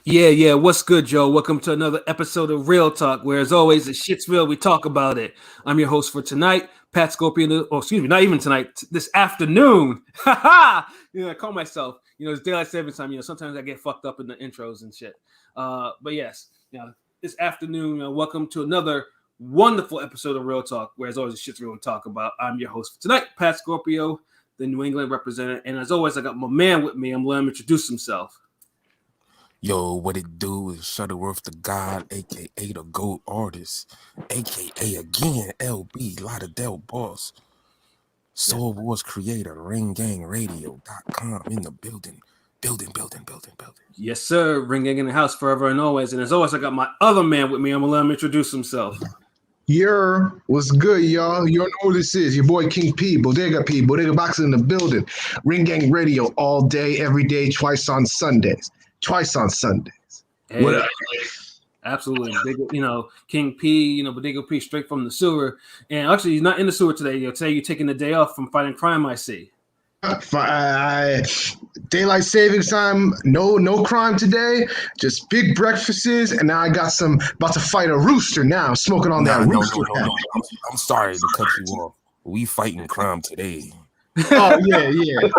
Yeah. What's good, Joe? Welcome to another episode of Real Talk, where, as always, the shit's real. We talk about it. I'm your host for tonight, Pat Scorpion. Oh, excuse me, not even tonight. This afternoon. Ha ha! I call myself. It's daylight savings time. Sometimes I get fucked up in the intros and shit. But yes, this afternoon. Welcome to another wonderful episode of Real Talk, where, as always, the shit's real. We talk about. I'm your host for tonight, Pat Scorpio, the New England representative, and as always, I got my man with me. I'm letting him introduce himself. Yo, what it do is Shutterworth the God, aka the GOAT artist, aka again LB, Lauderdale Boss, Soul Wars creator, RingGangRadio.com in the building. Building. Yes, sir. Ring gang in the house forever and always. And as always, I got my other man with me. I'm gonna let him introduce himself. What's good, y'all? You know who this is. Your boy King P, Bodega Boxing in the building. Ring Gang Radio all day, every day, twice on Sundays. Hey, What up? absolutely. Big, King P, Bodega P straight from the sewer. And actually, he's not in the sewer today. Today you're taking the day off from fighting crime, I see. Daylight savings time, no crime today, just big breakfasts, and now I got about to fight a rooster now, smoking on that rooster. No. I'm sorry to cut you off. We fighting crime today. Oh, yeah. Yeah,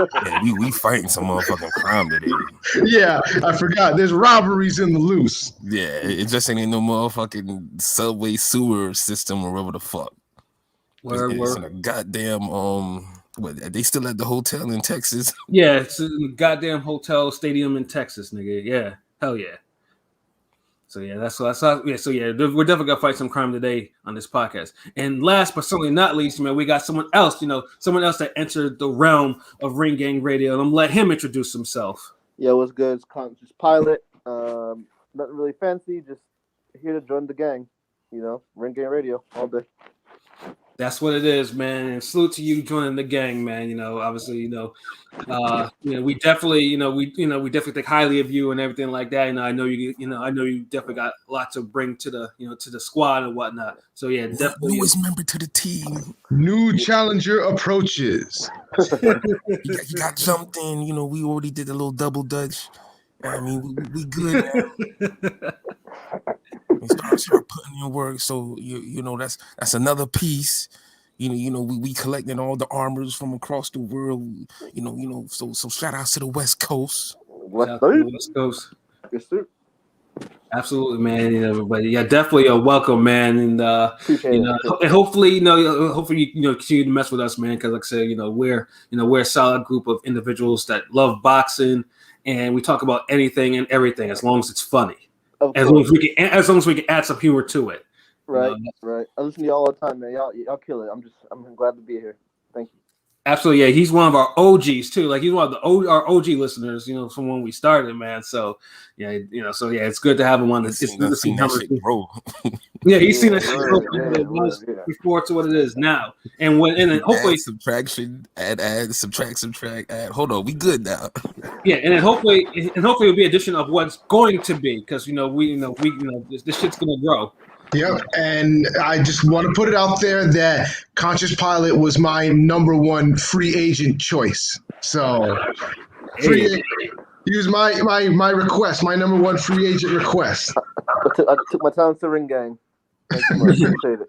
we fighting some motherfucking crime today. Yeah, I forgot. There's robberies in the loose. Yeah, it just ain't no motherfucking subway sewer system or whatever the fuck. It's in a goddamn they still at the hotel in Texas? Yeah, it's in the goddamn hotel stadium in Texas, nigga. Yeah, hell yeah. So yeah, that's how. Yeah, so yeah, we're definitely gonna fight some crime today on this podcast. And last but certainly not least, man, we got someone else. Someone else that entered the realm of Ring Gang Radio, and I'm gonna let him introduce himself. Yo, what's good? It's Conscious Pilot. Nothing really fancy, just here to join the gang. Ring Gang Radio all day. That's what it is, man. And salute to you joining the gang, man. Obviously, we definitely, we definitely think highly of you and everything like that. I know you definitely got a lot to bring to the squad and whatnot. So yeah, definitely. Newest member to the team. New challenger approaches. He got jumped in. We already did a little double dutch. I mean, we good now. We start putting in work, so that's another piece. We collecting all the armors from across the world. So shout out to the West Coast. West Coast. Yes, sir. Absolutely, man. But yeah, definitely a welcome, man, and and hopefully, you continue to mess with us, man. Because like I said, we're a solid group of individuals that love boxing, and we talk about anything and everything as long as it's funny. As long as we can add some humor to it. Right. I listen to y'all all the time, man. Y'all kill it. I'm glad to be here. Thank you. Absolutely, yeah. He's one of our OGs too. Like he's one of our OG listeners, from when we started, man. So yeah, it's good to have him on. It's good to see that shit grow. Yeah, he's seen that shit grow before to what it is now. And hopefully subtraction, add, subtract, add. Hold on, we good now. Yeah, and then hopefully it'll be addition of what's going to be, because this shit's gonna grow. Yep, and I just want to put it out there that Conscious Pilot was my number one free agent choice. So, he was my request, my number one free agent request. I took my time to Ring Gang. Thank you much. Appreciate it.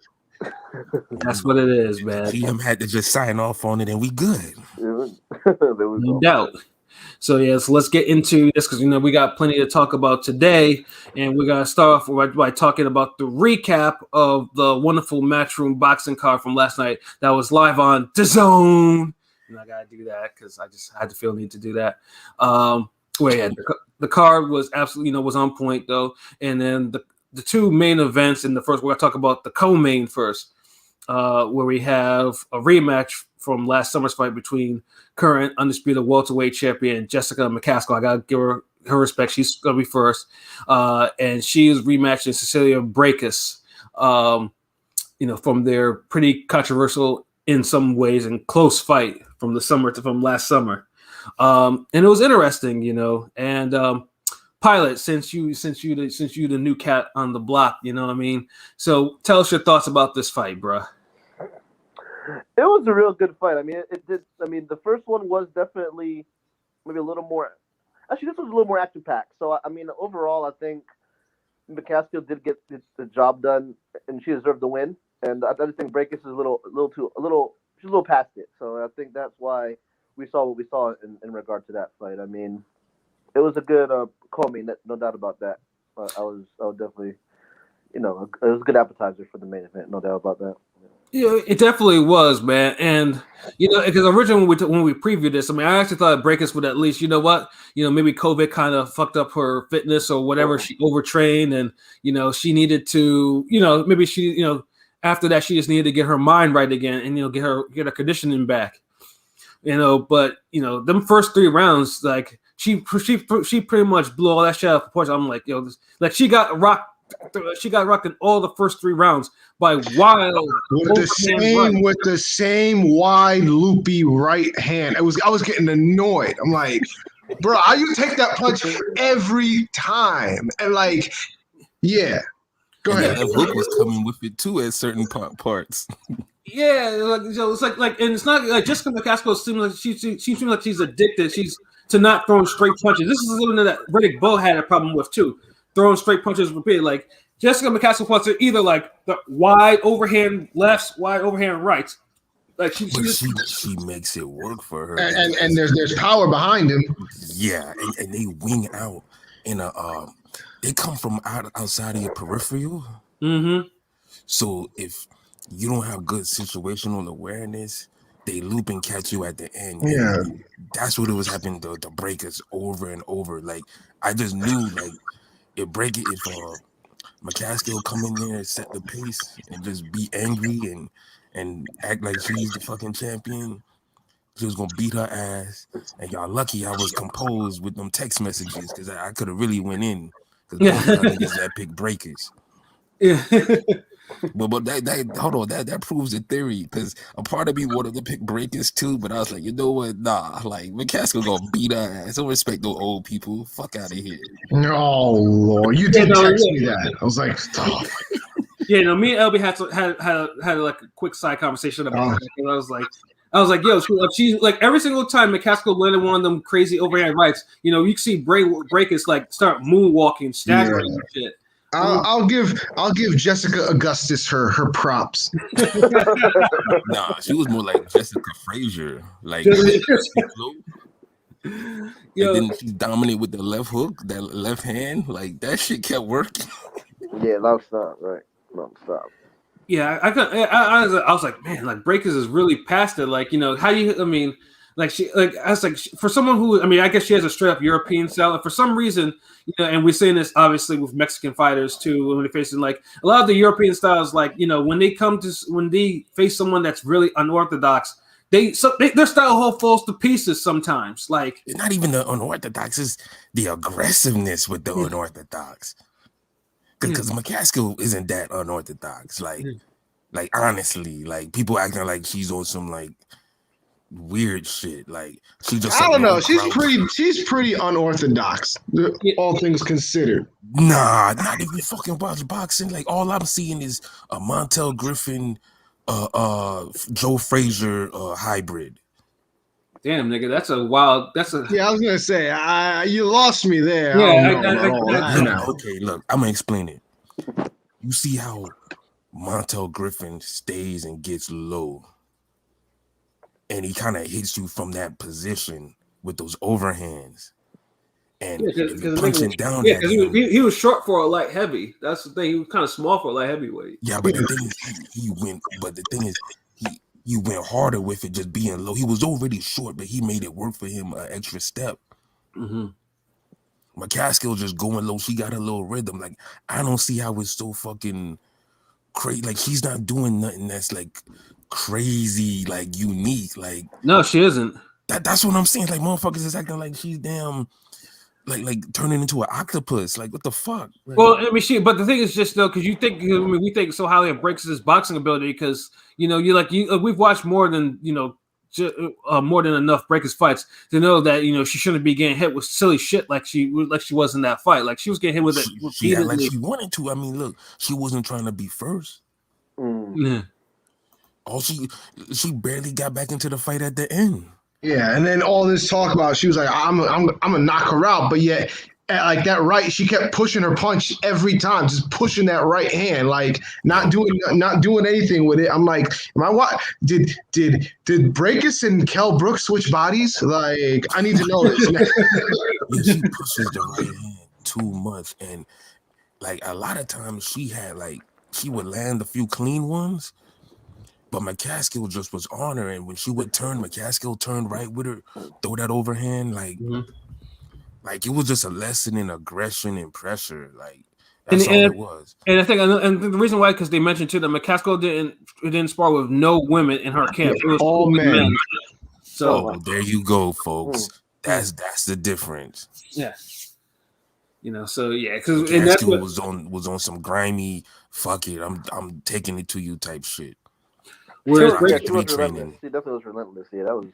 That's what it is, man. GM had to just sign off on it, and we good. No doubt. So yes, let's get into this because we got plenty to talk about today, and we're gonna start off by talking about the recap of the wonderful Matchroom boxing card from last night that was live on DAZN. And I gotta do that because I just had to feel the need to do that. The card was absolutely was on point though, and then the two main events in the first. We're gonna talk about the co-main first, where we have a rematch from last summer's fight between current undisputed welterweight champion Jessica McCaskill. I gotta give her respect. She's gonna be first, and she is rematching Cecilia Brækhus, from their pretty controversial in some ways and close fight from last summer. And it was interesting, And Pilot, since you the new cat on the block, So tell us your thoughts about this fight, bruh. It was a real good fight. I mean, it did. I mean, the first one was definitely maybe a little more Actually, this was a little more action packed. So I mean, overall, I think McCaskill did get the job done, and she deserved the win. And I just think Breakus is she's a little past it. So I think that's why we saw what we saw in regard to that fight. I mean, it was a good co-main, no doubt about that. I was definitely, it was a good appetizer for the main event, no doubt about that. Yeah, it definitely was, man. And because originally when we previewed this, I mean, I actually thought Breakus would at least, maybe COVID kind of fucked up her fitness or whatever. She overtrained, and she needed to, maybe she, after that she just needed to get her mind right again, and get her conditioning back. But them first 3 rounds, like she pretty much blew all that shit out of proportion. I'm like, like she got rocked in all the first 3 rounds by wild with the same wide loopy right hand. I was getting annoyed. I'm like, bro, how you take that punch every time? And like, yeah. Go ahead. That hook was coming with it too at certain parts. Yeah, it's like, and it's not like Jessica McCaskill seems like she seems like she's addicted. She's to not throwing straight punches. This is something that Riddick Bowe had a problem with too, throwing straight punches repeatedly. Like Jessica McCaskill wants to either like the wide overhand lefts, wide overhand rights. Like she makes it work for her, and there's power behind him. Yeah, and they wing out in a they come from outside of your peripheral. Mm-hmm. So if you don't have good situational awareness, they loop and catch you at the end. Yeah, and that's what it was happening to Breakus over and over. Like I just knew, like if McCaskill come in there and set the pace and just be angry and act like she's the fucking champion, she was gonna beat her ass. And y'all lucky I was composed with them text messages because I could have really went in. Because both y'all niggas that pick Breakus. Yeah. But that hold on, that proves the theory, because a part of me wanted to pick Breakus too, but I was like, you know what? Nah, like McCaskill gonna beat her ass. Don't respect no old people. Fuck out of here. Oh Lord, you did text me that. I was like, stop. Yeah, me and LB had like a quick side conversation about that. I was like, yo, she's like every single time McCaskill landed one of them crazy overhand rights, you can see Breakus like start moonwalking, staggering and shit. I'll give Jessica Augustus her props. Nah, she was more like Jessica Frazier, like. And then she's dominant with the left hook, that left hand, like that shit kept working. Yeah, non-stop, right? Non-stop. Yeah, I was like, man, like Breakus is really past it. Like, how you? I mean, like I was like, for someone who, I mean, I guess she has a straight up European style, and for some reason, and we're seeing this obviously with Mexican fighters too, when they're facing like a lot of the European styles, like when they face someone that's really unorthodox, their style whole falls to pieces sometimes. Like it's not even the unorthodox; it's the aggressiveness with the unorthodox. Because McCaskill isn't that unorthodox. Like honestly, like people acting like she's on some like weird shit. Like she just I don't know. She's pretty unorthodox, all things considered. Nah, not even fucking watch boxing. Like all I'm seeing is a Montel Griffin, Joe Frazier hybrid. Damn, nigga, that's a wild. Yeah, I was gonna say, you lost me there. Yeah, okay, look, I'm gonna explain it. You see how Montel Griffin stays and gets low, and he kind of hits you from that position with those overhands, and punching down. Yeah, because he was short for a light heavy. That's the thing. He was kind of small for a light heavyweight. Yeah, but the thing is, he went. But the thing is, you went harder with it just being low. He was already short, but he made it work for him an extra step. Mm-hmm. McCaskill just going low. She got a little rhythm. Like, I don't see how it's so fucking crazy. Like, she's not doing nothing that's like crazy, like unique. Like, no, she isn't. That's what I'm saying. Like, motherfuckers is acting like she's damn like turning into an octopus. Like, what the fuck? Like, well, I mean, but the thing is just though, because we think so highly of Breakus' boxing ability, because we've watched more than more than enough Breakus fights to know that she shouldn't be getting hit with silly shit like she was in that fight. Like she was getting hit with it repeatedly. Like she wanted to. I mean, look, she wasn't trying to be first. Yeah. All she barely got back into the fight at the end. Yeah, and then all this talk about she was like, I'm gonna knock her out, but yet at like that right, she kept pushing her punch every time, just pushing that right hand, like not doing anything with it. I'm like, am I what did Breakus and Kell Brooks switch bodies? Like, I need to know this. Yeah, she pushes the right hand too much, and like a lot of times she would land a few clean ones, but McCaskill just was on her, and when she would turn, McCaskill turned right with her, throw that overhand, like it was just a lesson in aggression and pressure. Like that's all it was. And I think, and the reason why, because they mentioned too that McCaskill didn't spar with no women in her camp. It was all men. So there you go, folks. That's the difference. Yeah. So yeah, because McCaskill was on some grimy fuck it, I'm taking it to you type shit. Whereas she was relentless. She definitely was relentless. Yeah, that was.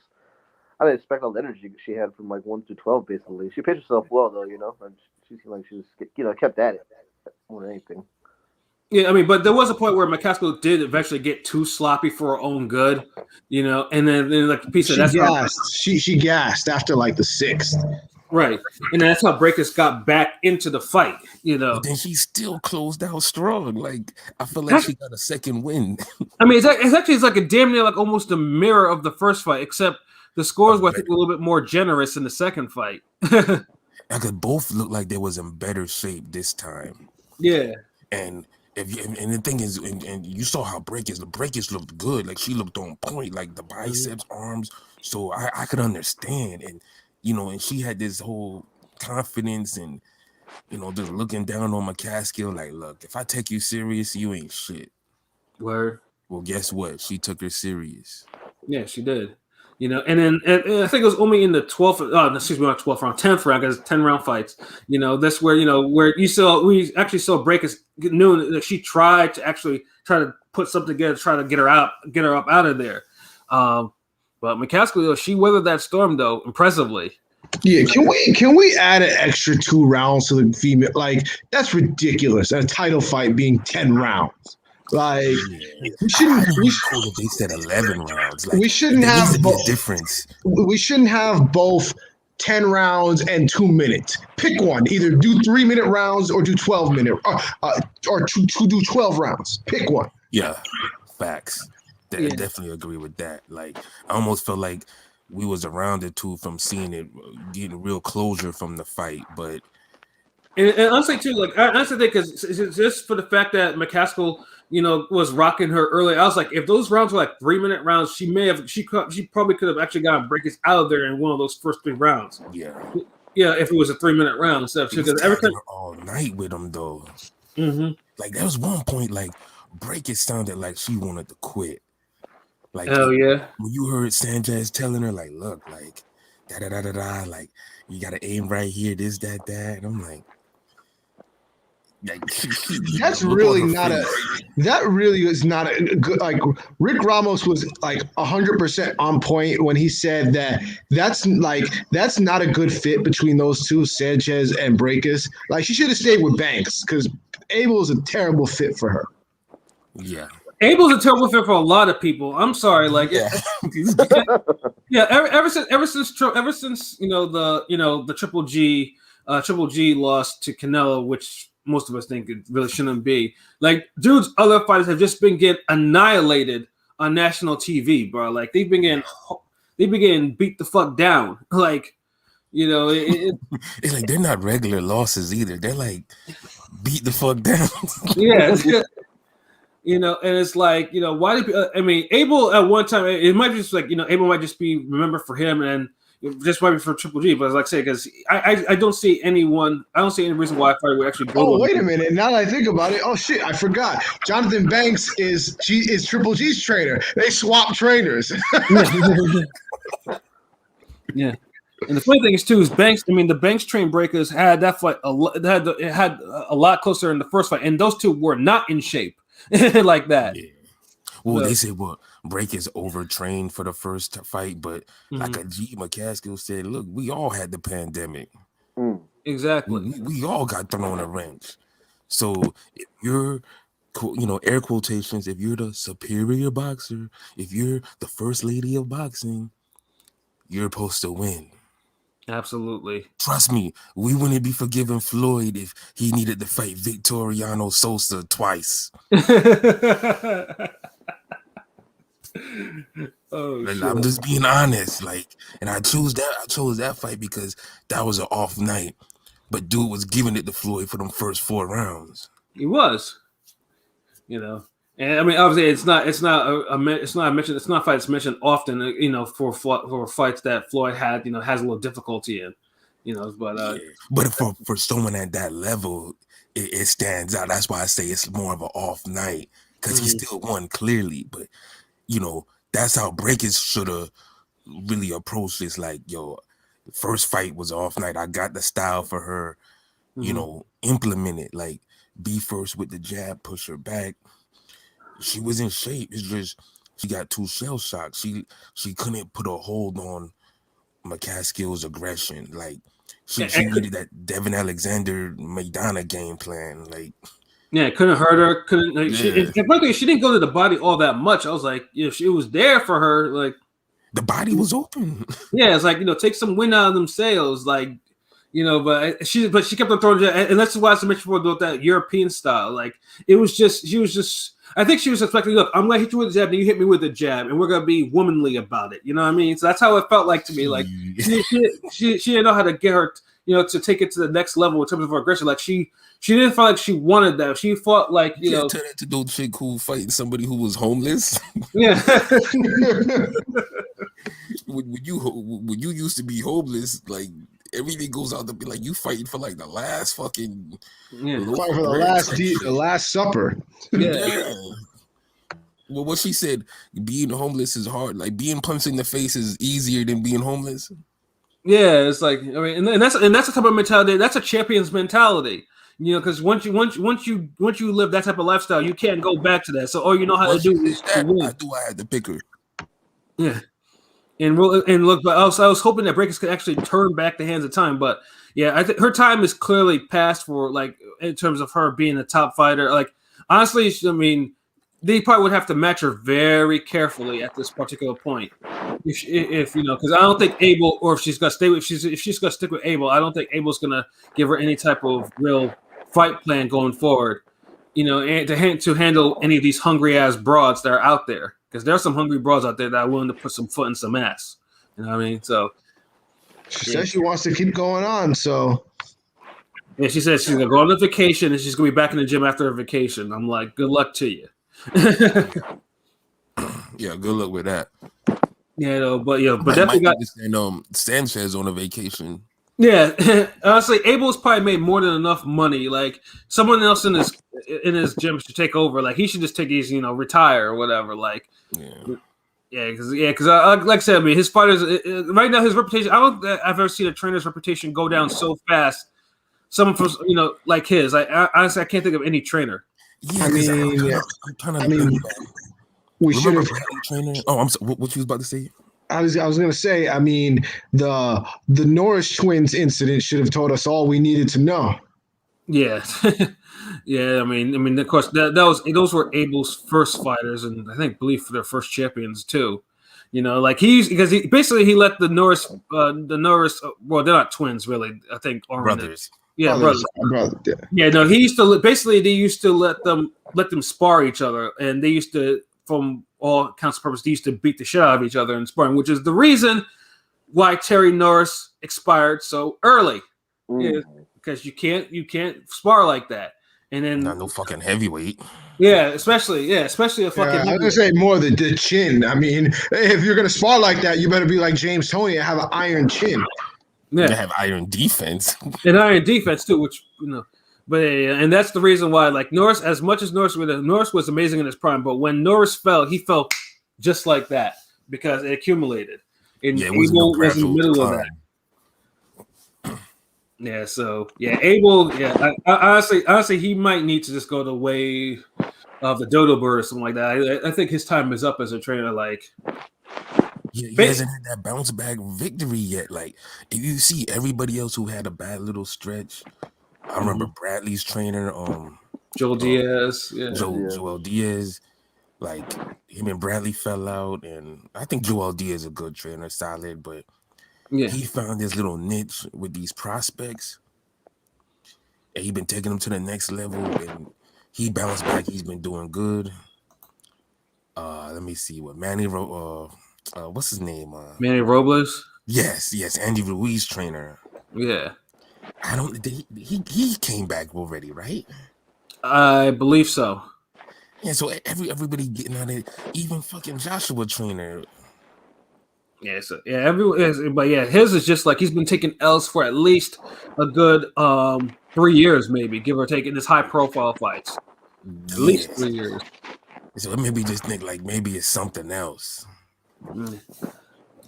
I didn't expect all the energy she had from like 1 to 12. Basically, she pitched herself well though. And she seemed like she was kept at it more than anything. Yeah, I mean, but there was a point where McCaskill did eventually get too sloppy for her own good, and then like piece of she gassed. She gassed after like the 6th. Right, and that's how Breakus got back into the fight, But then she still closed out strong. Like I feel like she got a second win. I mean, it's like a damn near like almost a mirror of the first fight, except the scores were I think a little bit more generous in the second fight. Because both looked like they was in better shape this time. Yeah, and the thing is, and you saw how Breakus looked good. Like she looked on point, like the biceps, arms. So I could understand, and and she had this whole confidence and just looking down on McCaskill like, look, if I take you serious, you ain't shit. Word. Well, guess what? She took her serious. Yeah, she did. And then and I think it was only in the 12th, not 12th round, 10th round, because 10-round fights. That's where where we actually saw Breakus knew that she tried to put something together, try to get her up out of there. But McCaskill, she weathered that storm though impressively. Yeah, can we add an extra 2 rounds to the female? Like that's ridiculous. A title fight being 10 rounds. Like we shouldn't. They said 11 rounds. Like, we shouldn't have both. Difference. We shouldn't have both 10 rounds and 2 minutes. Pick one. Either do 3-minute rounds or do 12-minute, or do 12 rounds. Pick one. Yeah, facts. I definitely agree with that. Like I almost felt like we was around it too from seeing it, getting real closure from the fight, but. And honestly, too, like I honestly think because just for the fact that McCaskill, was rocking her early, I was like, if those rounds were like 3-minute rounds, she probably could have actually gotten Breakus out of there in one of those first 3 rounds. Yeah, if it was a 3-minute round instead of because every time all night with him though. Mm-hmm. Like there was one point like Breakus sounded like she wanted to quit. Like yeah, when you heard Sanchez telling her like, look, like da da da da da, like you gotta aim right here, this that that, and I'm like that's really not that really is not a good, like Rick Ramos was like 100% on point when he said that's not a good fit between those two, Sanchez and Breakus. Like she should have stayed with Banks because Abel is a terrible fit for her. Yeah, Abel's a terrible fit for a lot of people. I'm sorry, like ever since the Triple G lost to Canelo, which most of us think it really shouldn't be. Like, dude's other fighters have just been getting annihilated on national TV, bro. Like, they've been getting beat the fuck down. Like, it's like they're not regular losses either. They're like beat the fuck down. Yeah. And it's like, why do Abel at one time, it might be just like, Abel might just be remembered for him and just might be for Triple G, but like I say, because I don't see any reason why a fighter would actually go. Oh, wait a minute! Now that I think about it, oh shit, I forgot. Jonathan Banks is Triple G's trainer. They swap trainers. Yeah, and the funny thing is too is Banks. I mean, the Banks train Breakers had that fight had a lot closer in the first fight, and those two were not in shape like that. Yeah. Well, they said Breakus overtrained for the first fight, but like a G McCaskill said, look, we all had the pandemic. Exactly. We all got thrown a wrench. So if you're, air quotations, if you're the superior boxer, if you're the first lady of boxing, you're supposed to win. Absolutely. Trust me, we wouldn't be forgiving Floyd if he needed to fight Victoriano Sosa twice. Oh shit! I'm just being honest, like, and I chose that fight because that was an off night. But dude was giving it to Floyd for them first 4 rounds. He was, and I mean, obviously, it's not mentioned. It's not a fight that's mentioned often, for fights that Floyd had, has a little difficulty in, but but for someone at that level, it stands out. That's why I say it's more of an off night because he still won clearly, but that's how Breakers should have really approached this. Like, yo, the first fight was off night. I got the style for her, implement it. Like, be first with the jab, push her back. She was in shape. It's just she got 2 shell shocks. She couldn't put a hold on McCaskill's aggression. Like, she needed that Devin Alexander Maidana game plan. Like, yeah, couldn't hurt her. Couldn't. Like, she didn't go to the body all that much. I was like, she was there for her. Like, the body was open. Yeah, it's like, take some wind out of them sails, like, but she kept on throwing, and that's why I mentioned before about that European style. Like, she was just. I think she was expecting, look, I'm gonna hit you with a jab, and you hit me with a jab, and we're gonna be womanly about it. You know what I mean? So that's how it felt like to me. Like, she didn't know how to get her, to take it to the next level in terms of her aggression. Like, she didn't feel like she wanted that. She fought like, turn that to no chick who fighting somebody who was homeless. Yeah. when you used to be homeless, like, everything goes out to be like you fighting for like the last fucking fighting for the last supper. Yeah. Well, what she said, being homeless is hard. Like, being punched in the face is easier than being homeless. Yeah, it's like, I mean, and that's the type of mentality. That's a champion's mentality. Because once you live that type of lifestyle, you can't go back to that. So all you know how to do is to win. I had to pick her. Yeah. And look, but I was hoping that Breakers could actually turn back the hands of time, but yeah, I think her time is clearly past for, like, in terms of her being a top fighter. Like, honestly, I mean, they probably would have to match her very carefully at this particular point. If because I don't think Abel, or if she's gonna stay with, if she's gonna stick with Abel, I don't think Abel's gonna give her any type of real fight plan going forward. And to handle any of these hungry ass broads that are out there. Because there are some hungry broads out there that are willing to put some foot in some ass. You know what I mean? So she says she wants to keep going on. So yeah, she says she's gonna go on a vacation and she's gonna be back in the gym after her vacation. I'm like, good luck to you. Yeah, good luck with that. Yeah, but definitely got Sanchez on a vacation. Yeah, honestly, Abel's probably made more than enough money. Like, someone else in his gym should take over. Like, he should just take these, retire or whatever. Like, because like I said, I mean, his fighters right now, his reputation. I don't think I've ever seen a trainer's reputation go down so fast. Someone from like his. Honestly, I can't think of any trainer. Yeah, I'm trying to. We should have trainer. Oh, I'm sorry. What you was about to say? I was going to say, I mean, the Norris twins incident should have told us all we needed to know. Yeah, yeah. I mean, of course, those were Abel's first fighters, and I believe for their first champions too. Like he let the Norris, well, they're not twins really. I think brothers. Yeah, brothers. Yeah, no, he used to they used to let them spar each other, and they used to, from all accounts of purpose, they used to beat the shit out of each other in sparring, which is the reason why Terry Norris expired so early. Yeah, because you can't spar like that. And then not no fucking heavyweight. Yeah, especially a fucking. I was gonna say more the chin. I mean, if you're gonna spar like that, you better be like James Toney and have an iron chin. Yeah, have iron defense. And iron defense too, which But and that's the reason why, like, Norris, as much as Norris was amazing in his prime, but when Norris fell, he fell just like that because it accumulated. And Abel was in the middle of that. Yeah, so Abel, I honestly, he might need to just go the way of the dodo bird or something like that. I think his time is up as a trainer. Like, he hasn't had that bounce back victory yet. Like, if you see everybody else who had a bad little stretch. I remember Bradley's trainer, Joel Diaz. Yeah. Joel Diaz. Like, him and Bradley fell out, and I think Joel Diaz is a good trainer, solid, but Yeah. He found this little niche with these prospects, and he been taking them to the next level, and he bounced back. He's been doing good. Let me see what what's his name? Manny Robles. Yes, Andy Ruiz trainer. Yeah. I don't. He came back already, right? I believe so. Yeah. So everybody getting out of it, even fucking Joshua trainer. Yeah, so yeah, but yeah, his is just like he's been taking L's for at least a good 3 years, maybe give or take, in his high profile fights. At least 3 years. So it maybe just think like maybe it's something else.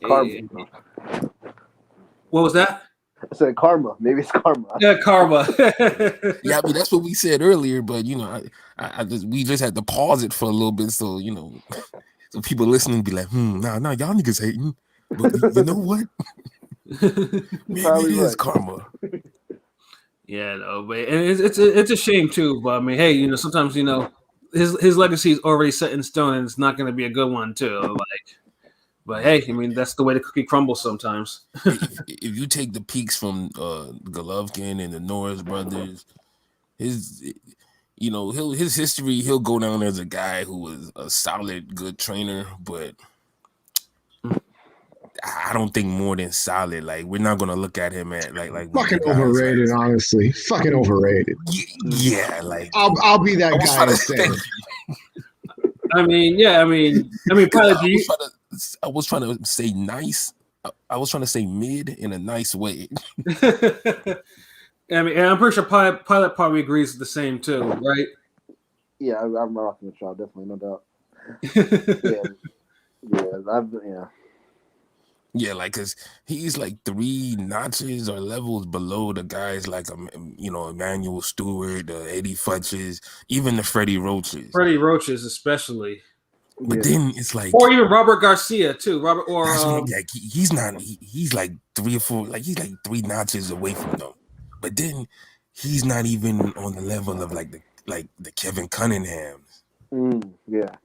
Karma. What was that? I said karma. Maybe it's karma. Yeah, karma. Yeah, I mean that's what we said earlier, but you know, we just had to pause it for a little bit, so you know, so people listening be like, nah, y'all niggas hating, but you know what? Maybe it is karma. Yeah, no, but it's a shame too. But I mean, hey, you know, sometimes you know his legacy is already set in stone, and it's not going to be a good one too. Like, but hey, I mean, that's the way the cookie crumbles sometimes. if you take the peaks from Golovkin and the Norris brothers, his history, he'll go down as a guy who was a solid, good trainer, but I don't think more than solid. Like we're not gonna look at him at like fucking overrated, like, honestly. Fucking overrated. Yeah, like I'll be that guy and say. I mean, probably. I was trying to say nice. I was trying to say mid in a nice way. I mean, and I'm pretty sure Pilot probably agrees the same too, right? Yeah, I'm rocking with y'all, definitely, no doubt. Yeah. Yeah, like, cause he's like 3 notches or levels below the guys like Emmanuel Stewart, Eddie Futches, even the Freddie Roaches. Freddie Roaches, especially. But then it's like, or even Robert Garcia too. He's not. He's like 3 or 4. Like he's like 3 notches away from them. But then he's not even on the level of like the Kevin Cunninghams. Yeah.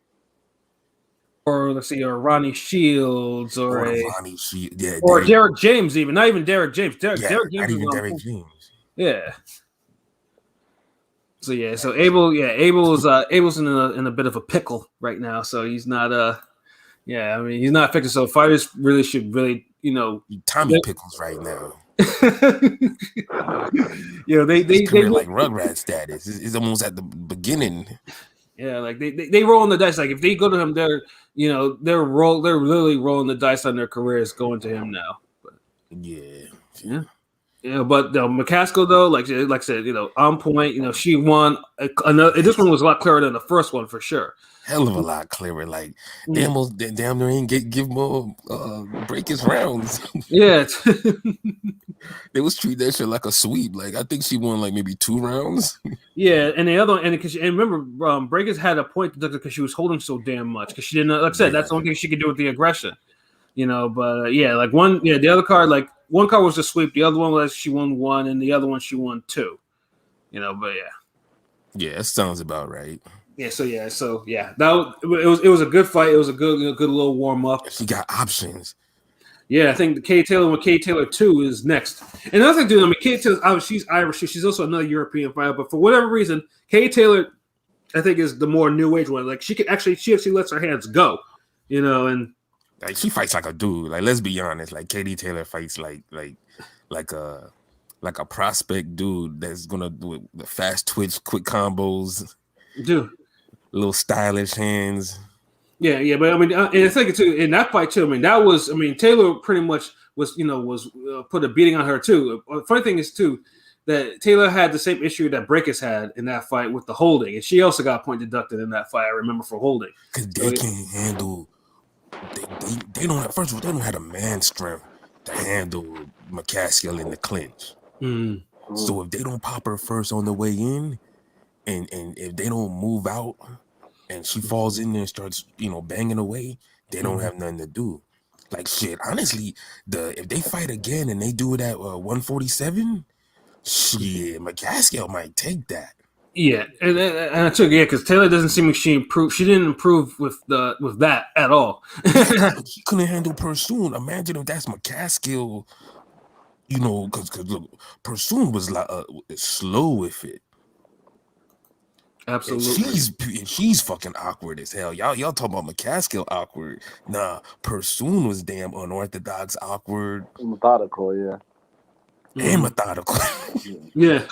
Or let's see, or Ronnie Shields, or Ronnie Shields, yeah, or Derek James, even not even Derek James. Derek James, not even Derek James. Yeah. So Abel's in a bit of a pickle right now. So he's not I mean he's not effective. So fighters should Tommy Pickles right now. They like Rugrat status. It's almost at the beginning. Yeah, like they roll on the dice. Like if they go to him, they're literally rolling the dice on their careers going to him now. But, yeah. But McCaskill though, like I said, on point. She won. This one was a lot clearer than the first one for sure. Hell of a lot clearer. Like damn near ain't give more break his rounds. Yeah. They was treat that shit like a sweep. Like I think she won like maybe 2 rounds. Yeah, and the other one, and remember, Breakers had a point deducted because she was holding so damn much because she didn't. Like I said, that's the only thing she could do with the aggression. But the other card, like one card was a sweep, the other one was she won 1, and the other one she won 2. But yeah. Yeah, that sounds about right. Yeah, it was a good fight. It was a good little warm up. She got options. Yeah, I think the Kay Taylor with Kay Taylor 2 is next. And another thing, dude, Kay Taylor, she's Irish. She's also another European fighter. But for whatever reason, Kay Taylor, I think, is the more new age one. Like she actually lets her hands go, and like she fights like a dude. Like let's be honest, like Katie Taylor fights like a prospect dude that's gonna do the fast twitch, quick combos, dude, little stylish hands. Yeah, but I mean, and I think too in that fight too. I mean, Taylor pretty much was put a beating on her too. Funny thing is too that Taylor had the same issue that Breakers had in that fight with the holding, and she also got a point deducted in that fight. I remember for holding because they can't handle. They don't have, first of all, they don't have a man strength to handle McCaskill in the clinch. So if they don't pop her first on the way in, and if they don't move out. And she falls in there and starts, banging away. They don't have nothing to do. Like shit. Honestly, if they fight again and they do it at 147, shit, McCaskill might take that. Yeah, and I took because Taylor doesn't seem like she improved. She didn't improve with that at all. She couldn't handle Pursuit. Imagine if that's McCaskill. You know, because Pursuit was like slow with it. Absolutely. And she's fucking awkward as hell. Y'all talking about McCaskill awkward. Nah, Pursuit was damn unorthodox, awkward, methodical. Yeah. and methodical. Yeah.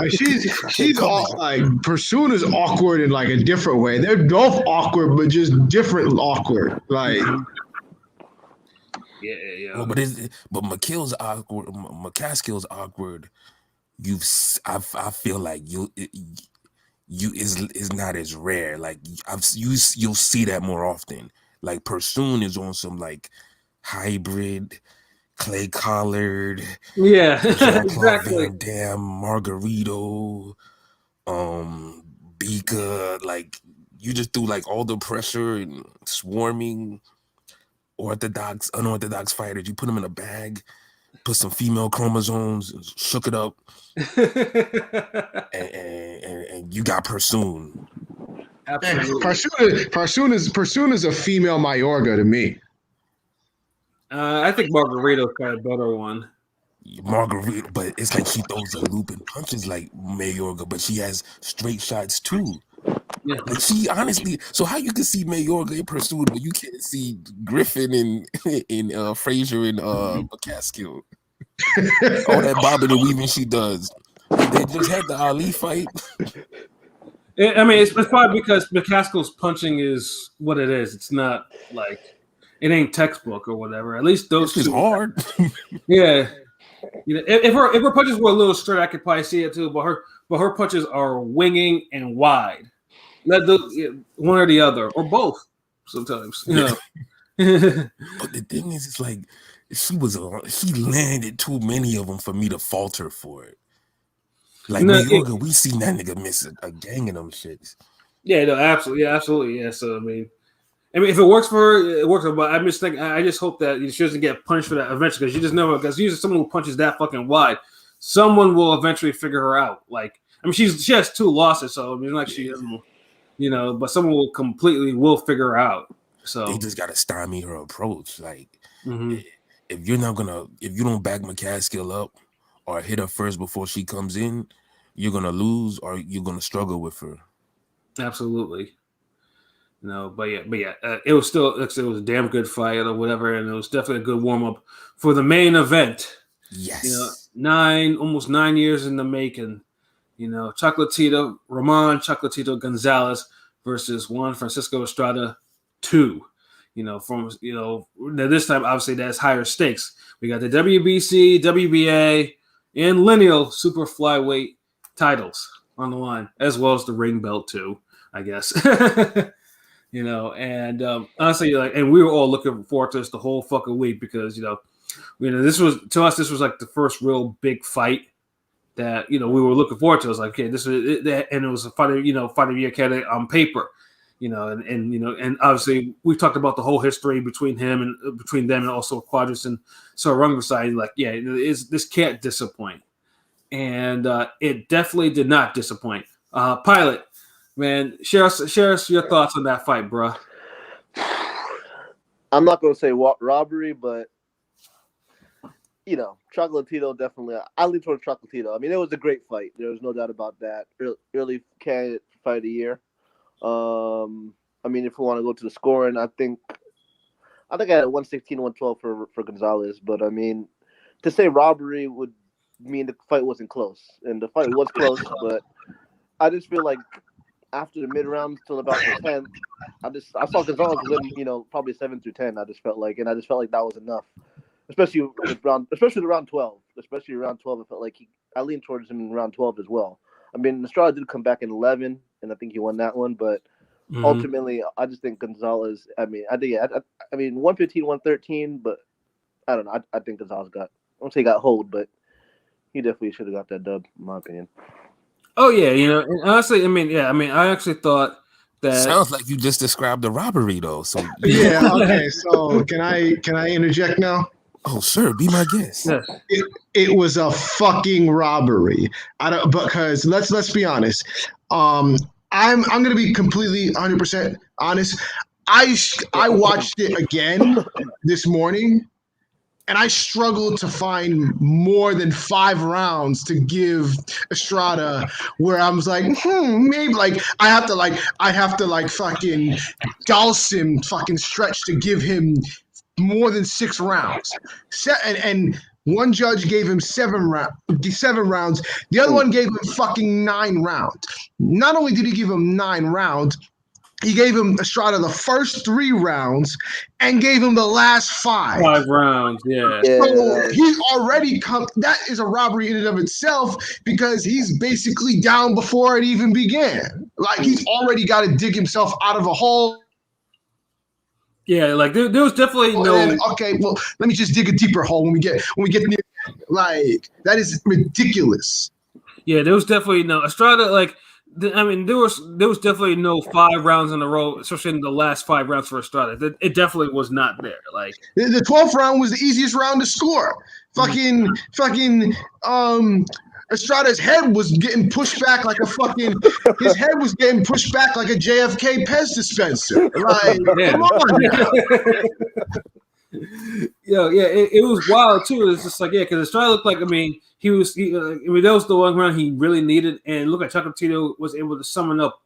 she's all like Pursuit is awkward in like a different way. They're both awkward, but just different awkward. Like Yeah. Well, but McCaskill's awkward. I feel like you is not as rare. Like you'll see that more often. Like Pursuit is on some like hybrid Clay Collard, Yeah, exactly. exactly. Van Dam, Margarito, Bika. Like you just do like all the pressure and swarming unorthodox fighters. You put them in a bag, put some female chromosomes, shook it up, and you got Pursuit. Absolutely. Pursuit is a female Mayorga to me. I think Margarito's probably a better one. Margarita, but it's like she throws a loop and punches like Mayorga, but she has straight shots too. Yeah. Like she honestly, so how you can see Mayorga in Pursuit, but you can't see Griffin and Frazier and McCaskill. All that bobbing and weaving she does. They just had the Ali fight. I mean, it's probably because McCaskill's punching is what it is. It's not like it ain't textbook or whatever. At least those two hard. Yeah. You know, if her punches were a little straight, I could probably see it too. But her punches are winging and wide. One or the other, or both. Sometimes, you know. But the thing is, it's like she landed too many of them for me to falter for it. Like Mayorga, we seen that nigga miss a gang of them shits. Yeah, no, absolutely, yeah. So I mean, if it works for her, it works. But I just hope that she doesn't get punished for that eventually, because you just never. Because usually someone who punches that fucking wide, someone will eventually figure her out. Like, I mean, she has 2 losses, so I mean, like she doesn't, you know. But someone will figure her out. So they just gotta stymie her approach. Like, if you don't back McCaskill up or hit her first before she comes in, you're gonna lose or you're gonna struggle with her. Absolutely. No, but yeah, it was a damn good fight or whatever, and it was definitely a good warm up for the main event. Yes, you know, almost 9 years in the making. You know, Ramon Chocolatito Gonzalez versus Juan Francisco Estrada 2. You know, this time obviously that's higher stakes. We got the WBC, WBA, and lineal super flyweight titles on the line, as well as the ring belt too, I guess. You know, and honestly, and we were all looking forward to this the whole fucking week because this was like the first real big fight that we were looking forward to. It was like, okay, this is it, and it was a fight of the year candidate on paper, and obviously we talked about the whole history between them and also Quadras and Sarungasai. Like, yeah, this can't disappoint, and it definitely did not disappoint. Pilot. Man, share us your thoughts on that fight, bro. I'm not going to say robbery, but Chocolatito definitely. I lean toward Chocolatito. I mean, it was a great fight. There was no doubt about that. Early candidate fight of the year. I mean, if we want to go to the scoring, I think I had 116-112 for Gonzalez. But I mean, to say robbery would mean the fight wasn't close, and the fight was close. But I just feel like, after the mid rounds till about the 10th, I saw Gonzalez win, probably 7 through 10. I just felt like that was enough, especially the round 12. Especially around 12, I felt like I leaned towards him in round 12 as well. I mean, Estrada did come back in 11, and I think he won that one. But ultimately, I just think Gonzalez. I mean, 115, 113, but I don't know. I think Gonzalez I won't say he got hold, but he definitely should have got that dub, in my opinion. Oh yeah, and honestly, I actually thought that sounds like you just described the robbery though. So yeah, okay. So can I interject now? Oh, sir, be my guest. Yes. It was a fucking robbery. I don't because let's be honest. I'm gonna be completely 100% honest. I watched it again this morning, and I struggled to find more than 5 rounds to give Estrada where I was like, maybe like I have to like fucking Dawson fucking stretch to give him more than 6 rounds. And one judge gave him 7 rounds. The other one gave him fucking 9 rounds. Not only did he give him 9 rounds, he gave him Estrada the first 3 rounds and gave him the last 5. 5 rounds, yeah. So he's already come. That is a robbery in and of itself because he's basically down before it even began. Like he's already got to dig himself out of a hole. Yeah, like there was definitely no. Then, okay, well, let me just dig a deeper hole when we get near. Like that is ridiculous. Yeah, there was definitely no Estrada. Like, I mean, there was definitely no 5 rounds in a row, especially in the last 5 rounds for Estrada. It definitely was not there. Like the 12th round was the easiest round to score. Fucking Estrada's head was getting pushed back like a fucking. His head was getting pushed back like a JFK Pez dispenser. Like, come on now. Yeah, it was wild too. It's just like because Estrada looked like I mean that was the one round he really needed, and it looked like Chocolatito was able to summon up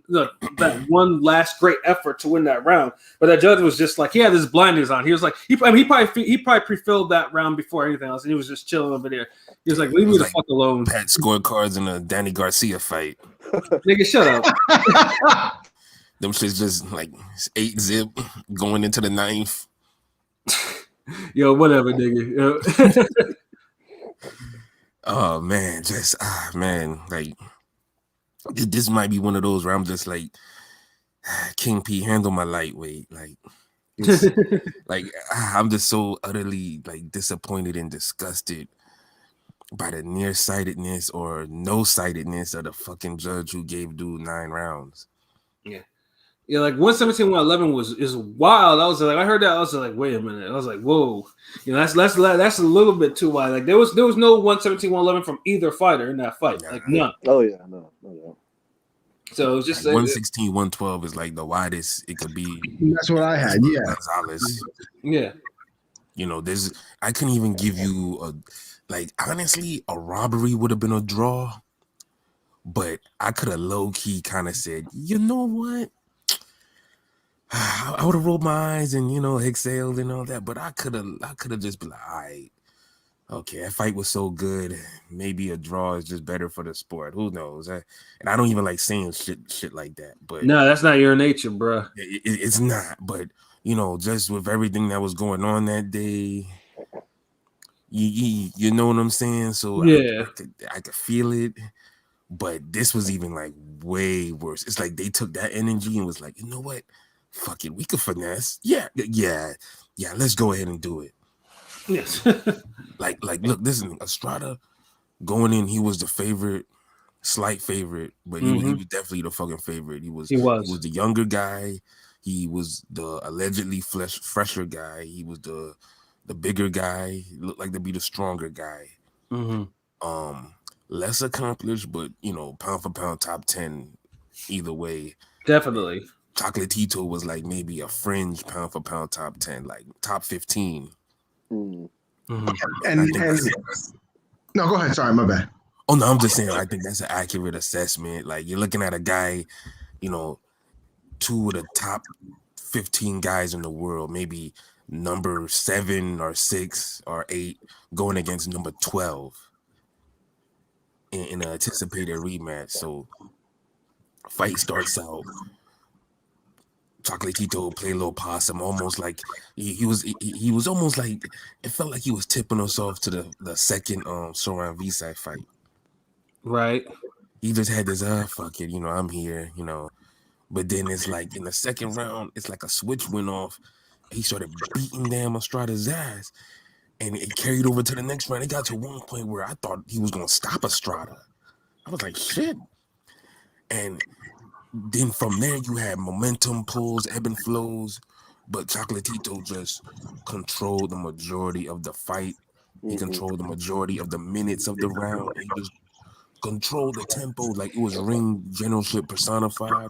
that one last great effort to win that round. But that judge was just like he had his blinders on. He was like he probably pre-filled that round before anything else, and he was just chilling over there. He was like, "Leave me the fuck alone." Pat scorecards in a Danny Garcia fight. Nigga, shut up. Them shit's just like 8-zip going into the 9th. Yo, whatever, nigga. Oh man, man, like this might be one of those where I'm just like, King P, handle my lightweight. Like, like I'm just so utterly like disappointed and disgusted by the nearsightedness or no sightedness of the fucking judge who gave dude 9 rounds. Yeah, like 117, 111 is wild. I was like, I heard that. I was like, wait a minute. I was like, whoa. That's a little bit too wild. Like there was no 117, 111 from either fighter in that fight. Like none. Oh yeah, no. So it was just like 116, 112 is like the widest it could be. That's what I had. Yeah. Gonzalez. Yeah. I couldn't even give you honestly, a robbery would have been a draw, but I could have low key kind of said, you know what? I would have rolled my eyes and exhaled and all that, but I could have just been like, all right, okay, that fight was so good. Maybe a draw is just better for the sport. Who knows? And I don't even like saying shit like that. But no, that's not your nature, bro. It's not. But just with everything that was going on that day, you know what I'm saying. So yeah, I could feel it. But this was even like way worse. It's like they took that energy and was like, you know what? Fuck it, we could finesse. Yeah. Let's go ahead and do it. Yes. like, look, this is Estrada going in. He was the favorite, slight favorite, but he was definitely the fucking favorite. He was the younger guy. He was the allegedly fresher guy. He was the bigger guy. He looked like to be the stronger guy. Less accomplished, but pound for pound top 10 either way. Definitely. Chocolatito was like maybe a fringe pound for pound top 10, like top 15. And no, go ahead. Sorry, my bad. Oh no, I'm just saying. I think that's an accurate assessment. Like you're looking at a guy, 2 of the top 15 guys in the world, maybe number 7 or 6 or 8 going against number 12 in an anticipated rematch. So fight starts out. Chocolatito play a little possum, almost like he was almost like it felt like he was tipping us off to the second Soran Visay fight. Right. He just had this fuck it, I'm here, But then it's like in the second round, it's like a switch went off. He started beating damn Estrada's ass, and it carried over to the next round. It got to one point where I thought he was gonna stop Estrada. I was like, shit, and then from there, you had momentum pulls, ebb and flows. but Chocolatito just controlled the majority of the fight. He controlled the majority of the minutes of the round. He just controlled the tempo like it was ring generalship personified.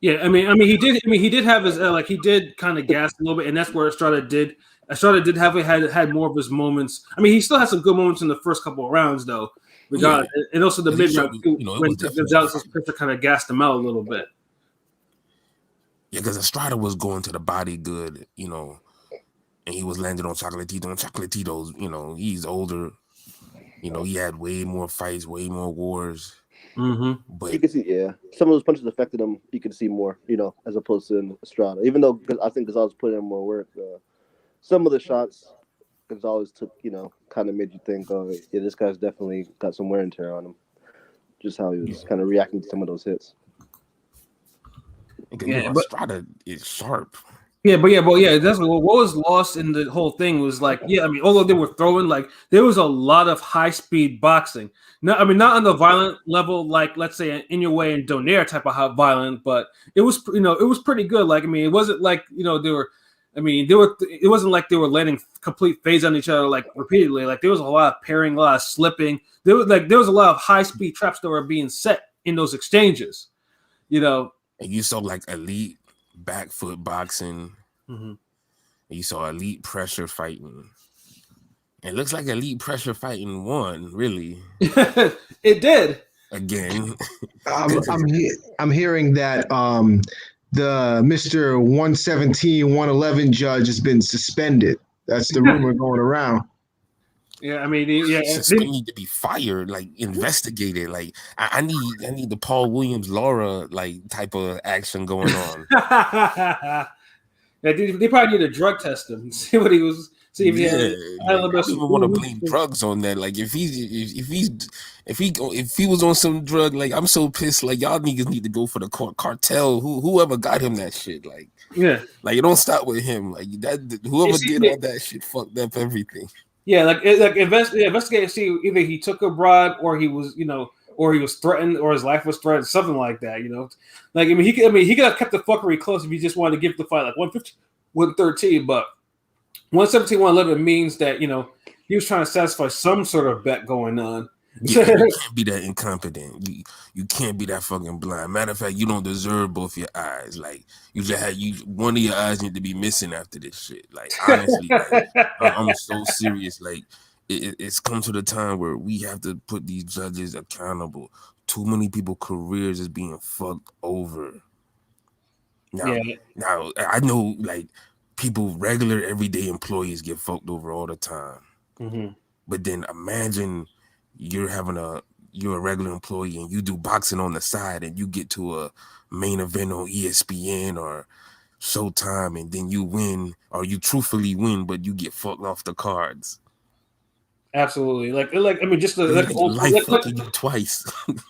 Yeah, he did have his he did kind of gas a little bit, and that's where Estrada did. Estrada did have had more of his moments. I mean, he still had some good moments in the first couple of rounds, though. Regardless, and also the mid round when Gonzalez's pitcher kind of gassed him out a little bit. Yeah, because Estrada was going to the body good, and he was landing on Chocolatito. And Chocolatito's, he's older. He had way more fights, way more wars. Mm-hmm. But you can see, some of those punches affected him. You can see more, as opposed to Estrada. Even though I think Gonzalez put in more work, some of the shots Gonzalez took, kind of made you think, oh, yeah, this guy's definitely got some wear and tear on him. Just how he was kind of reacting to some of those hits. Yeah, but Estrada is sharp. That's what was lost in the whole thing was although they were throwing, there was a lot of high speed boxing. Not on the violent level, like let's say Inoue and Donaire type of violent, but it was it was pretty good. It wasn't like they were. It wasn't like they were letting complete phase on each other repeatedly. There was a lot of pairing, a lot of slipping. There was a lot of high speed traps that were being set in those exchanges. And you saw elite back foot boxing. Mm-hmm. You saw elite pressure fighting. It looks like elite pressure fighting won, really. It did. Again. I'm hearing that the Mr. 117, 111 judge has been suspended. That's the rumor going around. Yeah, they need to be fired, investigated. I need the Paul Williams Laura type of action going on. They probably need to drug test him and see what he was. See if he had. I don't even want to blame drugs on that. If he was on some drug, I'm so pissed. Y'all niggas need to go for the cartel. Whoever got him that shit. It don't stop with him. Whoever did all that shit fucked up everything. Yeah, investigate, see either he took a bribe or he was, or he was threatened or his life was threatened, something like that, he could have kept the fuckery close if he just wanted to give the fight 150, 113, but 117, 111 means that, he was trying to satisfy some sort of bet going on. Yeah, you can't be that incompetent. You can't be that fucking blind. Matter of fact, you don't deserve both your eyes. You just had one of your eyes need to be missing after this shit. Honestly, I'm so serious. It's come to the time where we have to put these judges accountable. Too many people careers is being fucked over. Now I know people, regular everyday employees get fucked over all the time. Mm-hmm. But then imagine you're a regular employee and you do boxing on the side and you get to a main event on ESPN or Showtime and then you win, or you truthfully win, but you get fucked off the cards. Absolutely, just fucking you twice.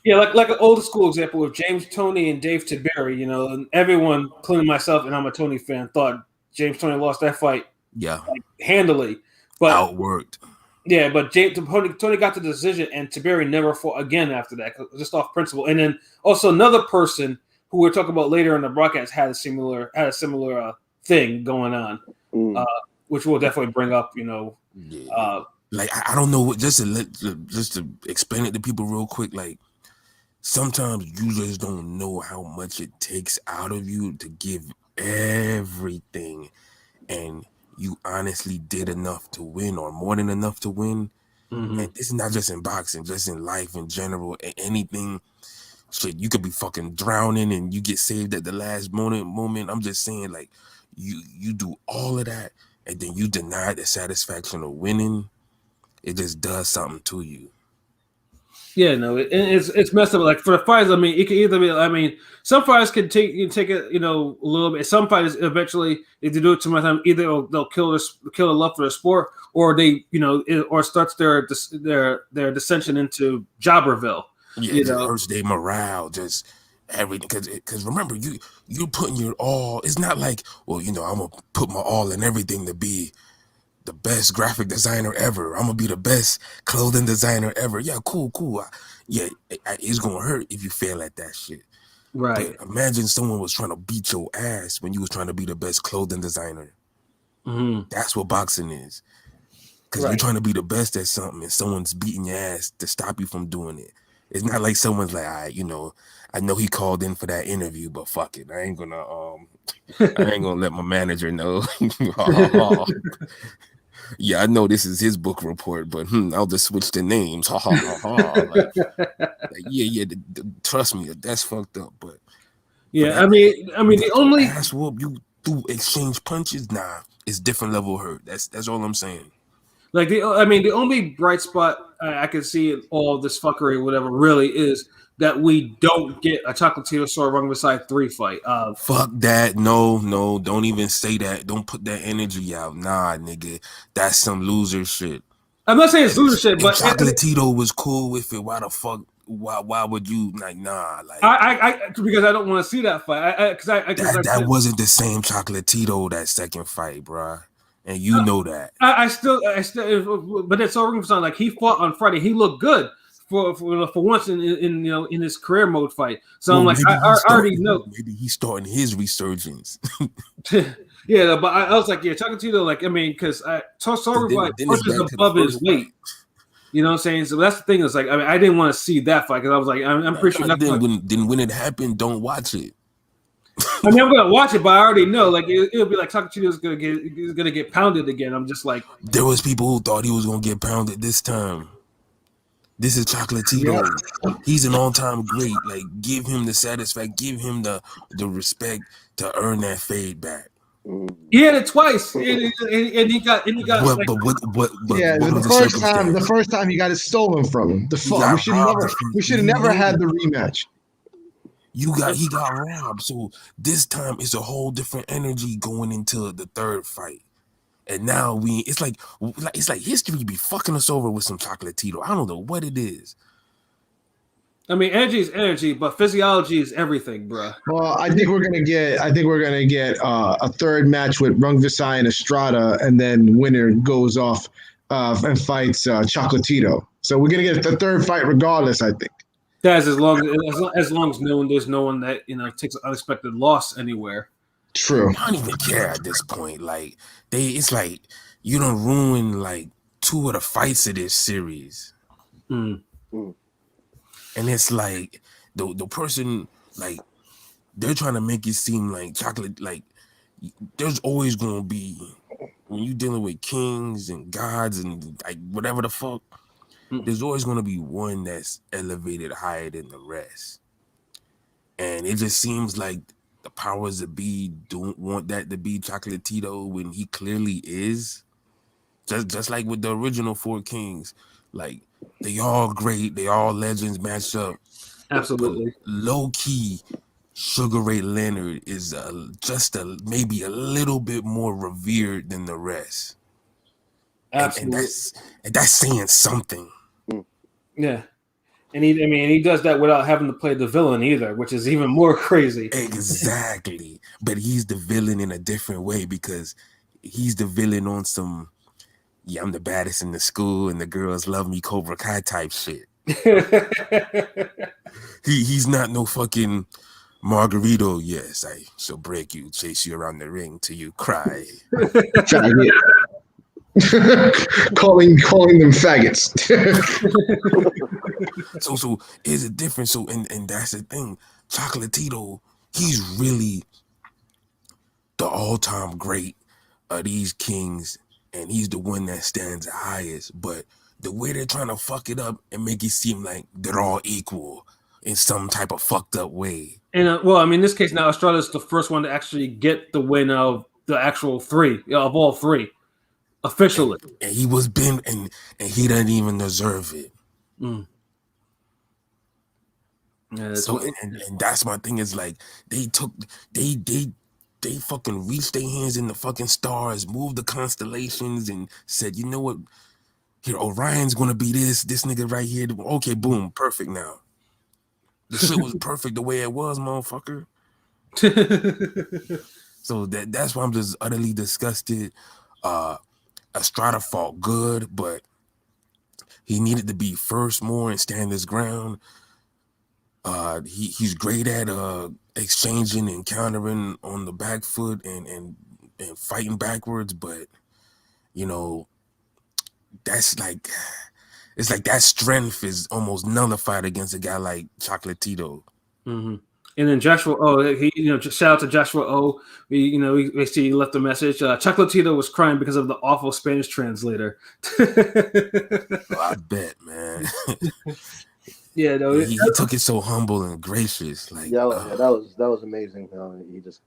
Yeah, like an old school example with James Toney and Dave Tiberi. And everyone, including myself, and I'm a Toney fan, thought James Toney lost that fight. Yeah, handily, but outworked. Yeah, but Tony got the decision, and Tiberi never fought again after that, just off principle. And then also another person who we're talking about later in the broadcast had a similar thing going on, which we'll definitely bring up. I don't know what, just to explain it to people real quick. Sometimes you just don't know how much it takes out of you to give everything, and you honestly did enough to win, or more than enough to win. Mm-hmm. And it's not just in boxing, just in life in general. Anything, shit, you could be fucking drowning and you get saved at the last moment. I'm just saying, you do all of that and then you deny the satisfaction of winning. It just does something to you. Yeah, no, it's messed up. For the fighters, it can either be. Some fighters can take it, a little bit. Some fighters eventually, if they do it too much time, either they'll kill the love for the sport, or they, or starts their dissension into Jobberville. Yeah, it hurts their morale, just everything. Because remember, you're putting your all. It's not like, well, I'm gonna put my all in everything to be the best graphic designer ever. I'm gonna be the best clothing designer ever. Yeah, cool. Yeah, it's gonna hurt if you fail at that shit. Right. But imagine someone was trying to beat your ass when you was trying to be the best clothing designer. Mm-hmm. That's what boxing is. Because Right. you're trying to be the best at something and someone's beating your ass to stop you from doing it. It's not like someone's like, I know he called in for that interview, but fuck it. I ain't gonna let my manager know. Yeah, I know this is his book report, but I'll just switch the names. Like yeah, trust me, that's fucked up. But Yeah, I mean, the only ass whoop you through exchange punches, nah, it's different level of hurt. That's all I'm saying. like the only bright spot I can see in all of this fuckery, or whatever, really is that we don't get a Chocolatito Sword Rung Beside 3 fight. Fuck that. No, don't even say that. Don't put that energy out. Nah, nigga. That's some loser shit. I'm not saying it's loser shit, And but Chocolatito was cool with it. Why the fuck? Why would you like? Nah, like I because I don't want to see that fight. that wasn't the same Chocolatito that second fight, bruh. And you know that. I still, but it's all Ring like he fought on Friday. He looked good for once in in his career mode fight. So I'm like, I already know. Maybe he's starting his resurgence. Yeah, but I was like, yeah, Chocolatito, like, I mean, because Sorry fight punches above his weight. Fight. You know what I'm saying? So that's the thing. Is like, I mean, I didn't want to see that fight because I was like, I'm pretty sure. Then when it happened, don't watch it. I mean, I'm gonna watch it, but I already know. Like, it'll be like Chocolatito's gonna get pounded again. I'm just like, there was people who thought he was gonna get pounded this time. This is Chocolatito. Yeah. He's an all-time great. Like, give him the satisfaction, give him the respect to earn that fade back. He had it twice, and he got. But the first time he got it stolen from him. We should have never had the rematch. He got robbed. So this time it's a whole different energy going into the third fight. And now it's like history be fucking us over with some Chocolatito. I don't know what it is. I mean, energy is energy, but physiology is everything, bro. Well, I think we're gonna get a third match with Rung Visai and Estrada, and then winner goes off and fights Chocolatito. So we're gonna get the third fight regardless. I think. That's as long as there's no one that takes an unexpected loss anywhere. True. I don't even care at this point. Like it's like you don't ruin like 2 of the fights of this series. And it's like the person, like, they're trying to make it seem like chocolate, like there's always gonna be, when you're dealing with kings and gods and like whatever the fuck, there's always gonna be one that's elevated higher than the rest. And it just seems like the powers that be don't want that to be Chocolatito when he clearly is. Just like with the original 4 kings, like they all great, they all legends matched up. Absolutely. But low key, Sugar Ray Leonard is maybe a little bit more revered than the rest. Absolutely. And that's saying something. Yeah. And he does that without having to play the villain either, which is even more crazy. Exactly. But he's the villain in a different way because he's the villain on some, yeah, I'm the baddest in the school and the girls love me Cobra Kai type shit. He's not no fucking Margarito. Yes, I shall break you, chase you around the ring till you cry. calling them faggots. So is it different? So and that's the thing. Chocolatito, he's really the all-time great of these kings, and he's the one that stands the highest. But the way they're trying to fuck it up and make it seem like they're all equal in some type of fucked up way. And well, I mean, in this case now, Estrada's the first one to actually get the win of the actual 3 of all 3 officially. And he was been and he doesn't even deserve it. Yeah, so and that's my thing is like they fucking reached their hands in the fucking stars, moved the constellations, and said, you know what? Here, Orion's gonna be this nigga right here. Okay, boom, perfect now. The shit was perfect the way it was, motherfucker. So that's why I'm just utterly disgusted. Estrada fought good, but he needed to be first more and stand his ground. He's great at exchanging and countering on the back foot and fighting backwards, but you know, that's like it's like that strength is almost nullified against a guy like Chocolatito. Mm-hmm. And then Joshua O, he shout out to Joshua O. We see he left a message. Chocolatito was crying because of the awful Spanish translator. I bet, man. Yeah, no, he took it so humble and gracious. Like, that was amazing. He just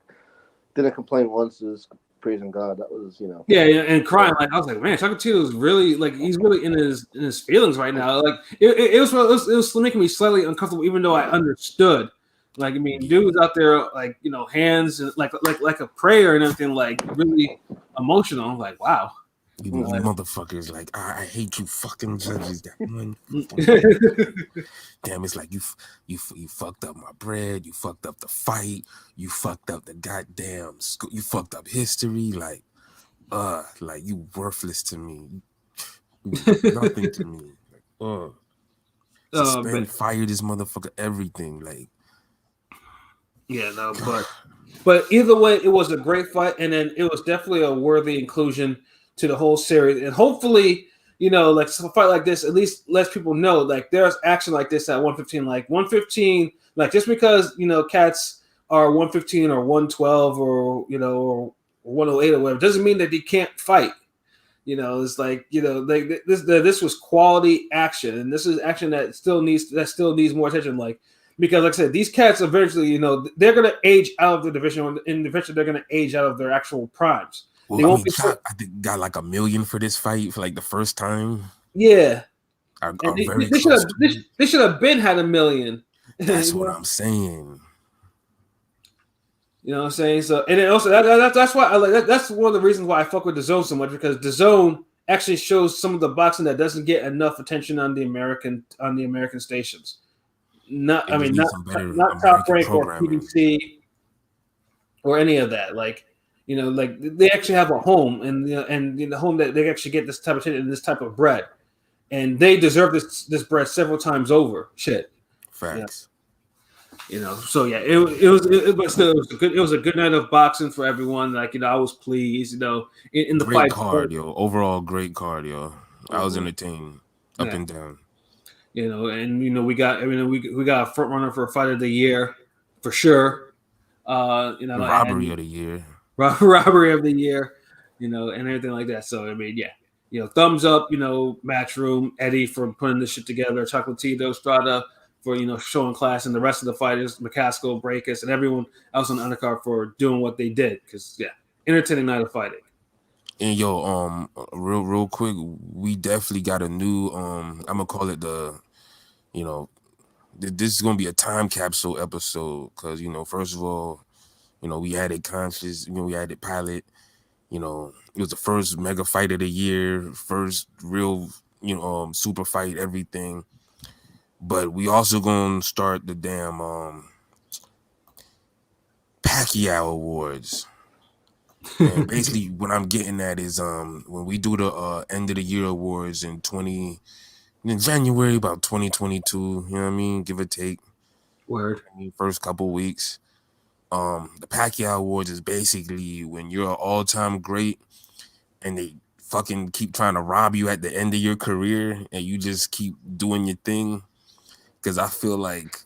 didn't complain once. He was praising God. That was, Yeah, and crying. Like I was like, man, Chocolatito is really like he's really in his feelings right now. Like it was making me slightly uncomfortable, even though I understood. Like I mean, dudes out there, like hands and like a prayer and everything, like really emotional. I'm like, wow. You motherfuckers, like I hate you fucking judges. Damn, it's like you fucked up my bread. You fucked up the fight. You fucked up the goddamn school. You fucked up history. Like you worthless to me. Nothing to me. Like, suspend, fire this motherfucker. Everything. Like, yeah, no, but either way, it was a great fight, and then it was definitely a worthy inclusion to the whole series, and hopefully, like a fight like this at least lets people know like there's action like this at 115. Like 115, like just because cats are 115 or 112 or or 108 or whatever doesn't mean that they can't fight. It's like this was quality action, and this is action that still needs more attention. Like because, like I said, these cats eventually, they're gonna age out of the division, and eventually they're gonna age out of their actual primes. Well, I think got like $1 million for this fight for like the first time. Yeah, they should have been had $1 million. That's what I'm saying. You know what I'm saying? So, and then also that's why I like that. That's one of the reasons why I fuck with DAZN so much, because DAZN actually shows some of the boxing that doesn't get enough attention on the American stations. Not Top Rank or PBC or any of that. Like. Like they actually have a home, and the home that they actually get this type of shit and this type of bread, and they deserve this bread several times over. Shit, facts. So yeah, it was a good night of boxing for everyone. Like I was pleased. In the great fight card, yo. Overall, great card, yo. I was entertained up and down. And we got a front runner for a fight of the year for sure. Robbery of the year. Robbery of the year, and everything like that. So I mean, yeah, thumbs up, Matchroom, Eddie for putting this shit together, Chocolatito, Strada for showing class, and the rest of the fighters, McCaskill, Breakus, and everyone else on the undercard for doing what they did. Because entertaining night of fighting. And yo, real quick, we definitely got a new I'm gonna call it this is gonna be a time capsule episode because first of all. We added Conscious, we added Pilot, it was the first mega fight of the year, first real, super fight, everything. But we also gonna start the damn Pacquiao Awards. And basically what I'm getting at is when we do the end of the year awards in January about 2022, you know what I mean? Give or take. Word. First couple weeks. The Pacquiao Awards is basically when you're an all-time great and they fucking keep trying to rob you at the end of your career and you just keep doing your thing. Because I feel like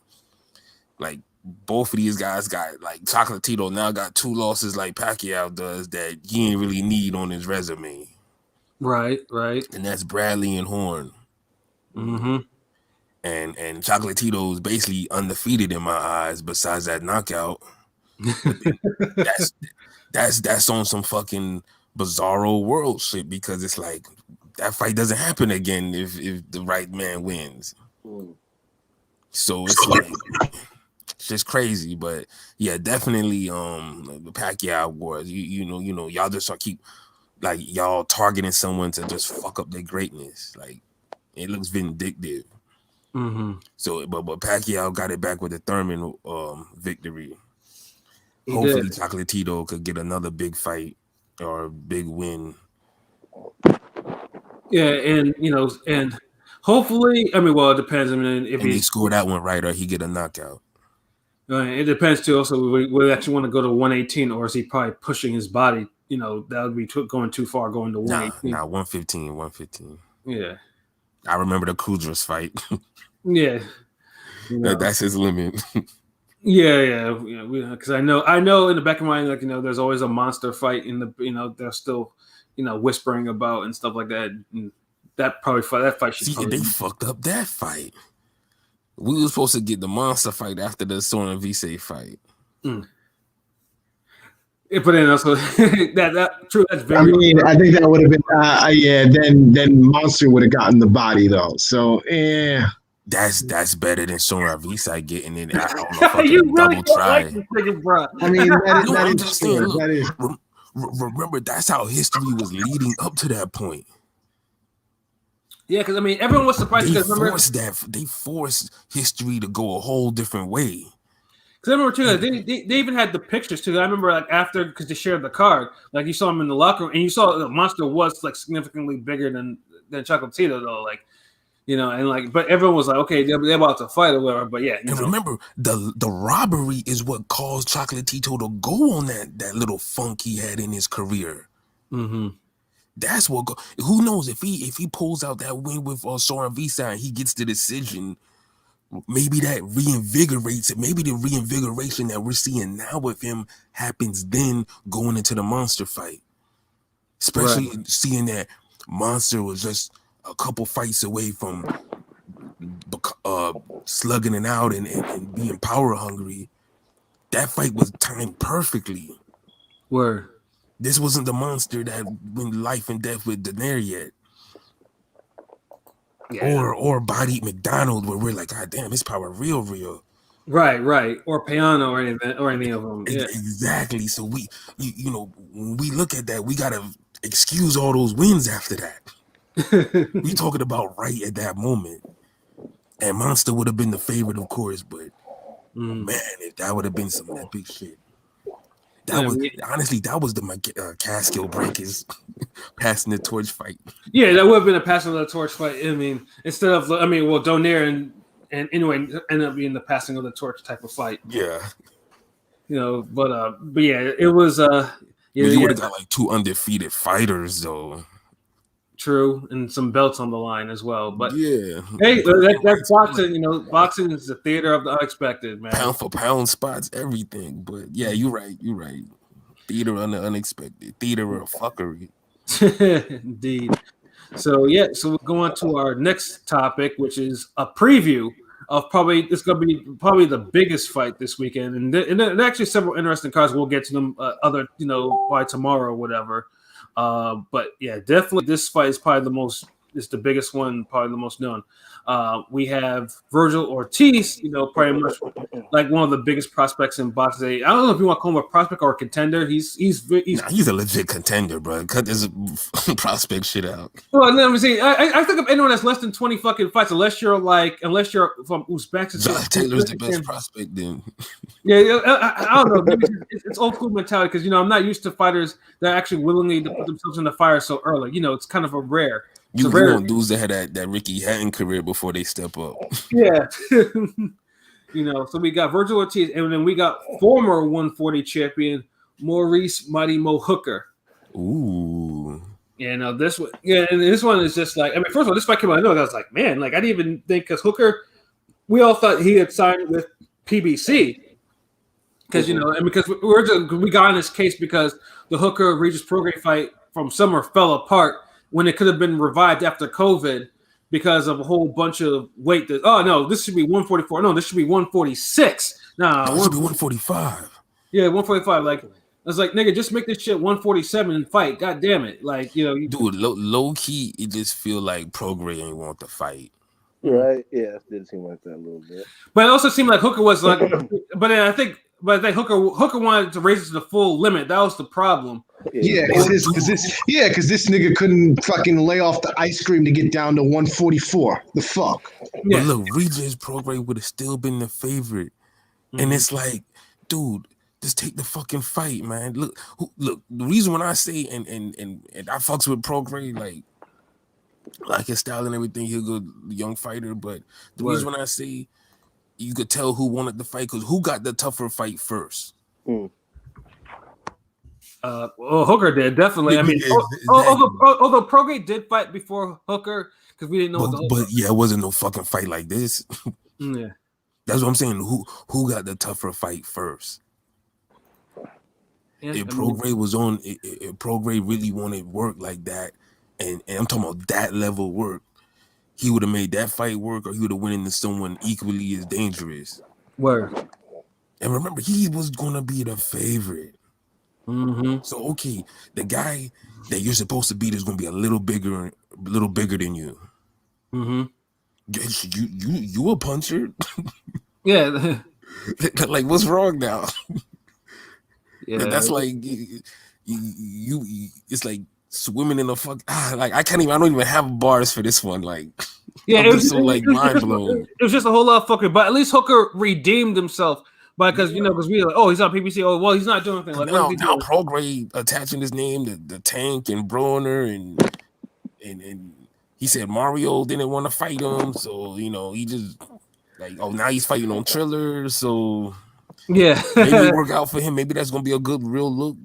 both of these guys got, like, Chocolatito now got 2 losses like Pacquiao does that he ain't really need on his resume. Right. And that's Bradley and Horn. Mm-hmm. And Chocolatito is basically undefeated in my eyes besides that knockout. that's on some fucking bizarro world shit because it's like that fight doesn't happen again if the right man wins. So it's like it's just crazy, but yeah, definitely the Pacquiao Awards. Y'all just keep like y'all targeting someone to just fuck up their greatness. Like it looks vindictive. Mm-hmm. So but Pacquiao got it back with the Thurman victory. He hopefully did. Chocolatito could get another big fight or big win. Yeah, and Hopefully, I mean, well, it depends. I mean, if And he score that one right, or he get a knockout. It depends too. Also, we actually want to go to 118, or is he probably pushing his body? You know, that would be going too far, going to 118. Nah, 115. Yeah, I remember the Kudras fight. yeah. You know. That's his limit. Yeah. Because I know in the back of my mind, like, you know, there's always a monster fight in the, you know, they're still, you know, whispering about and stuff like that. And that fight should. See, they fucked up that fight. We were supposed to get the monster fight after the Soren Vise fight. Mm. Yeah, but then also that true. That's very. I mean, I think that would have been Then Monster would have gotten the body though. So That's better than Soren Vise getting it. I don't know if I you can really double try. like this nigga, bro. I mean, That is. Remember, that's how history was leading up to that point. Yeah, because I mean, everyone was surprised because they forced history to go a whole different way. Because I remember too, they even had the pictures too. I remember like after, because they shared the card, like you saw him in the locker room, and you saw the monster was like significantly bigger than Chocolatito though, like, you know, and like, but everyone was like, okay, they're about to fight or whatever. But yeah, and remember, the robbery is what caused Chocolatito to go on that little funk he had in his career. Mm-hmm. That's what. Who knows if he pulls out that win with Soren Vise and he gets the decision, maybe that reinvigorates it. Maybe the reinvigoration that we're seeing now with him happens then going into the monster fight. Especially seeing that Monster was just a couple fights away from slugging it out and being power hungry. That fight was timed perfectly. Word. This wasn't the Monster that went life and death with Daenerys yet. Yeah. Or Body McDonald, where we're like, God damn, his power real. Right. Or Peano or anything of them. Yeah. Exactly. So we, you know, when we look at that, we gotta excuse all those wins after that. We talking about right at that moment. And Monster would have been the favorite, of course, but man, if that would have been some epic shit. Honestly, that was the Caskill Breakers passing the torch fight. Yeah, that would have been a passing of the torch fight. I mean, instead of, Donaire and anyway ended up being the passing of the torch type of fight. Yeah. You know, but yeah, it was you would have got like two undefeated fighters though. True, and some belts on the line as well. But yeah, hey, that's boxing. You know, boxing is the theater of the unexpected, man. Pound for pound spots, everything. But yeah, you're right. Theater of the unexpected. Theater of fuckery. Indeed. So we're going to our next topic, which is a preview of probably the biggest fight this weekend, and actually several interesting cards. We'll get to them by tomorrow or whatever. But yeah, definitely this fight is probably the biggest one, probably the most known. We have Virgil Ortiz, pretty much like one of the biggest prospects in boxing. I don't know if you want to call him a prospect or a contender. He's a legit contender, bro. Cut this prospect shit out. Well, let me see. I think of anyone that's less than 20 fucking fights, unless you're from Uzbekistan. Josh Taylor's the best prospect, then. Yeah, I don't know. Maybe it's old school mentality because I'm not used to fighters that actually willingly to put themselves in the fire so early. It's kind of a rare. You want dudes that had that Ricky Hatton career before they step up. Yeah. So we got Virgil Ortiz, and then we got former 140 champion Maurice Mighty Mo Hooker. Ooh. And this one is just like, first of all, this fight came out. I was like, man, like I didn't even think, because Hooker, we all thought he had signed with PBC. Because because we got in this case because the Hooker Regis Prograis fight from summer fell apart when it could have been revived after COVID because of a whole bunch of weight. This should be 144. No, this should be 146. Nah, it should be 145. Yeah, 145. Like I was like, nigga, just make this shit 147 and fight. God damn it! Like dude, low key, it just feel like Prograis ain't want to fight. Right? Yeah, it did seem like that a little bit. But it also seemed like Hooker was like, but I think Hooker wanted to raise it to the full limit. That was the problem. Yeah, because this nigga couldn't fucking lay off the ice cream to get down to 144. The fuck. Yeah. But look, Regis Prograis would have still been the favorite, and it's like, dude, just take the fucking fight, man. Look. The reason when I say and I fucks with Prograis, like, like his style and everything. He's a good young fighter, but the reason when I say you could tell who wanted the fight because who got the tougher fight first? Well, Hooker did definitely. I mean, although Prograde did fight before Hooker because we didn't know. But yeah, it wasn't no fucking fight like this. Yeah, that's what I'm saying. Who got the tougher fight first? Yeah, if Prograde was on, if Prograde really wanted work like that, and I'm talking about that level work, he would have made that fight work, or he would have went into someone equally as dangerous. Word. And remember, he was gonna be the favorite. Mm-hmm. So okay, the guy that you're supposed to beat is gonna be a little bigger than you. Mm-hmm. You a puncher? Yeah. Like, what's wrong now? Yeah, that's like you. It's like swimming in a fuck. Like I don't even have bars for this one. Like, yeah, it was so mind blown. It was just a whole lot of fucking. But at least Hooker redeemed himself. Because we were like, oh, he's on PBC. Oh, well, he's not doing anything. Like now Prograde attaching his name to the Tank and Broner and he said Mario didn't want to fight him, so he just like, oh, now he's fighting on Triller, so yeah, maybe it work out for him. Maybe that's gonna be a good real look,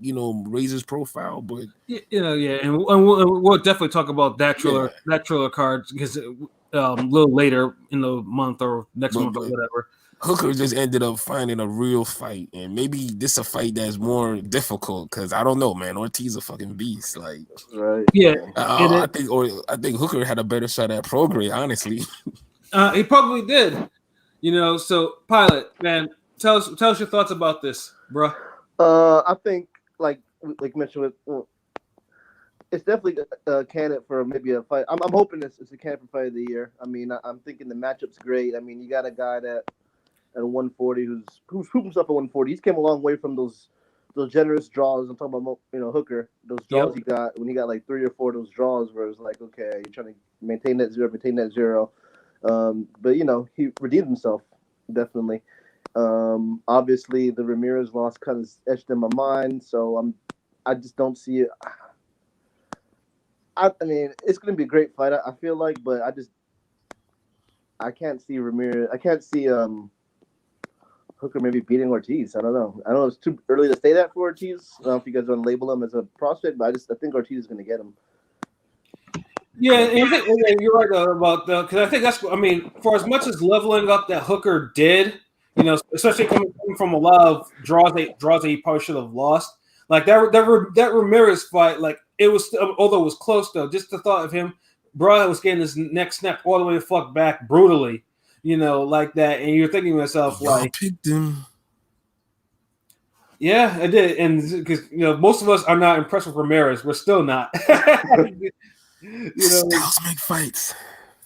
raise his profile. But and we'll definitely talk about that Triller card because a little later in the month or next month or whatever. Hooker just ended up finding a real fight, and maybe this a fight that's more difficult because I don't know, man. Ortiz a fucking beast, like right. Yeah, I think Hooker had a better shot at Prograde, honestly. He probably did, So Pilot, man, tell us your thoughts about this, bro. I think like mentioned with. It's definitely a candidate for maybe a fight. I'm hoping it's a candidate for fight of the year. I mean, I'm thinking the matchup's great. I mean, you got a guy that at 140 who's proved himself at 140. He's came a long way from those generous draws. I'm talking about Hooker. Those draws he got when he got like 3 or 4 of those draws where it was like, okay, you're trying to maintain that zero. But he redeemed himself definitely. Obviously the Ramirez loss kind of etched in my mind, so I just don't see it. I mean, it's going to be a great fight, I feel like, but I can't see Ramirez. I can't see Hooker maybe beating Ortiz. I don't know. I know it's too early to say that for Ortiz. I don't know if you guys want to label him as a prospect, but I think Ortiz is going to get him. Yeah, and you're right about because I think that's. I mean, for as much as leveling up that Hooker did, especially coming from a lot of draws that he probably should have lost. Like that Ramirez fight, like it was, although it was close though. Just the thought of him, bro, was getting his neck snapped all the way the fuck back brutally, like that, and you're thinking to yourself, like, picked him. Yeah, I did, and because most of us are not impressed with Ramirez, we're still not. Styles make fights.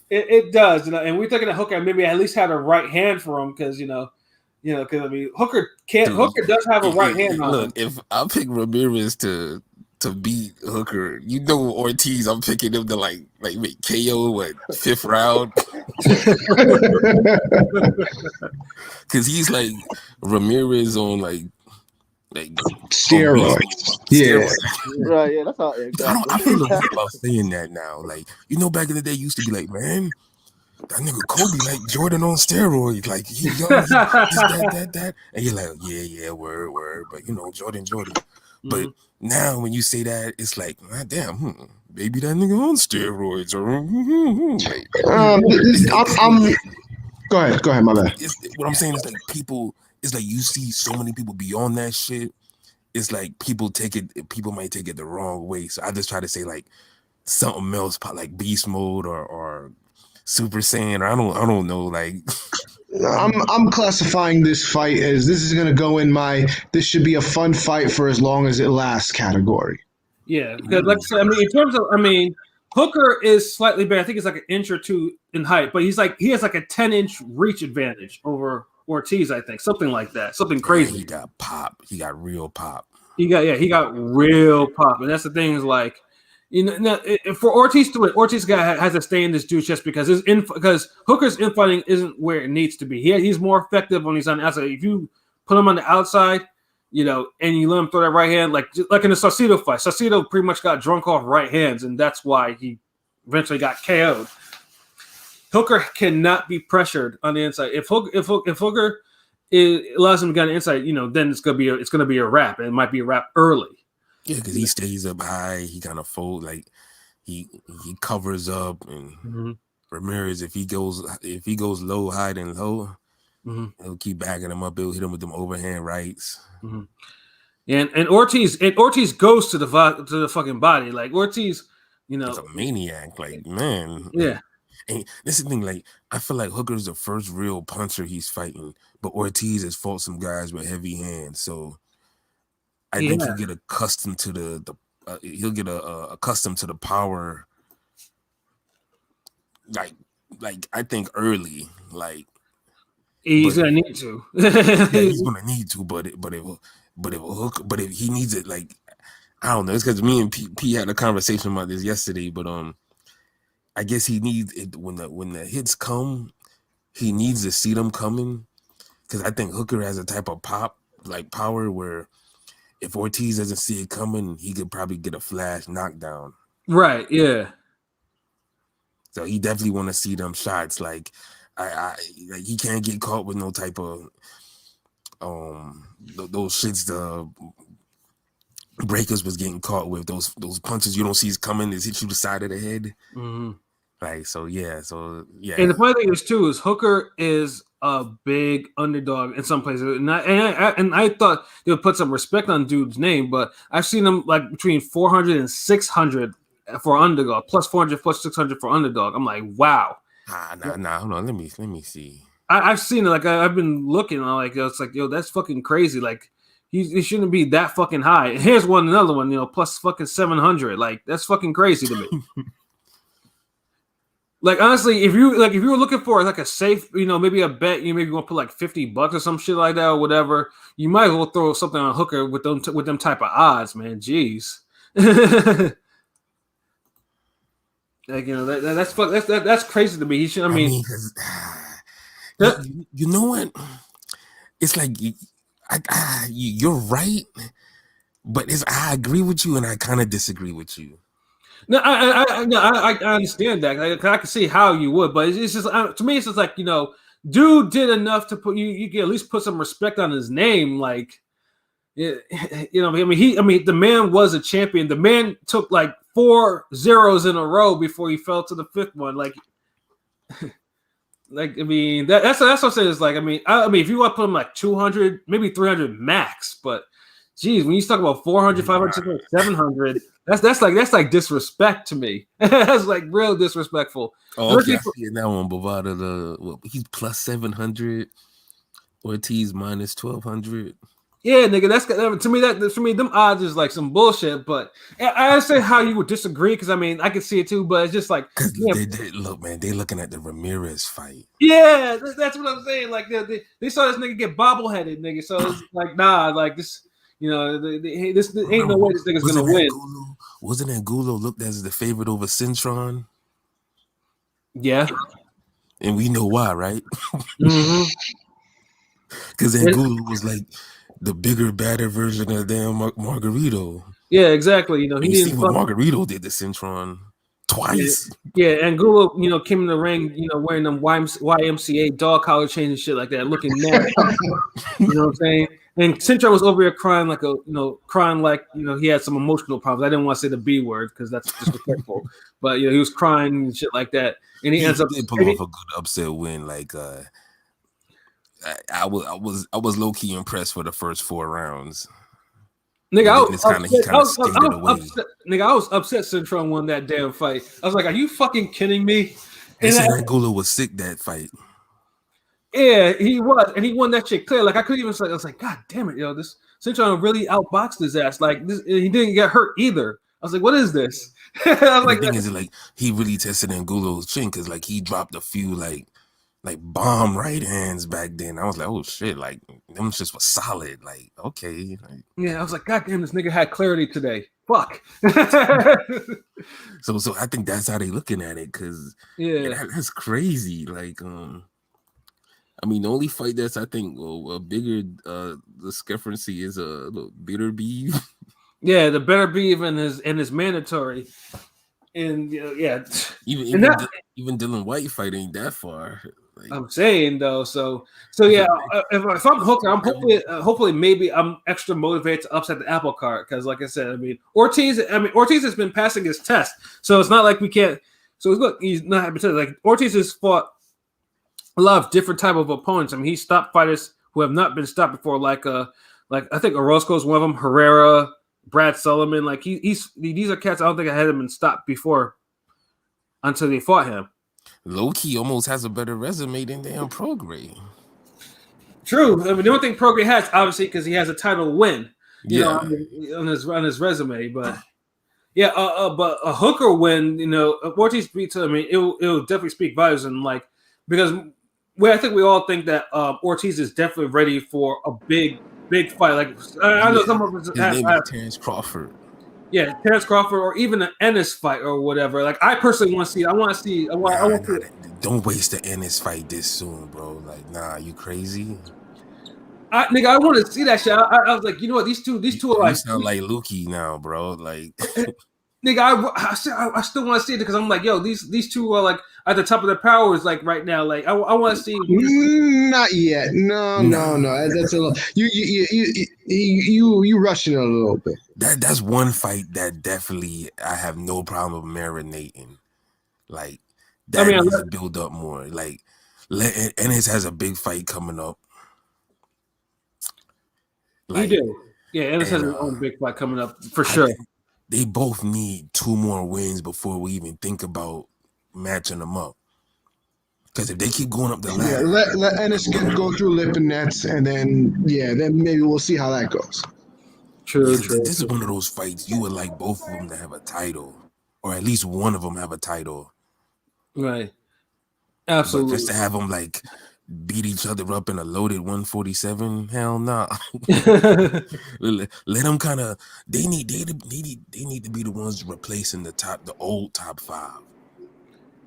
It does, and we're thinking that Hooker maybe at least had a right hand for him because because I mean Hooker can't. Dude, Hooker does have a right hand on him. Look, if I pick Ramirez to beat Hooker, Ortiz, I'm picking him to like make KO what 5th round. Because he's like Ramirez on like steroids. Yeah. Right, yeah, that's how I feel good about saying that now. Like, back in the day used to be like, man, that nigga Kobe like Jordan on steroids. Like he young, he's that. And you're like, yeah, word. But Jordan. Mm-hmm. But now when you say that, it's like, damn, maybe that nigga on steroids or Go ahead, my bad. What I'm saying is like it's like you see so many people beyond that shit. It's like people might take it the wrong way. So I just try to say like something else, like beast mode or Super Saiyan, or I don't know, like. I'm classifying this fight as this is going to go in this should be a fun fight for as long as it lasts category. Yeah, because like I said, I mean, in terms of, Hooker is slightly better. I think it's like an inch or two in height, but he has like a 10-inch reach advantage over Ortiz. I think something like that, something crazy. Yeah, he got pop. He got real pop. He got real pop, and that's the thing is like. For Ortiz to win, Ortiz guy has to stay in this dude just because Hooker's infighting isn't where it needs to be. He's more effective when he's on the outside. If you put him on the outside, and you let him throw that right hand, like in the Saucedo fight, Saucedo pretty much got drunk off right hands, and that's why he eventually got KO'd. Hooker cannot be pressured on the inside. If Hooker allows him to get on the inside, then it's gonna be a wrap. And it might be a wrap early. Yeah, because he stays up high. He kind of fold like he covers up, and Ramirez, if he goes low, high, and low, he'll keep backing him up. He'll hit him with them overhand rights. And Ortiz goes to the fucking body. Like Ortiz, he's a maniac. Like, man, yeah. And this is the thing, like, I feel like Hooker's the first real puncher he's fighting, but Ortiz has fought some guys with heavy hands, so I think he'll get accustomed to accustomed to the power. Like I think early, like he's gonna need to. He's gonna need to, but if he needs it, like, I don't know. It's because me and P had a conversation about this yesterday, but I guess he needs it when the hits come. He needs to see them coming, because I think Hooker has a type of power where if Ortiz doesn't see it coming, he could probably get a flash knockdown. Right. Yeah. So he definitely want to see them shots. Like like he can't get caught with no type of those shits the Breakers was getting caught with, those punches you don't see is coming, is hit you the side of the head. Like, so yeah. And the funny thing is Hooker is a big underdog in some places, and I thought they would put some respect on dude's name, but I've seen him like between 400 and 600 for underdog, plus 400, plus 600 for underdog. I'm like, wow. Nah. Hold on, let me see. I've seen it. Like I've been looking. I'm like, it's like, yo, that's fucking crazy. Like he shouldn't be that fucking high. And here's another one, plus fucking 700. Like that's fucking crazy to me. Like honestly, if you were looking for like a safe, maybe a bet, you maybe want to put like $50 or some shit like that or whatever, you might as well throw something on Hooker with them type of odds, man. Jeez. Like that's crazy to me. He should. I mean you know what? It's like you're right, but I agree with you and I kind of disagree with you. No, I understand that. I can see how you would, but it's just to me, it's just like dude did enough to put you can at least put some respect on his name. Like, the man was a champion. The man took like 4 zeros in a row before he fell to the 5th one. Like, that's what I'm saying. Is like, I mean, if you want to put him like 200, maybe 300 max, but geez, when you talk about 400, 500, 600, 700. That's like disrespect to me. That's like real disrespectful. Oh, okay. I see that one. Bovada, he's plus 700. Ortiz minus 1200. Yeah, nigga. That's to me. Them odds is like some bullshit. But I understand how you would disagree, because I mean I can see it too. But it's just like, look, man. They looking at the Ramirez fight. Yeah, that's what I'm saying. Like they saw this nigga get bobbleheaded, nigga. So it's like, nah, like this. This ain't no way this nigga's gonna win. Wasn't Angulo looked as the favorite over Cintron? Yeah. And we know why, right? Because Angulo was like the bigger, badder version of damn Margarito. Yeah, exactly. He didn't see what Margarito did to Cintron twice. Yeah, Angulo, came in the ring, wearing them YMCA dog collar chains and shit like that, looking mad. You know what I'm saying? And Cintron was over here crying like he had some emotional problems. I didn't want to say the B word because that's disrespectful, but he was crying and shit like that. And he ends up pulling off a good upset win. Like I was low key impressed for the first 4 rounds. Nigga, I was upset Cintron won that damn fight. I was like, are you fucking kidding me? They said Angulo was sick that fight. Yeah, he was, and he won that shit clear. Like I couldn't even say. I was like, God damn it, this Cintron really outboxed his ass. Like this, he didn't get hurt either. I was like, what is this? I was the thing is, like, he really tested Angulo's chin, because like he dropped a few like bomb right hands back then. I was like, oh shit, like them just was solid. Like, okay. Yeah, I was like, God damn, this nigga had clarity today. Fuck. So I think that's how they looking at it, because that's crazy. Like, I mean, the only fight that's a bigger discrepancy is a Bitter Beef. Yeah, the Bitter Beef and his mandatory. And yeah, Even and even that, Di- even Dylan White fight ain't that far. Like, I'm saying though. So yeah, if I'm Hooker, I'm hopefully maybe I'm extra motivated to upset the apple cart because, like I said, I mean Ortiz has been passing his test, so it's not like we can't. So look, he's not having to like Ortiz has fought a lot of different type of opponents. I mean, he stopped fighters who have not been stopped before, like I think Orozco's one of them, Herrera, Brad Sullivan. Like these are cats I don't think I had been stopped before until they fought him. Low-key almost has a better resume than damn Prograde. True. I mean, the only thing Prograde has, obviously, because he has a title win, Yeah. on his resume. But yeah, but a Hooker win, Ortiz beats him. I mean, it'll definitely speak volumes, and like because I think we all think that Ortiz is definitely ready for a big fight. Like I know some of us His name is Terrence Crawford. Yeah, Terrence Crawford, or even an Ennis fight or whatever. Like I personally want to see. I want to see. Don't waste the Ennis fight this soon, bro. Like, nah, you crazy? Nigga, I want to see that shit. I was like, you know what? These two are like. You sound like Lukey now, bro. Like, nigga, I still want to see it because I'm like, yo, these two are like at the top of their powers, like right now. Like I want to see. Not yet. No. That's a little. You rushing it a little bit. That's one fight that definitely I have no problem marinating. Like that needs to build up more. Like, Ennis has a big fight coming up. Like, he do. Yeah, Ennis has his own big fight coming up for sure. They both need 2 more wins before we even think about matching them up. Because if they keep going up the ladder, let Ennis go through Lipinets, and then maybe we'll see how that goes. True. This is one of those fights you would like both of them to have a title, or at least one of them have a title. Right. Absolutely. But just to have them like beat each other up in a loaded 147, hell no. Let them kind of. They need to be the ones replacing the old top 5.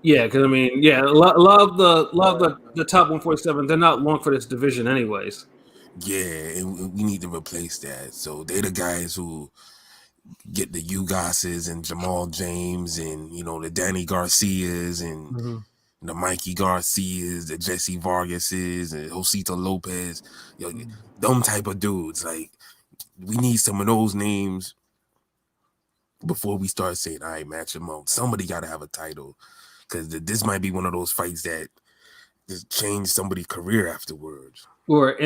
Yeah, because I mean, a lot of the top 147, they're not long for this division, anyways. Yeah, and we need to replace that. So they're the guys who get the Ugases and Jamal James and the Danny Garcias and the Mikey Garcias, the Jesse Vargases and Josito Lopez. Them type of dudes. Like, we need some of those names before we start saying, all right, match them up. Somebody got to have a title. Because this might be one of those fights that just change somebody's career afterwards. But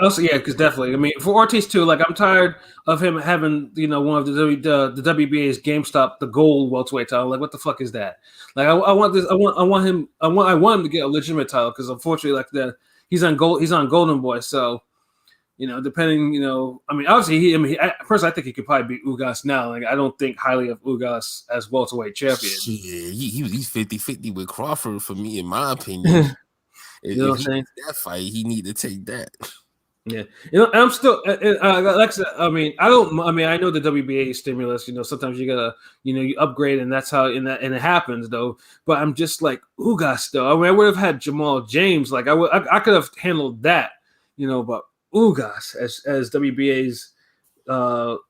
also, yeah, because definitely, I mean, for Ortiz too, like I'm tired of him having, one of the WBA's GameStop, the gold welterweight title. Like, what the fuck is that? Like, I want this. I want him to get a legitimate title because unfortunately, like he's on Golden Boy. So, depending, I mean, obviously, personally, I think he could probably beat Ugas now. Like, I don't think highly of Ugas as welterweight champion. Yeah, he's 50-50 with Crawford for me, in my opinion. You know what I'm saying? That fight, he need to take that. Yeah, I'm still like I said. I mean, I know the WBA stimulus. Sometimes you gotta, you upgrade, and that's how, and it happens though. But I'm just like Ugas though. I mean, I would have had Jamal James. Like I could have handled that. But Ugas as WBA's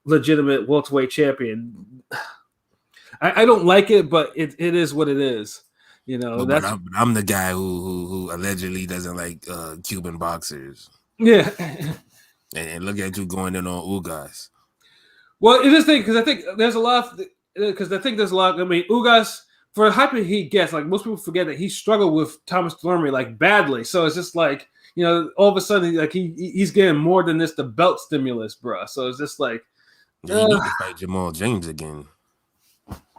legitimate welterweight champion. I don't like it, but it is what it is. But I'm the guy who allegedly doesn't like Cuban boxers. Yeah. And look at you going in on Ugas. Well, it is thing because I think there's a lot I mean, Ugas, for the hype he gets, like most people forget that he struggled with Thomas Dulorme like badly. So it's just like, all of a sudden, like he's getting more than this the belt stimulus, bro. So it's just like he need to fight Jamal James again.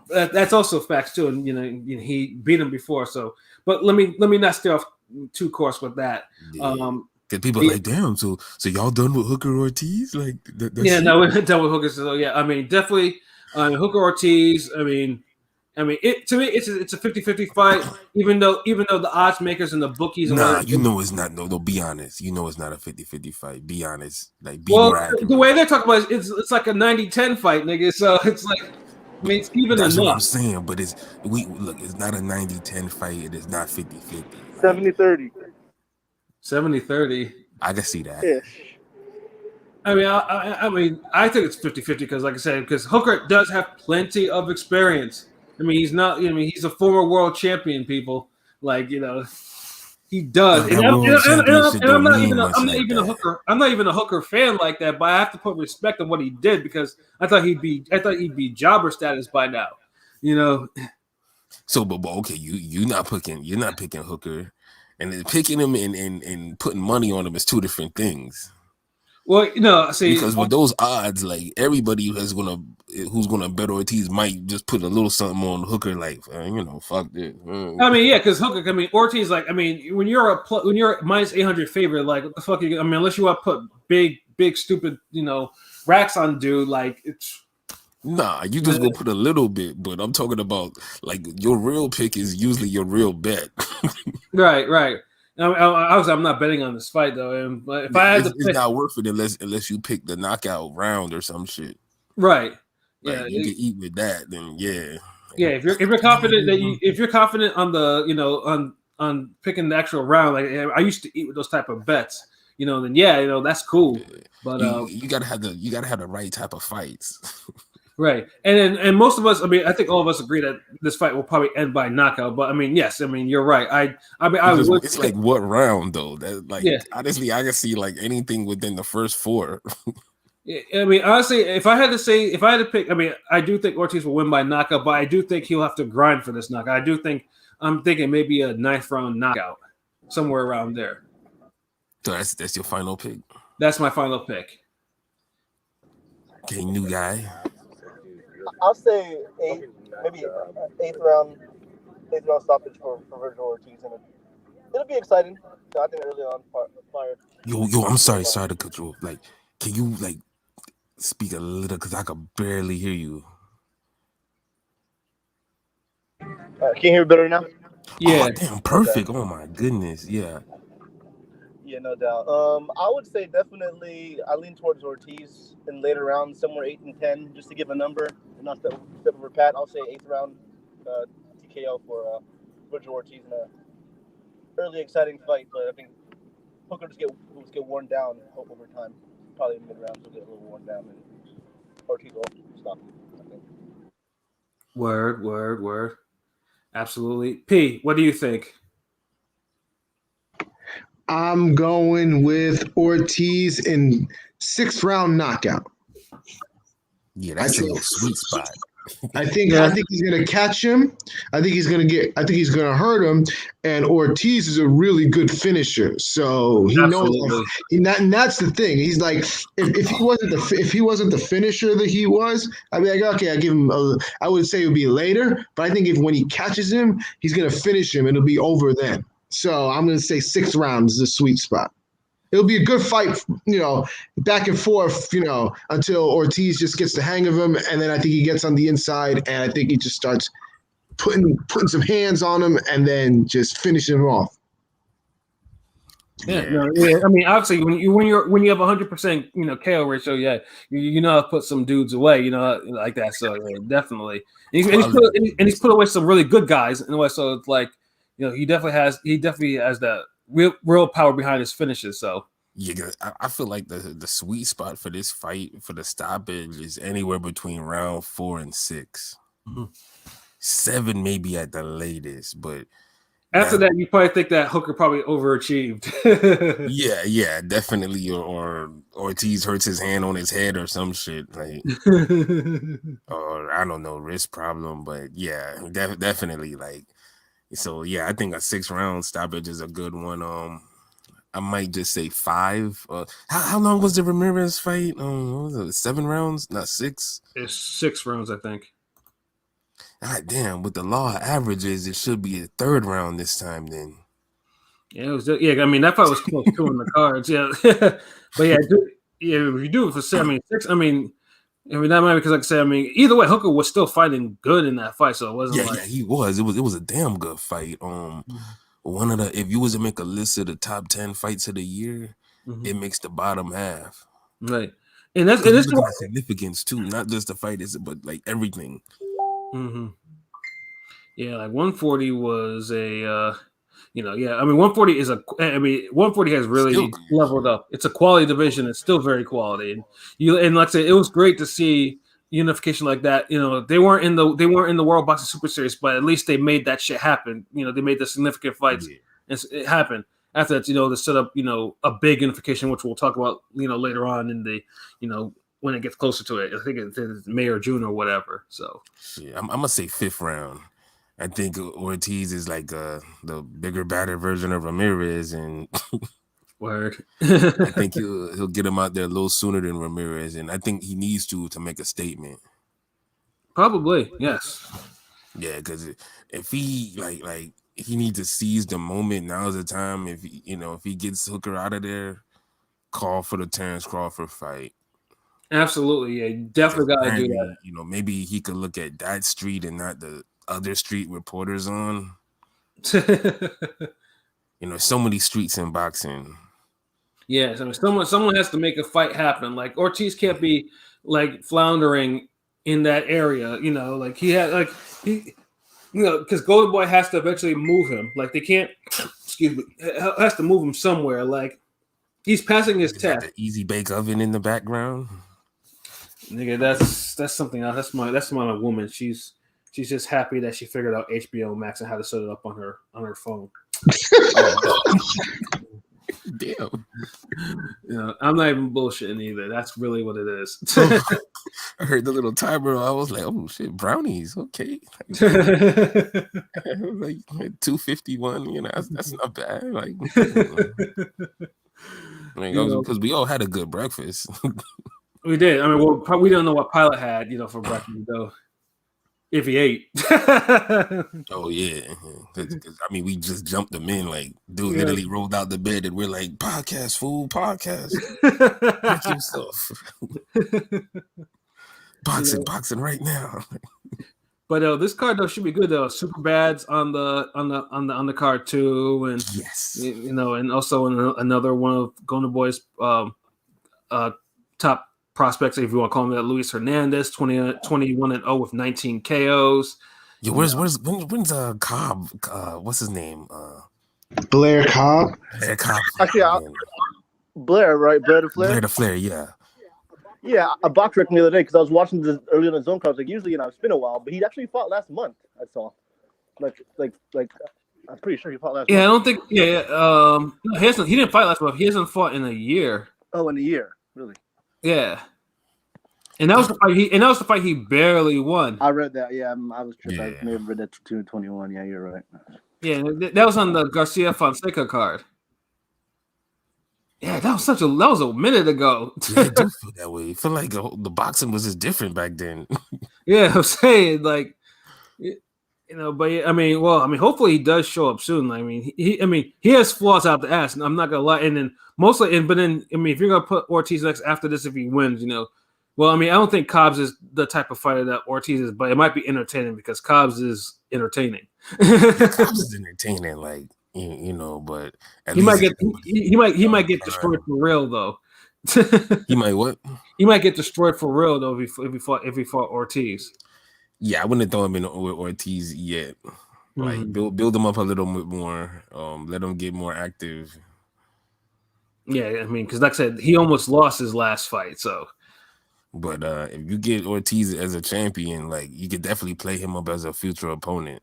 That's also facts too, and he beat him before. So, but let me not stay off too course with that. Yeah. Because people are like, damn, so y'all done with Hooker Ortiz? Like, that's no, we're done with Hooker. So yeah, I mean, definitely Hooker Ortiz. I mean, to me, it's a 50-50 fight. Even though the odds makers and the bookies. It's not. No, be honest. It's not a 50-50 fight. Be honest. Like, the way they're talking about it, it's like a 90-10 fight, nigga. So it's like. I mean, it's even that's enough. What I'm saying, but it's not a 90-10 fight. It is not 50-50. 70-30. 70-30. I can see that. Ish. I mean, I think it's 50-50 because, like I said, because Hooker does have plenty of experience. I mean, he's not. I mean, he's a former world champion. People like he does. That world championship And I'm don't not mean even. much I'm not like even a that. hooker. I'm not even a hooker fan like that. But I have to put respect on what he did because I thought he'd be. I thought he'd be jobber status by now. So, but okay, you're not picking Hooker, and then picking him and putting money on him is two different things. Well, see, Because with those odds, like everybody who's gonna bet Ortiz might just put a little something on Hooker, like fuck this. I mean, yeah, because Hooker. I mean, Ortiz. Like, I mean, when you're a minus 800 favorite, like what the fuck? I mean, unless you want to put big, stupid, racks on dude, like it's. Nah, you just go put a little bit, but I'm talking about like your real pick is usually your real bet. Right. Obviously, I'm not betting on this fight though, and if I had to, it's not worth it unless you pick the knockout round or some shit. Right. Like, Yeah. you can eat with that, then yeah. Yeah. If you're confident if you're confident on the on picking the actual round, like I used to eat with those type of bets, then yeah, that's cool. But you gotta have the right type of fights. Right, and most of us, I mean, I think all of us agree that this fight will probably end by knockout. But I mean, yes, I mean you're right. I would. It's like what round though? That like honestly, I can see like anything within the first four. Yeah, I mean, honestly, if I had to pick, I mean, I do think Ortiz will win by knockout, but I do think he'll have to grind for this knockout. I'm thinking maybe a 9th round knockout, somewhere around there. So that's your final pick. That's my final pick. Okay, new guy. I'll say maybe eighth round stoppage for Virgil Ortiz, and it'll be exciting. So I think early on, fire. Yo, I'm sorry to cut you off. Like, can you like speak a little because I could barely hear you. Can you hear me better now? Yeah. Oh, damn, perfect. Okay. Oh my goodness, yeah. Yeah, no doubt. I would say definitely I lean towards Ortiz in later rounds, somewhere 8 and 10, just to give a number. And not step over Pat. I'll say 8th round TKO for Virgil Ortiz in a early exciting fight, but I think Hooker just get worn down over time. Probably in mid rounds will get a little worn down, and Ortiz will stop him, I think. Word. Absolutely. P, what do you think? I'm going with Ortiz in 6th round knockout. Yeah, that's a sweet spot. I think he's gonna catch him. I think he's gonna hurt him. And Ortiz is a really good finisher, so he knows. And that's the thing. He's like, if he wasn't the finisher that he was, I'd be like, okay, I give him. I would say it would be later, but I think when he catches him, he's gonna finish him, and it'll be over then. So I'm gonna say 6th round is the sweet spot. It'll be a good fight, back and forth, until Ortiz just gets the hang of him, and then I think he gets on the inside, and I think he just starts putting some hands on him, and then just finishing him off. Yeah. I mean, obviously, when you have 100% KO ratio, you know how to put some dudes away, like that. So definitely, and he's put away some really good guys in a way. So it's like, he definitely has that real power behind his finishes. So yeah, I feel like the sweet spot for this fight for the stoppage is anywhere between round 4 and 6. Mm-hmm. 7 maybe at the latest, but after that you probably think that Hooker probably overachieved. yeah, definitely, or Ortiz hurts his hand on his head or some shit, like or I don't know, wrist problem, but yeah, definitely, like. So yeah, I think a 6 round stoppage is a good one. I might just say 5. How long was the Ramirez fight? What was it, 7 rounds, not 6? It's 6 rounds, I think. God damn! With the law of averages, it should be a 3rd round this time. Then. Yeah, it was. Yeah, I mean that fight was close too in the cards. Yeah, but yeah, if you do it for 6. I mean, that might because, like I said, I mean, either way, Hooker was still fighting good in that fight, so it wasn't. Yeah, he was. It was a damn good fight. One of the, if you was to make a list of the top 10 fights of the year, it makes the bottom half. Right, and that's significance too, not just the fight, but like everything. Mm-hmm. Yeah, like 140 was a. I mean, 140 is 140 has really leveled up. It's a quality division. It's still very quality. And like I said, it was great to see, unification like that. You know, they weren't in the World Boxing Super Series, but at least they made that shit happen. You know, they made the significant fights, and it happened. After that, you know, to set up, you know, a big unification, which we'll talk about, you know, later on in the, you know, when it gets closer to it. I think it's May or June or whatever. So, I'm gonna say 5th round. I think Ortiz is like the bigger, badder version of Ramirez, and word. I think he'll get him out there a little sooner than Ramirez, and I think he needs to make a statement. Probably, yes. Yeah, because if he like he needs to seize the moment. Now's the time. If he gets Hooker out of there, call for the Terrence Crawford fight. Absolutely, yeah, you definitely got to do that. You know, maybe he could look at that street and not the other street reporters on. You know, so many streets in boxing. Yeah, so someone has to make a fight happen. Like Ortiz can't be like floundering in that area. You know, like because Golden Boy has to eventually move him. Like they can't. Excuse me, has to move him somewhere. Like he's passing his test. The easy bake oven in the background. Nigga, that's something else. That's my woman. She's just happy that she figured out HBO Max and how to set it up on her phone. Damn. You know, I'm not even bullshitting either. That's really what it is. I heard the little timer. I was like, oh shit, brownies. Okay. Like 251, you know, that's not bad. Like, because we all had a good breakfast. We did. I mean, well, we don't know what Pilot had, you know, for breakfast though. If he ate. Oh yeah. Cause, I mean, we just jumped him in. Like, dude literally rolled out the bed and we're like, podcast, fool, podcast. Check yourself. Boxing right now. But this card though should be good though. Super Bad's on the card too, and yes, you know, and also another one of Golden Boy's top prospects, if you want to call him that, Luis Hernandez, 21-0 with 19 KOs. Yeah, when's Cobb? What's his name? Blair Cobb. Blair Cobb. Actually, Blair, right? Blair the Flair. Blair the Flair, yeah. Yeah, I box wrecked me the other day because I was watching this early on the zone cards. Like usually, you know, it's been a while, but he actually fought last month. I saw, like, I'm pretty sure he fought last. Yeah, month. I don't think. Yeah, he hasn't. He didn't fight last month. He hasn't fought in a year. Oh, in a year, really? Yeah, and that was the fight. And that was the fight he barely won. I read that. Yeah, I was tripped. Yeah. I may have read that 221. Yeah, you're right. Yeah, that was on the Garcia Fonseca card. Yeah, that was a minute ago. Yeah, I do feel that way. I feel like the boxing was just different back then. Yeah, I'm saying like, you know, but I mean, hopefully he does show up soon. I mean, he has flaws out the ass, and I'm not gonna lie. And then if you're gonna put Ortiz next after this, if he wins, you know, well, I mean, I don't think Cobbs is the type of fighter that Ortiz is, but it might be entertaining because Cobbs is entertaining. Cobbs is entertaining, like. You know, but he might get destroyed for real though. He might what? He might get destroyed for real though if he fought Ortiz. Yeah, I wouldn't throw him in with Ortiz yet. Like build him up a little bit more. Let him get more active. Yeah, I mean, because like I said, he almost lost his last fight. So, but if you get Ortiz as a champion, like you could definitely play him up as a future opponent.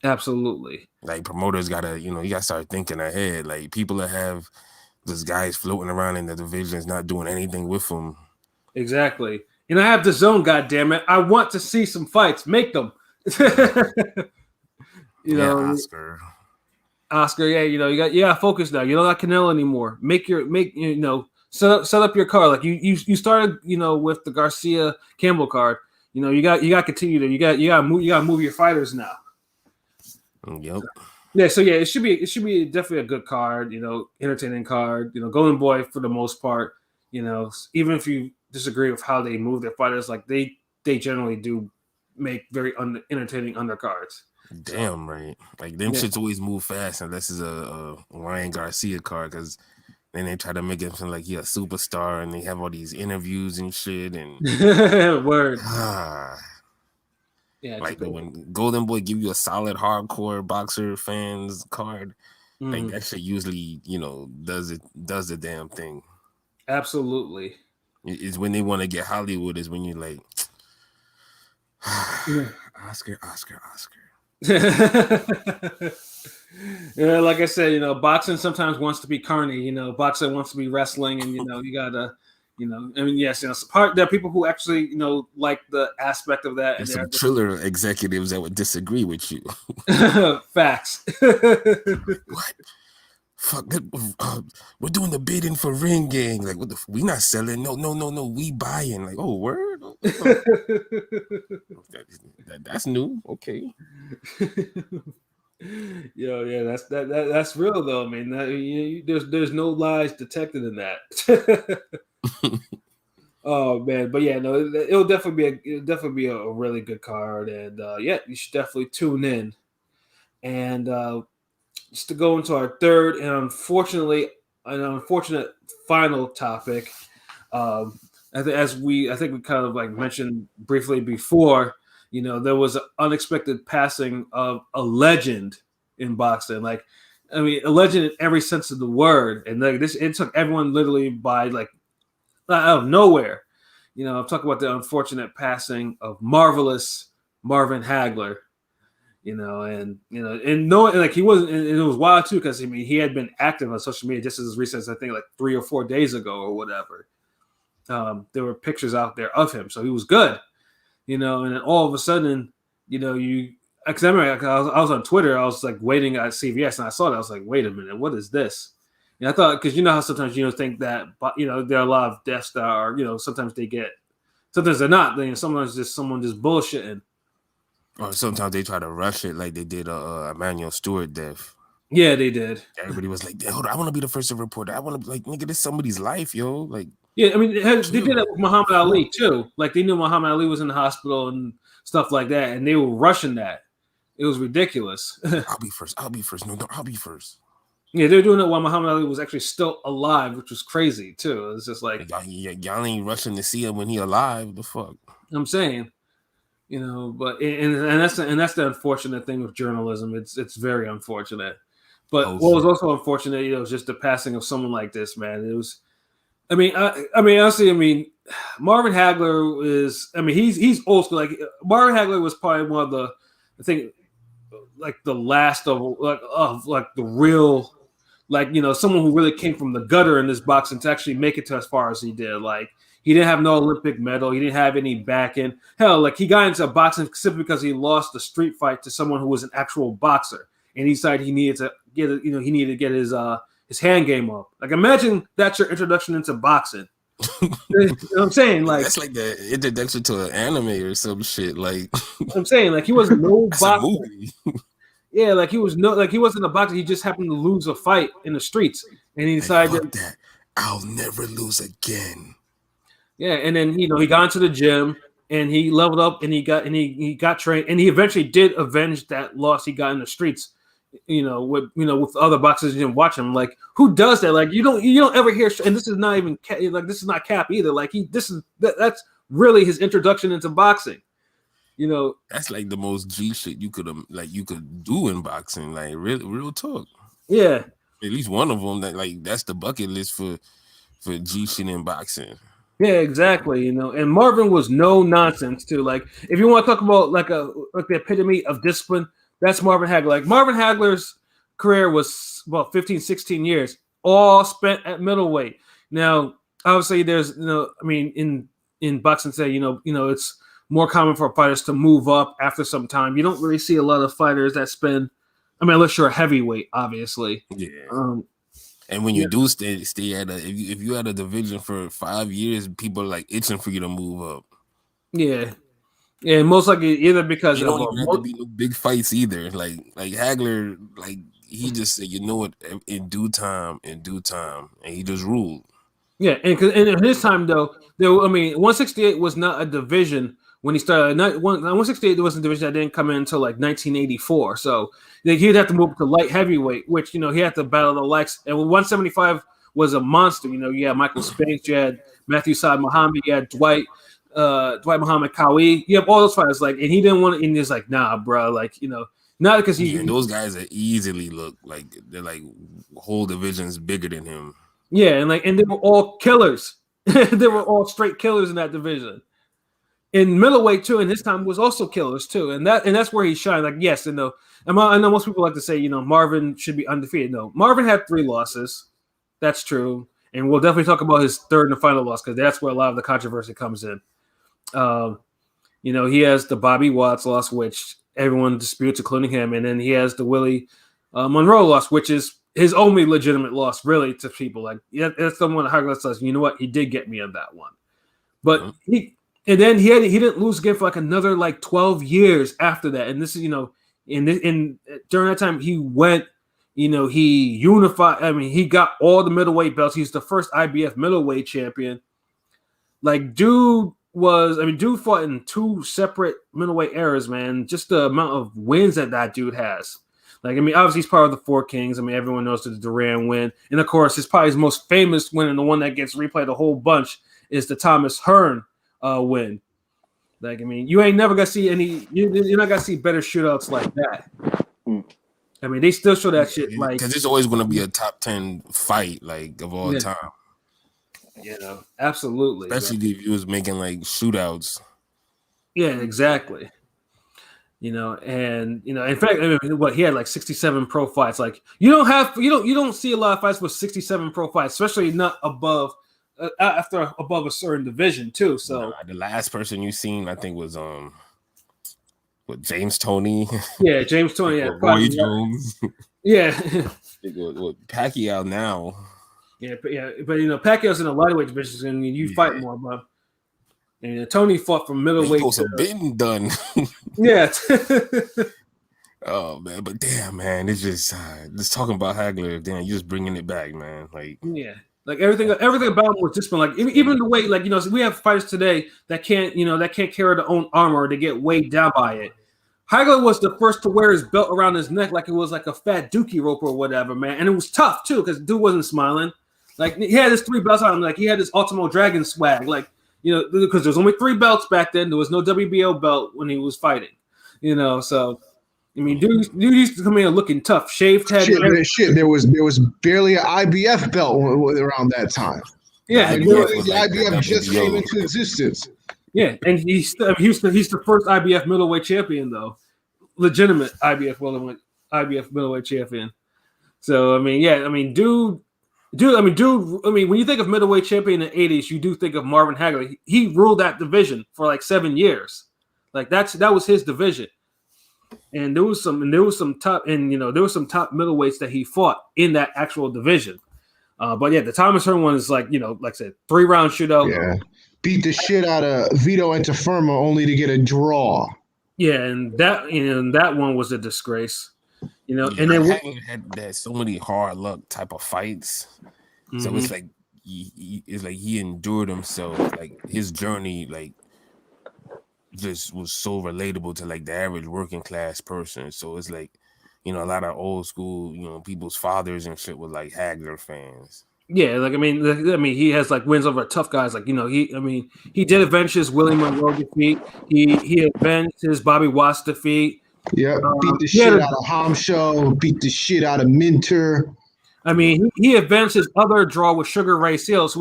Absolutely. Like promoters gotta, you gotta start thinking ahead. Like people that have those guys floating around in the divisions not doing anything with them. Exactly. And I have the zone, goddammit. I want to see some fights. Make them. You know, Oscar, yeah, you know, you got focus now. You don't got Canelo anymore. Set up your card. Like you started, you know, with the Garcia Campbell card. You know, you got to continue to you got to move your fighters now. Yep. Yeah, so yeah, it should be definitely a good card, you know, entertaining card, you know, Golden Boy for the most part, you know, even if you disagree with how they move their fighters, like they generally do make very entertaining undercards. Damn right, like them shits always move fast unless it's a Ryan Garcia card, because then they try to make him seem like he a superstar and they have all these interviews and shit and word. Yeah, like when Golden Boy give you a solid hardcore boxer fans card, like that shit usually, you know, does the damn thing. Absolutely. It's when they want to get Hollywood is when you're like, Oscar. Yeah, like I said, boxing sometimes wants to be carny. Boxing wants to be wrestling, and you gotta, I mean, yes, there are people who actually, like the aspect of that, and There's some Triller executives that would disagree with you. Facts. What? Fuck that! We're doing the bidding for Ring Gang. Like, what we not selling? No. We buying. Like, oh, word. That's new. Okay. Yeah, that's real though. I mean, there's no lies detected in that. Oh man, but yeah, no, it'll definitely be a really good card, and yeah, you should definitely tune in. And just to go into our third and an unfortunate final topic, I think we kind of like mentioned briefly before, there was an unexpected passing of a legend in boxing. Like, I mean, a legend in every sense of the word, and like it took everyone literally by like out of nowhere. I'm talking about the unfortunate passing of marvelous Marvin Hagler. And knowing like he wasn't, and it was wild too because I mean he had been active on social media just as recent as I think like 3 or 4 days ago or whatever. There were pictures out there of him, so he was good. And then all of a sudden, because I remember I was on Twitter, I was like waiting at CVS, and I saw that I was like, wait a minute, what is this? And I thought because how sometimes think that, but there are a lot of deaths that are sometimes they're not. Sometimes just someone just bullshitting. Or sometimes they try to rush it like they did Emmanuel Stewart death. Yeah, they did. Everybody was like, hold on, I want to be the first to report it. I want to be like, nigga, this is somebody's life, yo. Like, yeah, I mean, they did that with Muhammad Ali too. Like they knew Muhammad Ali was in the hospital and stuff like that, and they were rushing that. It was ridiculous. I'll be first. No, I'll be first. Yeah, they're doing it while Muhammad Ali was actually still alive, which was crazy too. It's just like y'all ain't rushing to see him when he alive. The fuck? I'm saying, but and that's the unfortunate thing with journalism. It's very unfortunate. But what was also unfortunate, was just the passing of someone like this, man. It was, I mean, honestly, Marvin Hagler is, he's old school. Like Marvin Hagler was probably one of the, I think, like the last of the real, like someone who really came from the gutter in this boxing to actually make it to as far as he did. Like he didn't have no Olympic medal, he didn't have any backing. Hell, like he got into boxing simply because he lost the street fight to someone who was an actual boxer, and he decided he needed to get his hand game up. Like imagine that's your introduction into boxing. You know what I'm saying? Like that's like the introduction to an anime or some shit. Like I'm saying, like he wasn't no boxer. Yeah, like he wasn't a boxer. He just happened to lose a fight in the streets, and he decided that I'll never lose again. Yeah, and then he got into the gym and he leveled up and he got trained and he eventually did avenge that loss he got in the streets. With other boxers you didn't watch him. Like who does that? Like you don't ever hear. And this is not even like this is not Cap either. Like that's really his introduction into boxing. That's like the most G shit you could do in boxing. Like real talk. Yeah, at least one of them that's the bucket list for G shit in boxing. Yeah, exactly. And Marvin was no nonsense too. Like if you want to talk about like the epitome of discipline, that's Marvin Hagler. Like Marvin Hagler's career was 15, 16 years, all spent at middleweight. Now, obviously, there's in boxing today, it's more common for fighters to move up after some time. You don't really see a lot of fighters that spend. Unless you're a heavyweight, obviously. Yeah. And when you do stay at if you had a division for 5 years, people are like itching for you to move up. Yeah. Yeah, most likely either because you don't even have to be no big fights either. Like Hagler, like he just said, you know what, in due time, and he just ruled. Yeah, and in his time though, 168 was not a division when he started. 168 wasn't a division that didn't come in until like 1984. So he'd have to move to light heavyweight, which he had to battle the likes. And 175 was a monster. You had Michael Spinks, you had Matthew Saad Muhammad, you had Dwight Muhammad Qawi. You have all those fighters, like, and he didn't want to. And he's like, nah, bro, like not because those guys that easily look like they're like whole divisions bigger than him. Yeah, and they were all killers. They were all straight killers in that division. in middleweight too, and his time was also killers too, and that's where he shined. Like yes, and no, I know most people like to say Marvin should be undefeated. No, Marvin had 3 losses. That's true, and we'll definitely talk about his third and final loss because that's where a lot of the controversy comes in. He has the Bobby Watts loss, which everyone disputes, including him, and then he has the Willie Monroe loss, which is his only legitimate loss, really, to people. Like, yeah, that's the one that Hagler says, you know what, he did get me on that one, but he didn't lose again for like another 12 years after that, and this is in during that time he went. He unified. I mean, he got all the middleweight belts. He's the first IBF middleweight champion. Like, dude fought in 2 separate middleweight eras, man. Just the amount of wins that dude has. Like, I mean, obviously he's part of the 4 Kings. I mean, everyone knows the Duran win. And, of course, his most famous win, and the one that gets replayed a whole bunch, is the Thomas Hearn win. Like, I mean, you ain't never going to see you're not going to see better shootouts like that. I mean, they still show that shit. Like, because it's always going to be a top 10 fight, of all time. Absolutely. Especially if you was making shootouts. Yeah, exactly. In fact, I mean, he had 67 pro fights. Like, you don't see a lot of fights with 67 pro fights, especially not above above a certain division too. So the last person you seen, I think, was with James Toney. Yeah, James Toney. Yeah, Roy Jones. Yeah. With Pacquiao now. Yeah, but Pacquiao's in a lightweight division, and you fight more, but Tony fought from middleweight. He have been done. Yeah. Oh man, but damn, man, it's just talking about Hagler. Damn, you're just bringing it back, man. Everything about him was just been even the way we have fighters today that can't carry their own armor. They get weighed down by it. Hagler was the first to wear his belt around his neck like it was like a fat dookie rope or whatever, man. And it was tough too because dude wasn't smiling. Like, he had his 3 belts on him. Like, he had his Ultimo Dragon swag. Like, because there's only 3 belts back then. There was no WBO belt when he was fighting. So I mean, dude used to come in looking tough, shaved head. Shit. There was barely an IBF belt around that time. Yeah, the IBF just came into existence. Yeah, and he's the first IBF middleweight champion, though, legitimate IBF middleweight champion. So I mean, dude. When you think of middleweight champion in the 80s, you do think of Marvin Hagler. He ruled that division for 7 years. Like, that was his division. And there was some top middleweights that he fought in that actual division. But yeah, the Thomas Hearn one is like I said, 3-round shootout. Yeah. Beat the shit out of Vito Antuofermo only to get a draw. Yeah, and that one was a disgrace. And then Hagler had so many hard luck type of fights. Mm-hmm. So it's like he endured himself. Like, his journey just was so relatable to the average working class person. So it's a lot of old school, people's fathers and shit were Hagler fans. Yeah, he has wins over tough guys. He did avenge his Willie Monroe defeat. He avenged his Bobby Watts defeat. Yeah, beat the shit out of Hamsho, beat the shit out of Minter. I mean, he avenged his other draw with Sugar Ray Seales,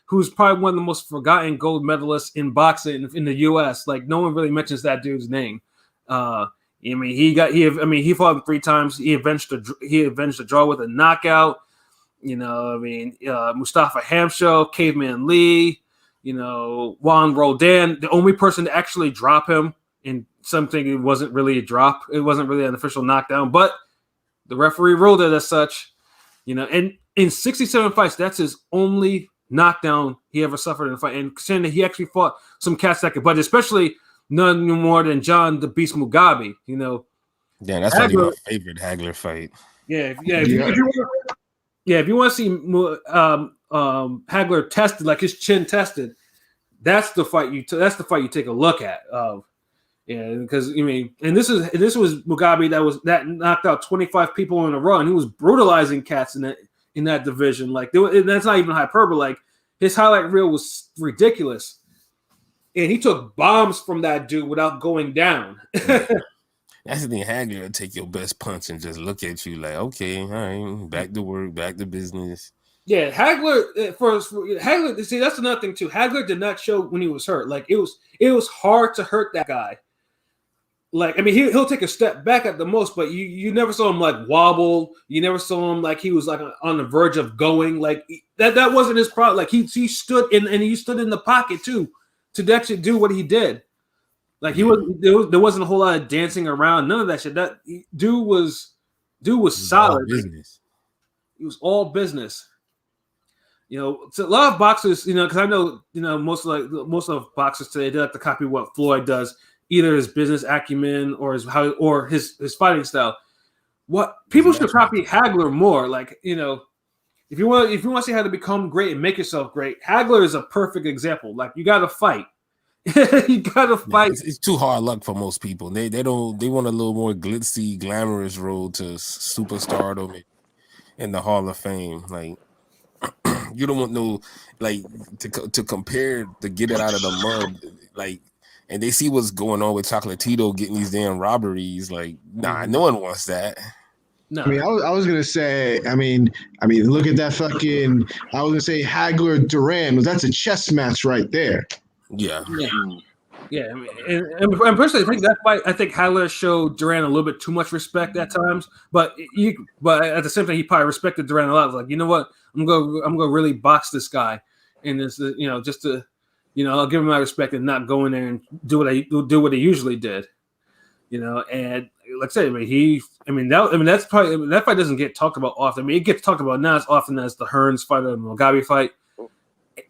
who's probably one of the most forgotten gold medalists in boxing in the U.S. Like, no one really mentions that dude's name. He fought him 3 times. He avenged the draw with a knockout. Mustafa Hamsho, Caveman Lee, Juan Roldan, the only person to actually drop him in something. It wasn't really a drop. It wasn't really an official knockdown, but the referee ruled it as such. And in 67 fights, that's his only knockdown he ever suffered in a fight. And considering that he actually fought some cats that could, but especially none more than John the Beast Mugabe. Yeah, that's probably my favorite Hagler fight. If you want to see Hagler tested, his chin tested, that's the fight you take a look at. Because and this was Mugabe that knocked out 25 people in a row, and he was brutalizing cats in that division. That's not even hyperbole. His highlight reel was ridiculous, and he took bombs from that dude without going down. That's the thing. Hagler will take your best punch and just look at you like, okay, all right, back to work, back to business. Yeah, Hagler Hagler. See, that's another thing too. Hagler did not show when he was hurt. Like it was hard to hurt that guy. Like I mean, he'll take a step back at the most, but you never saw him like wobble. You never saw him like he was like on the verge of going. Like that wasn't his problem. Like he stood in and he stood in the pocket too to actually do what he did. Like there wasn't a whole lot of dancing around. None of that shit. That dude was solid. Business. He was all business. You know, so a lot of boxers, you know, because I know, you know, most of boxers today they like to copy what Floyd does, either his business acumen or his fighting style. What people should copy Hagler more. Like, you know, if you want to see how to become great and make yourself great, Hagler is a perfect example. Like, you got to fight. You got to fight. It's too hard luck for most people. They want a little more glitzy, glamorous road to superstardom in the Hall of Fame. Like, you don't want no like to compare to get it out of the mud, like, and they see what's going on with Chocolatito getting these damn robberies. Like, nah, no one wants that. No, I mean, I was gonna say, I mean, look at that fucking. I was gonna say Hagler Duran. That's a chess match right there. Yeah. Yeah, I mean, and personally, I think that fight. I think Hagler showed Duran a little bit too much respect at times, but at the same time, he probably respected Duran a lot. Like, you know what, I'm gonna really box this guy, and this, you know, just to, you know, I'll give him my respect and not go in there and do what he usually did, you know. And like I said, that fight doesn't get talked about often. I mean, it gets talked about not as often as the Hearns fight or the Mugabe fight,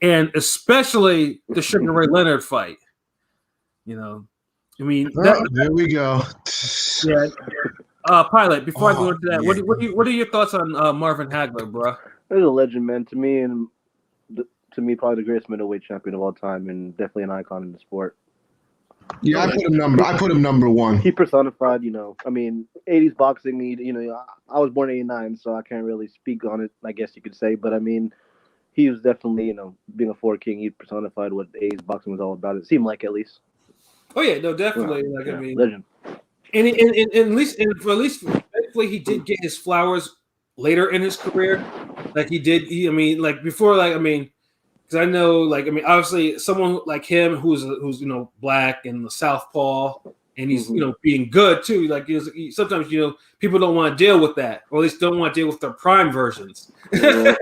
and especially the Sugar Ray Leonard fight. You know, I mean, there we go. Yeah, Pilot. Before I go into that, yeah. What are your thoughts on Marvin Hagler, bro? He's a legend, man. To me, probably the greatest middleweight champion of all time, and definitely an icon in the sport. Yeah, I put him number one. He personified, you know, I mean, 80s boxing. You know, I was born in '89, so I can't really speak on it, I guess you could say. But I mean, he was definitely, you know, being a Ford King, he personified what 80s boxing was all about. It seemed like, at least. Oh yeah, no, definitely. Yeah, I mean, legend. And at least thankfully he did get his flowers later in his career. Like he did. I mean, like before, like, I mean, because I know, like, I mean, obviously someone like him who's you know, black and the southpaw, and he's you know, being good too. Like, sometimes, you know, people don't want to deal with that, or at least don't want to deal with their prime versions. Their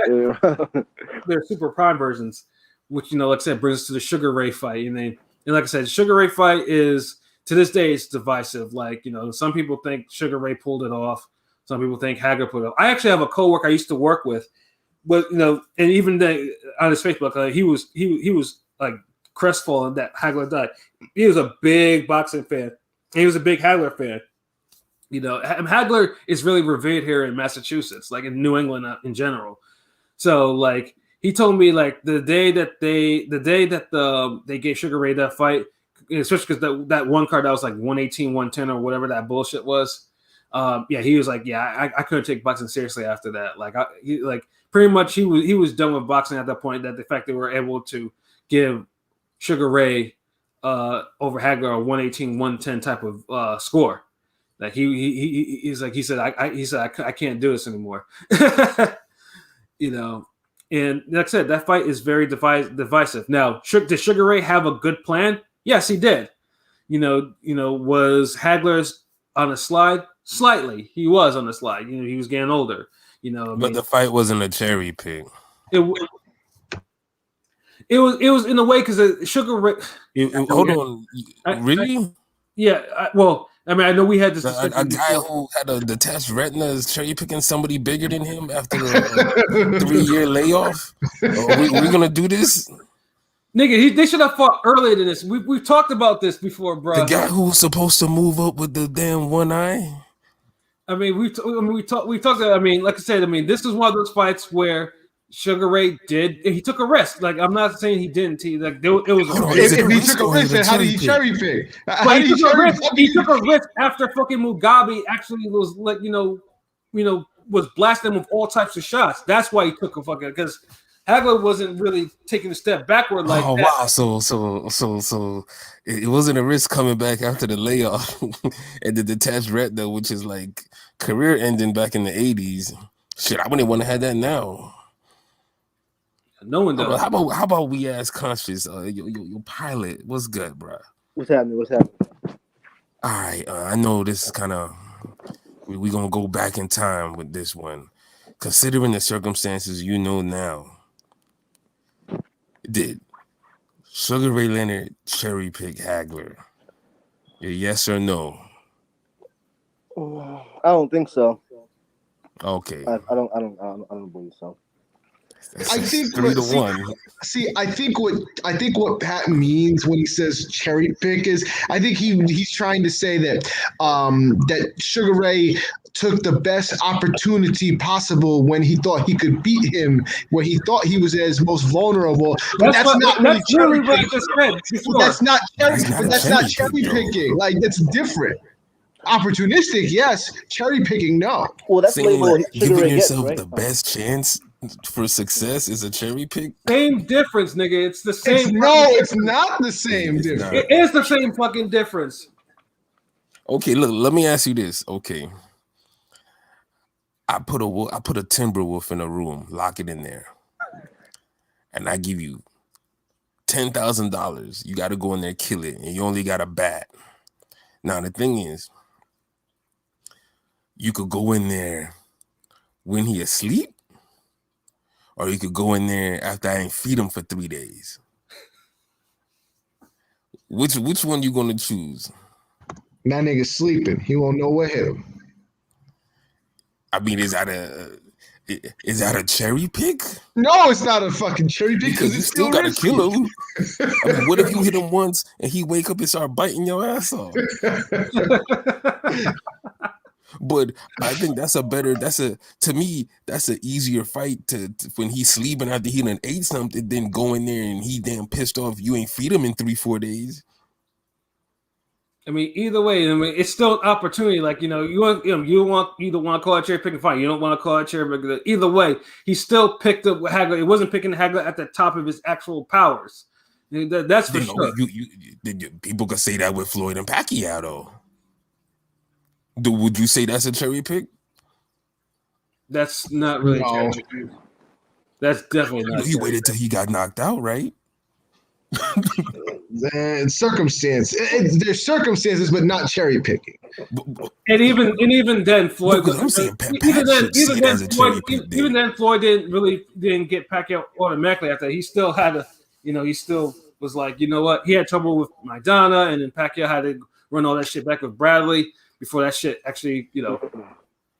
super prime versions, which, you know, like I said, brings us to the Sugar Ray fight, and like I said, Sugar Ray fight is, to this day, it's divisive. Like, you know, some people think Sugar Ray pulled it off. Some people think Hagler pulled it off. I actually have a coworker I used to work with, but, you know, and even on his Facebook, he was like crestfallen that Hagler died. He was a big boxing fan. He was a big Hagler fan. You know, Hagler is really revered here in Massachusetts, like in New England in general. So, like, he told me, like, the day that they gave Sugar Ray that fight, especially because that one card that was like 118, 110 or whatever that bullshit was. Yeah, he was like, yeah, I couldn't take boxing seriously after that. Like, pretty much he was done with boxing at that point. That the fact they were able to give Sugar Ray over Hagler a 118, 110 type of score. Like he said I can't do this anymore. You know. And like I said, that fight is very divisive. Now, did Sugar Ray have a good plan? Yes, he did. You know, was Hagler's on a slide? Slightly, he was on the slide. You know, he was getting older. You know, but the fight wasn't a cherry pick. It was in a way because Sugar Ray. Hold on, really? Well, I mean, I know we had this. A guy who had a detached retina is cherry picking somebody bigger than him after a 3-year layoff. We're gonna do this, nigga. They should have fought earlier than this. We've talked about this before, bro. The guy who's supposed to move up with the damn one eye. I mean, we talked. I mean, like I said, I mean, this is one of those fights where Sugar Ray he took a risk. Like, I'm not saying he didn't. It was if he took a risk, then how did he cherry pick? He took a risk after fucking Mugabe actually was, like, you know, was blasting him with all types of shots. That's why he took a fucking, because Hagler wasn't really taking a step backward like that. Wow, so it wasn't a risk coming back after the layoff and the detached retina, which is like career ending back in the 80s. Shit, I wouldn't want to have that now. No one does. How about we ask Conscious, your pilot, what's good, bro? What's happening? All right, I know this is kind of we gonna go back in time with this one, considering the circumstances you know now. Did Sugar Ray Leonard cherry pick Hagler? Yes or no? I don't think so. Okay. I don't believe so. I think 3-1. I think what Pat means when he says cherry pick is I think he's trying to say that that Sugar Ray took the best opportunity possible when he thought he could beat him, when he thought he was at his most vulnerable. But that's not really cherry picking. That's not cherry picking. Like, that's different. Opportunistic, yes. Cherry picking, no. Well, that's labeled giving Sugar Ray yourself gets, right? the best chance for success is a cherry pick. Same difference, nigga. It's the same. It's not the same difference. It is the same fucking difference. Okay, look. Let me ask you this. Okay, I put a timber wolf in a room, lock it in there, and I give you $10,000. You got to go in there, kill it, and you only got a bat. Now the thing is, you could go in there when he asleep, or you could go in there after I ain't feed him for 3 days. Which one you gonna choose? That nigga's sleeping. He won't know what hit him. I mean, is that a cherry pick? No, it's not a fucking cherry pick Because you still gotta risky. kill him. I mean, what if you hit him once and he wake up and start biting your ass off? But I think to me, that's an easier fight to when he's sleeping after he done ate something, than go in there and he damn pissed off you ain't feed him in 3-4 days. I mean, either way, it's still an opportunity. Like, you either want to call it cherry picking, fine. You don't want to call it cherry picking. Either way, he still picked up Hagler. It wasn't picking Hagler at the top of his actual powers. That's for sure. People could say that with Floyd and Pacquiao, though. Would you say that's a cherry pick? That's not really cherry picking. That's definitely not. He waited till he got knocked out, right? Circumstance. There's circumstances, but not cherry picking. And even then, Floyd. I'm saying even then, Floyd didn't get Pacquiao automatically after that. He still had he still was like, you know what? He had trouble with Maidana, and then Pacquiao had to run all that shit back with Bradley before that shit actually,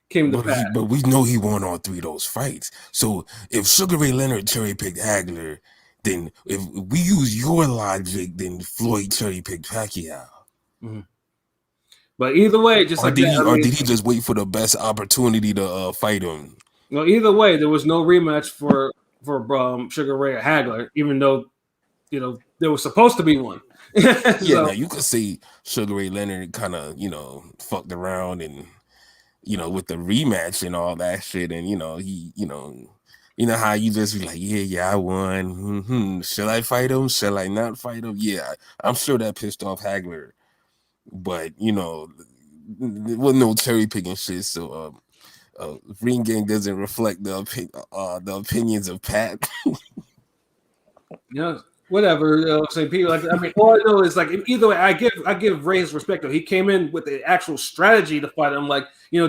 came to pass. But we know he won all 3 of those fights. So if Sugar Ray Leonard cherry picked Hagler, then if we use your logic, then Floyd cherry picked Pacquiao. Mm-hmm. But either way, just did he just wait for the best opportunity to fight him? Well, either way, there was no rematch for Sugar Ray or Hagler, even though there was supposed to be one. Now you could say Sugar Ray Leonard kind of fucked around and with the rematch and all that shit, and he how you just be like, yeah, I won. Mm-hmm. Shall I fight him? Shall I not fight him? Yeah, I'm sure that pissed off Hagler, but there was no cherry picking shit. So Ring Gang doesn't reflect the opinions of Pat. Yeah. Whatever, say people all I know is either way, I give Ray his respect though. He came in with the actual strategy to fight him,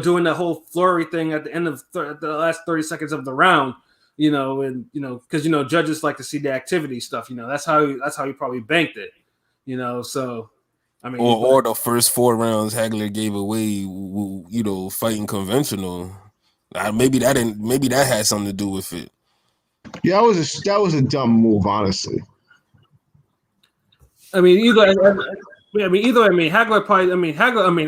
doing that whole flurry thing at the end of the last 30 seconds of the round, because judges like to see the activity stuff. That's how he probably banked it, So I mean, or the first 4 rounds Hagler gave away, fighting conventional. Maybe that had something to do with it. Yeah, that was a dumb move, honestly. Hagler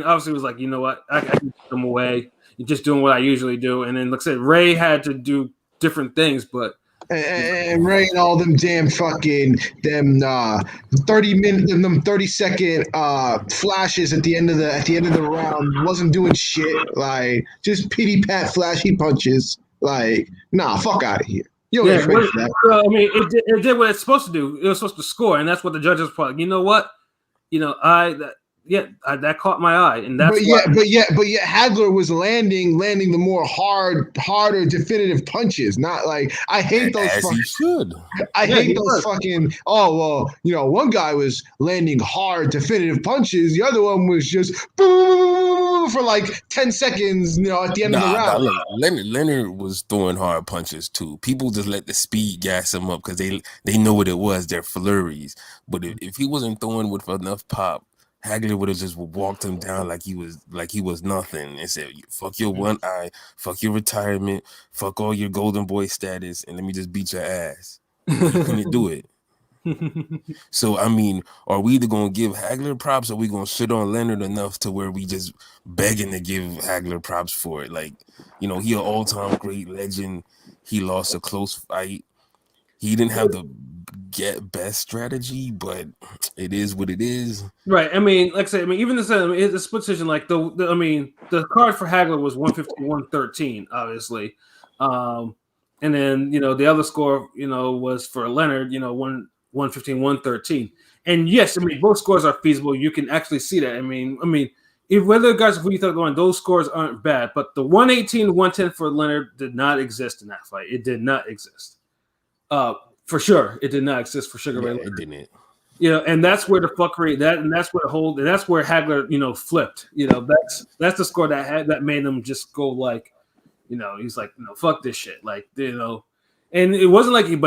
obviously was like, you know what, I can put them away. You're just doing what I usually do, and then looks like Ray had to do different things, but and Ray and all them damn fucking 30-second flashes at the end of the round wasn't doing shit. Like, just pity pat flashy punches. Like, nah, fuck out of here. It did what it's supposed to do. It was supposed to score, and that's what the judges were like. You know what? that caught my eye, and that's why. But yet, Hagler was landing the more harder, definitive punches. Not like I hate those. As he should. I hate those fucking. Oh well, one guy was landing hard, definitive punches. The other one was just boom for like 10 seconds. At the end of the round. Look, Leonard was throwing hard punches too. People just let the speed gas him up because they know what it was. They're flurries. But if he wasn't throwing with enough pop, Hagler would have just walked him down like he was nothing and said, "Fuck your one eye, fuck your retirement, fuck all your golden boy status, and let me just beat your ass." He couldn't do it. So I mean, are we either gonna give Hagler props or we gonna shit on Leonard enough to where we just begging to give Hagler props for it? Like, he an all-time great legend. He lost a close fight. He didn't have the best strategy, but it is what it is. Right. I mean, like I said, even the split decision, like the card for Hagler was 115-113, obviously. And then, the other score, was for Leonard, 115-113. And yes, I mean, both scores are feasible. You can actually see that. I mean, if whether guys who you thought going, those scores aren't bad, but the 118-110 for Leonard did not exist in that fight. It did not exist. For sure, it did not exist for Sugar Ray Leonard. It didn't. And that's where the fuckery that's where Hagler, flipped. That's the score that made him just go like, he's like, fuck this shit, like, and it wasn't like it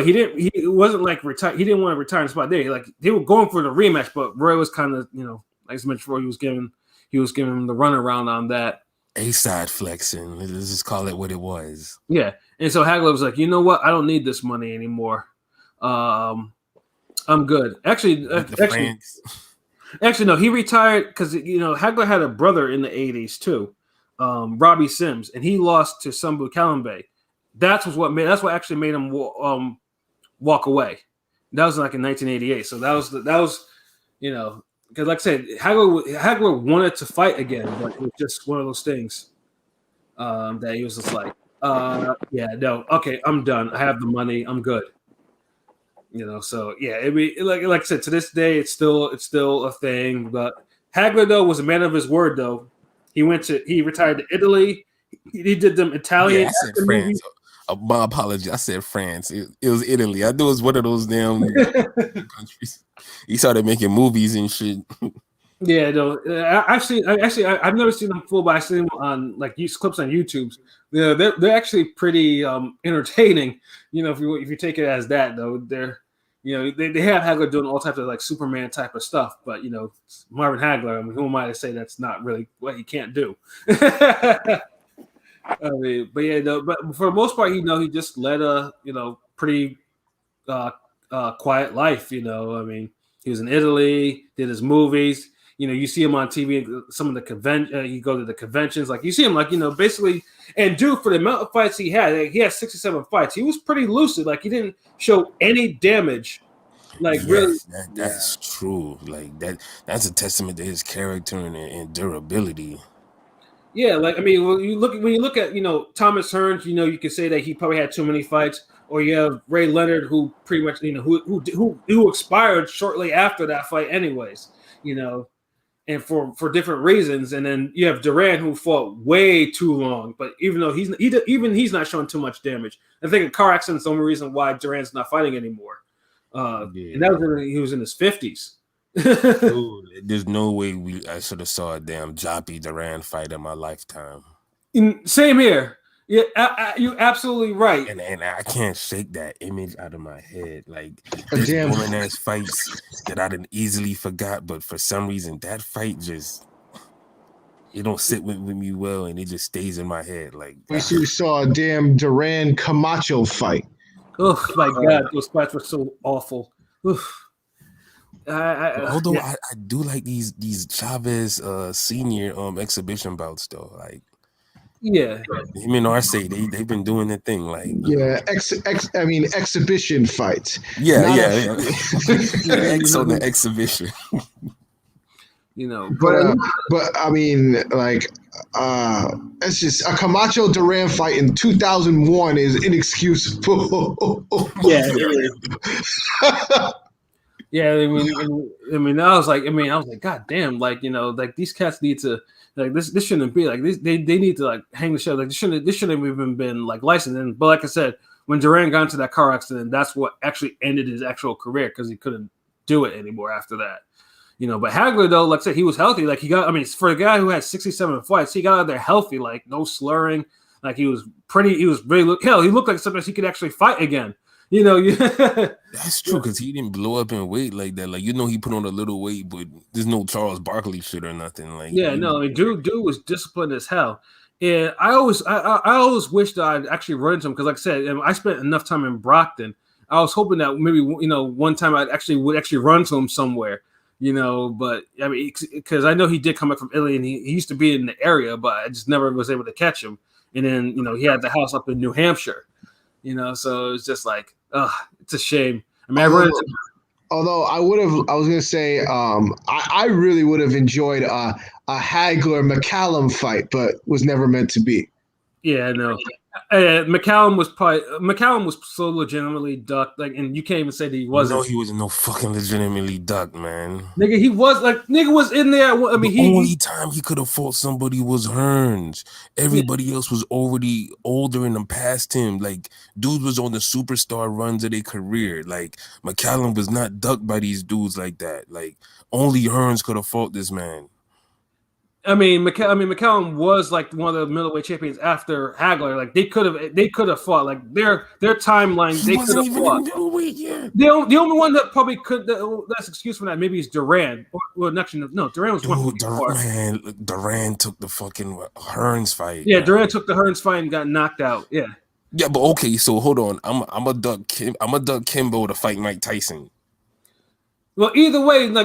wasn't like retire. He didn't want to retire in the spot there. Like, they were going for the rematch, but Roy was kind of, like I mentioned before, he was giving him the runaround on that. A-side flexing. Let's just call it what it was. Yeah, and so Hagler was like, you know what? I don't need this money anymore. I'm good. Actually, no. He retired because Hagler had a brother in the '80s too, Robbie Sims, and he lost to Sambu Kalambe. That's what actually made him walk away. That was like in 1988. So that was because like I said, Hagler wanted to fight again, but it was just one of those things that he was just like, yeah, no, okay, I'm done. I have the money. I'm good. So yeah, like I said, to this day, it's still a thing. But Hagler though was a man of his word. Though he retired to Italy. He did them Italian. Yeah, I said France. My apology. I said France. It was Italy. I knew it was one of those damn countries. He started making movies and shit. Yeah, no. I've never seen them full, but I've seen them on like clips on YouTube. Yeah, they're actually pretty entertaining. If you take it as that though, they're they have Hagler doing all types of like Superman type of stuff, but Marvin Hagler. I mean, who am I to say that's not really what he can't do? I mean, but yeah, no, but for the most part, he just led a pretty quiet life. I mean, he was in Italy, did his movies. You see him on TV. Some of the you go to the conventions, like you see him, like basically. And dude, for the amount of fights he had 67 fights. He was pretty lucid. Like, he didn't show any damage. Like, yes, really, that's true. Like that's a testament to his character and durability. Yeah, like I mean, when you look at Thomas Hearns, you can say that he probably had too many fights, or you have Ray Leonard, who pretty much who expired shortly after that fight, anyways, and for different reasons. And then you have Duran, who fought way too long, but even though he's not showing too much damage. I think a car accident's the only reason why Duran's not fighting anymore, and that was when he was in his 50s. Dude, there's no way I should have saw a damn Joppy Duran fight in my lifetime. Same here. Yeah, you're absolutely right. And I can't shake that image out of my head. Like, there's woman ass fights that I didn't easily forgot, but for some reason that fight just it don't sit with me well, and it just stays in my head. Like, we saw a damn Duran Camacho fight. Oh my God, those fights were so awful. Oof. Although I do like these Chavez senior exhibition bouts though. Like, yeah, him and Arce, they've been doing their thing. Like, yeah, exhibition fights. Yeah. X on the exhibition. But I mean, like, it's just a Camacho Duran fight in 2001 is inexcusable. Yeah, it is. Yeah, I was like, God damn, like like these cats need to like this shouldn't be like this. They need to like hang the show. Like this shouldn't have even been like licensed. But like I said, when Duran got into that car accident, that's what actually ended his actual career because he couldn't do it anymore after that. But Hagler though, like I said, he was healthy. Like he got, for a guy who had 67 fights, he got out there healthy, like no slurring. Like he was really hell. He looked like sometimes he could actually fight again. That's true because he didn't blow up in weight like that. Like he put on a little weight, but there's no Charles Barkley shit or nothing. Like dude was disciplined as hell. And I always wished that I'd actually run into him because, like I said, I spent enough time in Brockton. I was hoping that maybe one time would actually run to him somewhere. But because I know he did come back from Italy and he used to be in the area, but I just never was able to catch him. And then he had the house up in New Hampshire. So it's just like, it's a shame. Although I was gonna say, I really would have enjoyed a Hagler McCallum fight, but was never meant to be. Yeah, no. McCallum was so legitimately ducked, like, and you can't even say that he wasn't. No, he wasn't no fucking legitimately ducked, man. Nigga, he was like, nigga was in there. The only time he could have fought somebody was Hearns. Everybody else was already older and past him. Like, dude was on the superstar runs of their career. Like, McCallum was not ducked by these dudes like that. Like, only Hearns could have fought this man. McCallum was like one of the middleweight champions after Hagler. Like they could have fought. Like their timeline, they could have fought. The only one that probably could that's excuse for that maybe is Duran. Duran was one. Duran took the fucking Hearns fight. Yeah, man. Duran took the Hearns fight and got knocked out. Yeah. Yeah, but okay, so hold on. I'm a duck Kimbo to fight Mike Tyson. Well, either way, this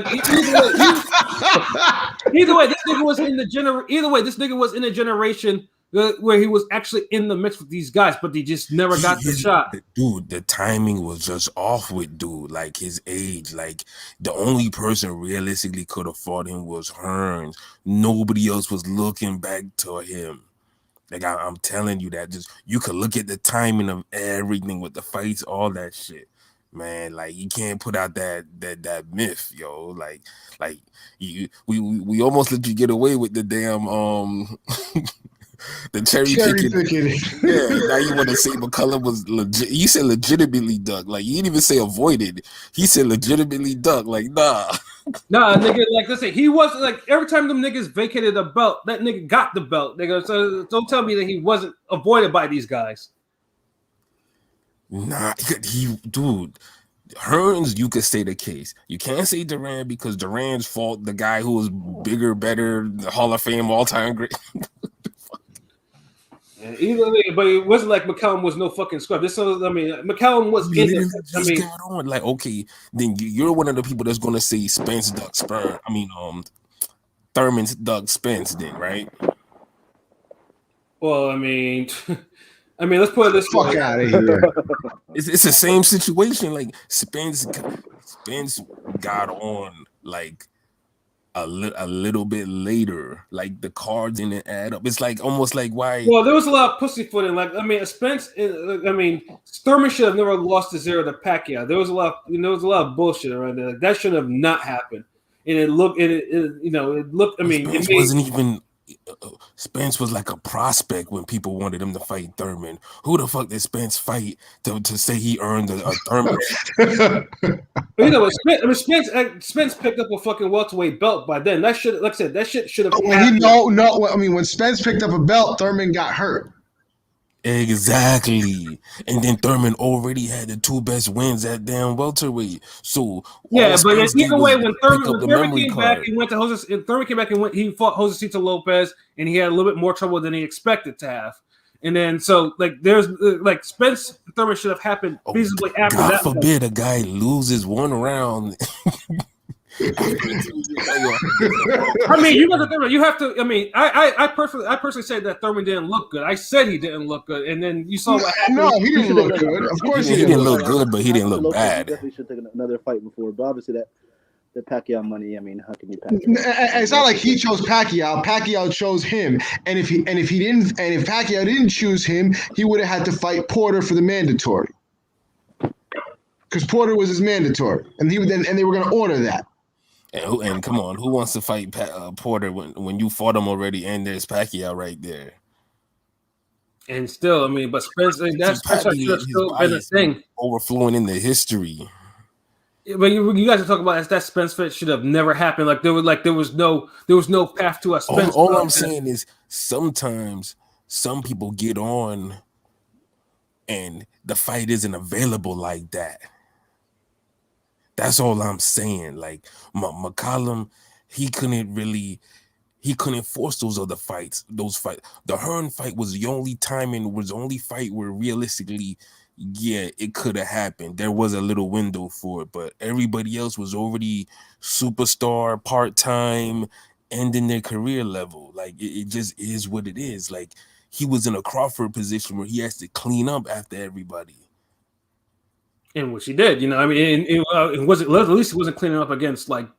nigga was in the generation where he was actually in the mix with these guys, but they just never got the shot. Dude, the timing was just off with dude, like his age. Like the only person realistically could have fought him was Hearns. Nobody else was looking back to him. Like I'm telling you that just you could look at the timing of everything with the fights, all that shit. Man, like you can't put out that myth, yo. Like we almost let you get away with the damn the cherry picking. Yeah, now you want to say McCullough was legit. You said legitimately ducked. Like you didn't even say avoided. He said legitimately ducked. Like nah, nigga. Like listen, he wasn't like every time them niggas vacated a belt, that nigga got the belt, nigga. So don't tell me that he wasn't avoided by these guys. Nah, dude. Hearns, you could say the case. You can't say Duran because Duran's fault. The guy who was bigger, better, the Hall of Fame, all-time great. Either way, but it wasn't like McCallum was no fucking scrub. McCallum was in it. Got on. Like, okay, then you're one of the people that's gonna say Spence duck Spence. Thurman's duck Spence, then, right? Well, let's put it this way. Fuck out of here. It's the same situation. Like Spence got on like a little bit later. Like the cards didn't add up. It's like almost like why. Well, there was a lot of pussyfooting. Like Spence. Thurman should have never lost to 0 to Pacquiao. There was a lot of bullshit around there. Like, that should have not happened. And it looked. Spence wasn't even. Spence was like a prospect when people wanted him to fight Thurman. Who the fuck did Spence fight to say he earned a Thurman? Spence picked up a fucking welterweight belt by then. That should, like I said, that shit should have. When Spence picked up a belt, Thurman got hurt. Exactly, and then Thurman already had the 2 best wins at damn welterweight. So yeah, but either way, when Thurman came back, he went to Jose. Thurman came back and he fought Josecito Lopez, and he had a little bit more trouble than he expected to have. And then there's Spence Thurman should have happened feasibly after God that. God forbid a guy loses one round. You got the Thurman. You have to. I personally said that Thurman didn't look good. I said he didn't look good, and then you saw what happened. No, he didn't look good. Of course, he didn't look good, but he didn't look bad. Definitely should take another fight before, but obviously the Pacquiao money. How can you pack? It's not like he chose Pacquiao. Pacquiao chose him, and if Pacquiao didn't choose him, he would have had to fight Porter for the mandatory. because Porter was his mandatory, and they were going to order that. And come on, who wants to fight Porter when you fought him already? And there's Pacquiao right there. And still, I mean, but Spence, that's still been a thing, overflowing into history. But you guys are talking about that Spence fight should have never happened. There was no path to a Spence. All I'm saying is sometimes some people get on, and the fight isn't available like that. That's all I'm saying. Like McCollum, he couldn't force those other fights. The Hearn fight was the only time and was the only fight where realistically, yeah, it could have happened. There was a little window for it, but everybody else was already superstar, part-time, ending their career level. Like it just is what it is. Like he was in a Crawford position where he has to clean up after everybody. And which he did, I mean, it wasn't, at least he wasn't cleaning up against like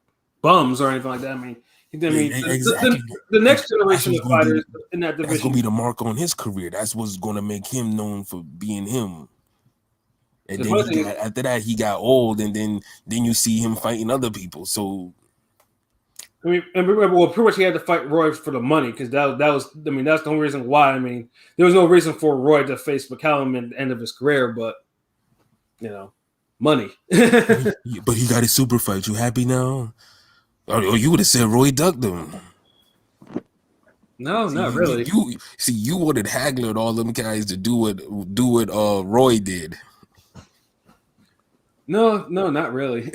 bums or anything like that. I mean, exactly. The next generation of fighters in that division. That's gonna be the mark on his career. That's what's gonna make him known for being him. And then after that, he got old, and then you see him fighting other people. So, I mean, and remember, pretty much he had to fight Roy for the money because that was, I mean, that's the only reason why. I mean, there was no reason for Roy to face McCallum at the end of his career, but money. But he got his super fight. You happy now? Or you would have said Roy ducked him. No, not really. You wanted Hagler and all them guys to do what Roy did. No, not really.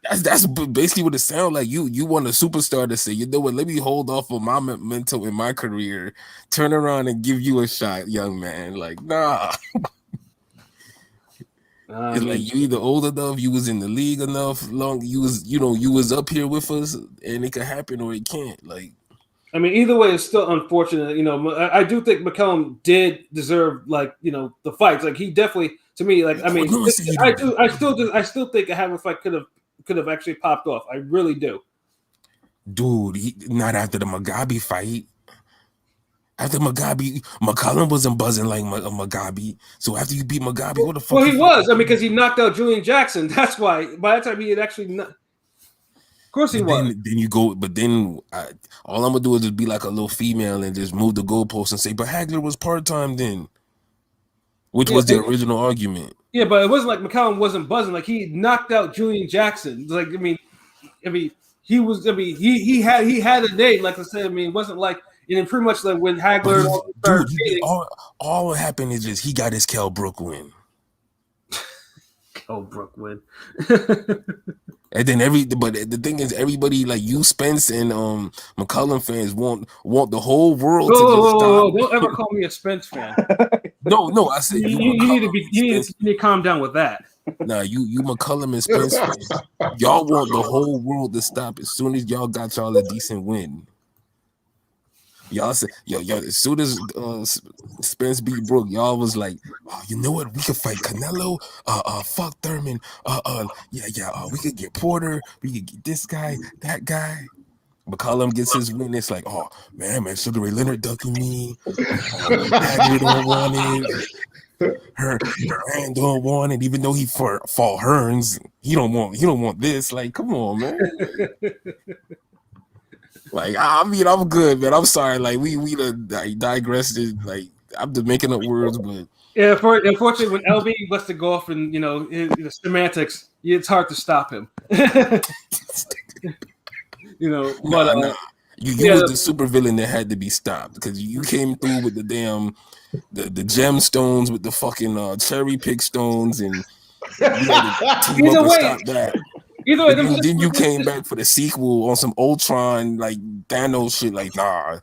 That's basically what it sounds like. You want a superstar to say, you know what? Let me hold off on my mental in my career, turn around and give you a shot, young man. Like, nah. It's like you either old enough, you was in the league enough long, you was up here with us, and it could happen or it can't. Like, I mean, either way, it's still unfortunate. I do think McCallum did deserve the fights. Like he definitely, to me, like I mean, I still think a Hammer fight could have actually popped off. I really do. Dude, not after the Mugabe fight. After Mugabe, McCollum wasn't buzzing like Mugabe. So after you beat Mugabe, what the fuck? Well, he was. I mean, because he knocked out Julian Jackson. That's why. By that time, he had actually. Of course, he was. Then you go. But then all I'm gonna do is just be like a little female and just move the goalpost and say, "But Hagler was part time then," which was the original argument. Yeah, but it wasn't like McCollum wasn't buzzing. Like he knocked out Julian Jackson. Like I mean, he was. I mean, he had a name. Like I said, I mean, it wasn't like. And then pretty much like when Hagler all what happened is just he got his Kell Brook win. Kell Brook win. And then but the thing is, everybody like you, Spence, and McCollum fans want the whole world to just stop. Don't ever call me a Spence fan. No, I said you need to calm down with that. Nah, you McCollum and Spence fans, y'all want the whole world to stop as soon as y'all got y'all a decent win. Y'all said, yo, as soon as Spence beat Brook, y'all was like, oh, you know what? We could fight Canelo, fuck Thurman, we could get Porter, we could get this guy, that guy. McCollum gets his win. It's like, oh man, Sugar Ray Leonard ducking me. Hagler don't want it. Duran don't want it, even though he fought Hearns. He don't want this. Like, come on, man. Like, I mean, I'm good, man. I'm sorry. Like, we digressed. Like, I'm just making up words, but yeah. Unfortunately, when LB lets to go off in semantics, it's hard to stop him. But nah. You was the super villain that had to be stopped because you came through with the damn the gemstones with the fucking cherry pick stones, and you had to team up and stop that. Either way, then you came back for the sequel on some Ultron like Thanos shit. Like, nah,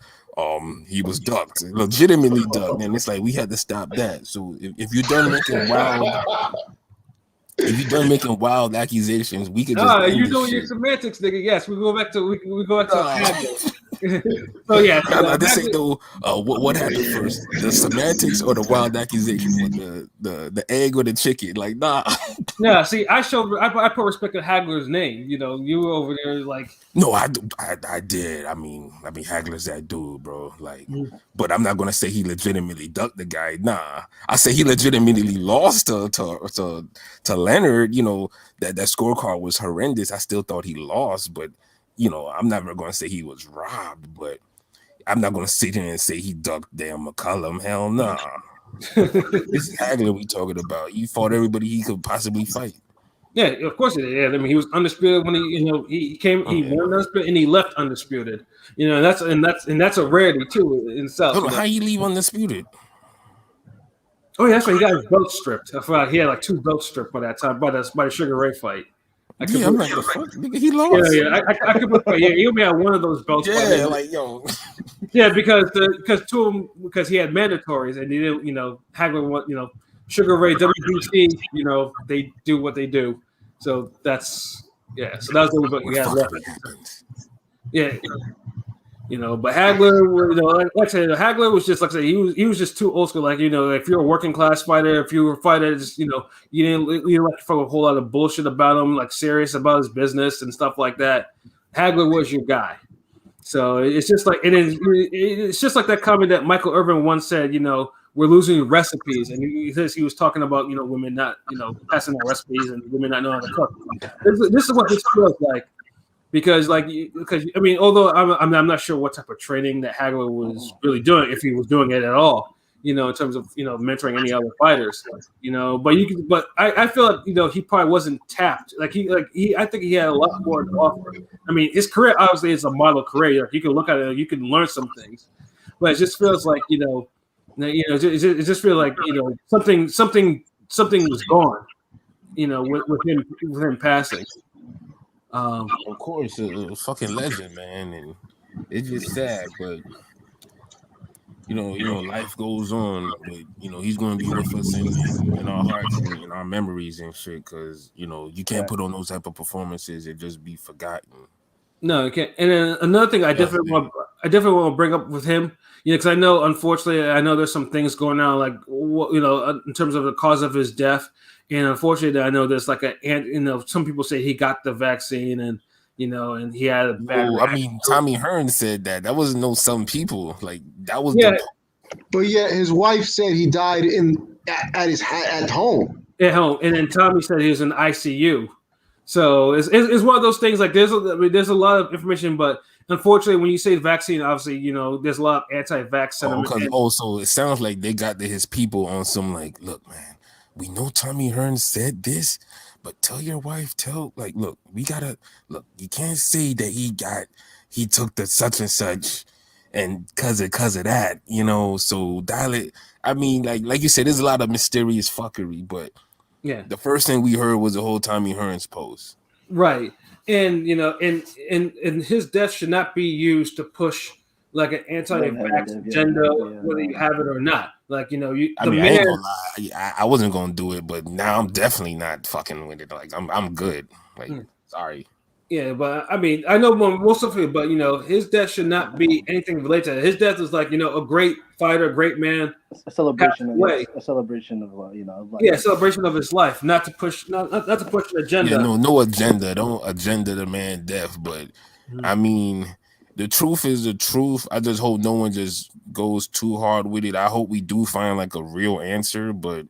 he was ducked, legitimately ducked, and it's like we had to stop that. So if you're done making wild accusations, we could just. You know your semantics, nigga. Yes, we go back to Hagler. So yeah, Now, this ain't no what happened first, the semantics or the wild accusation, what the egg or the chicken? Like, nah. Yeah, see, I put respect to Hagler's name. You know, you were over there like. No, I did. I mean, Hagler's that dude, bro. Like, but I'm not gonna say he legitimately ducked the guy. Nah, I say he legitimately lost to Leonard. You know, that scorecard was horrendous. I still thought he lost, but you know, I'm never gonna say he was robbed. But I'm not gonna sit here and say he ducked damn McCollum. Hell nah. This is Hagler we talking about. He fought everybody he could possibly fight. Yeah, of course he did. Yeah, I mean, he was undisputed when he came. He won undisputed and he left undisputed. You know, that's a rarity too in itself. How you leave undisputed? Oh yeah, that's right. He got his belt stripped. I forgot he had like 2 belts stripped by that time by the Sugar Ray fight. I'm like, the fuck, nigga, he lost. Yeah. I could put. Yeah, he only had one of those belts. Yeah, like yo. Yeah, because he had mandatories and he didn't. You know, Hagler. You know, Sugar Ray, WBC. You know, they do what they do. So that's So that was the only book he had left. Yeah. You know, but Hagler, you know, like I said, Hagler was just like I said, he was just too old school. Like, you know, if you're a working class fighter, if you were a fighter, just, you know, you didn't like to fuck a whole lot of bullshit about him, like serious about his business and stuff like that. Hagler was your guy. So it's just like it's just like that comment that Michael Irvin once said, you know, we're losing recipes, and he was talking about, you know, women not, you know, passing out recipes and women not knowing how to cook. This is what this feels like. Because I mean, although I'm not sure what type of training that Hagler was really doing, if he was doing it at all, you know, in terms of, you know, mentoring any other fighters, you know. But I feel like, you know, he probably wasn't tapped. I think he had a lot more to offer. I mean, his career obviously is a model career. You can look at it, you can learn some things, but it just feels like, it just feels like, you know, something was gone, you know, with him passing. Of course, a fucking legend, man, and it's just sad, but you know, life goes on. But you know, he's going to be with us in our hearts and in our memories and shit. Because you know, you can't put on those type of performances and just be forgotten. No, you can't. And then another thing, I definitely want to bring up with him, you know, because I know, unfortunately, there's some things going on, like, you know, in terms of the cause of his death. And unfortunately, I know there's like some people say he got the vaccine and, you know, and he had a bad. I mean, Tommy Hearn said that wasn't no some people, like that was. Yeah, but yeah, his wife said he died at home. At home, and then Tommy said he was in ICU. So it's one of those things. Like there's a lot of information, but unfortunately, when you say vaccine, obviously, you know, there's a lot of anti-vax sentiment. So it sounds like they got his people on some like, look, man. We know Tommy Hearn said this, but tell your wife, look, you can't say that he took the such and such and cause of that, you know, so dial it. I mean, like you said, there's a lot of mysterious fuckery, but yeah, the first thing we heard was the whole Tommy Hearn's post. Right. And, you know, and his death should not be used to push like an anti-vax agenda, whether you have it or not. Like, you know, I ain't gonna lie. I wasn't gonna do it, but now I'm definitely not fucking with it. Like, I'm good. Like, sorry. Yeah, but I mean, I know most of it, but you know, his death should not be anything related to that. His death is like, you know, a great fighter, a great man, a celebration of life. Celebration of his life, not to push an agenda. Yeah, no agenda. Don't agenda the man death, but I mean. The truth is the truth. I just hope no one just goes too hard with it. I hope we do find like a real answer, but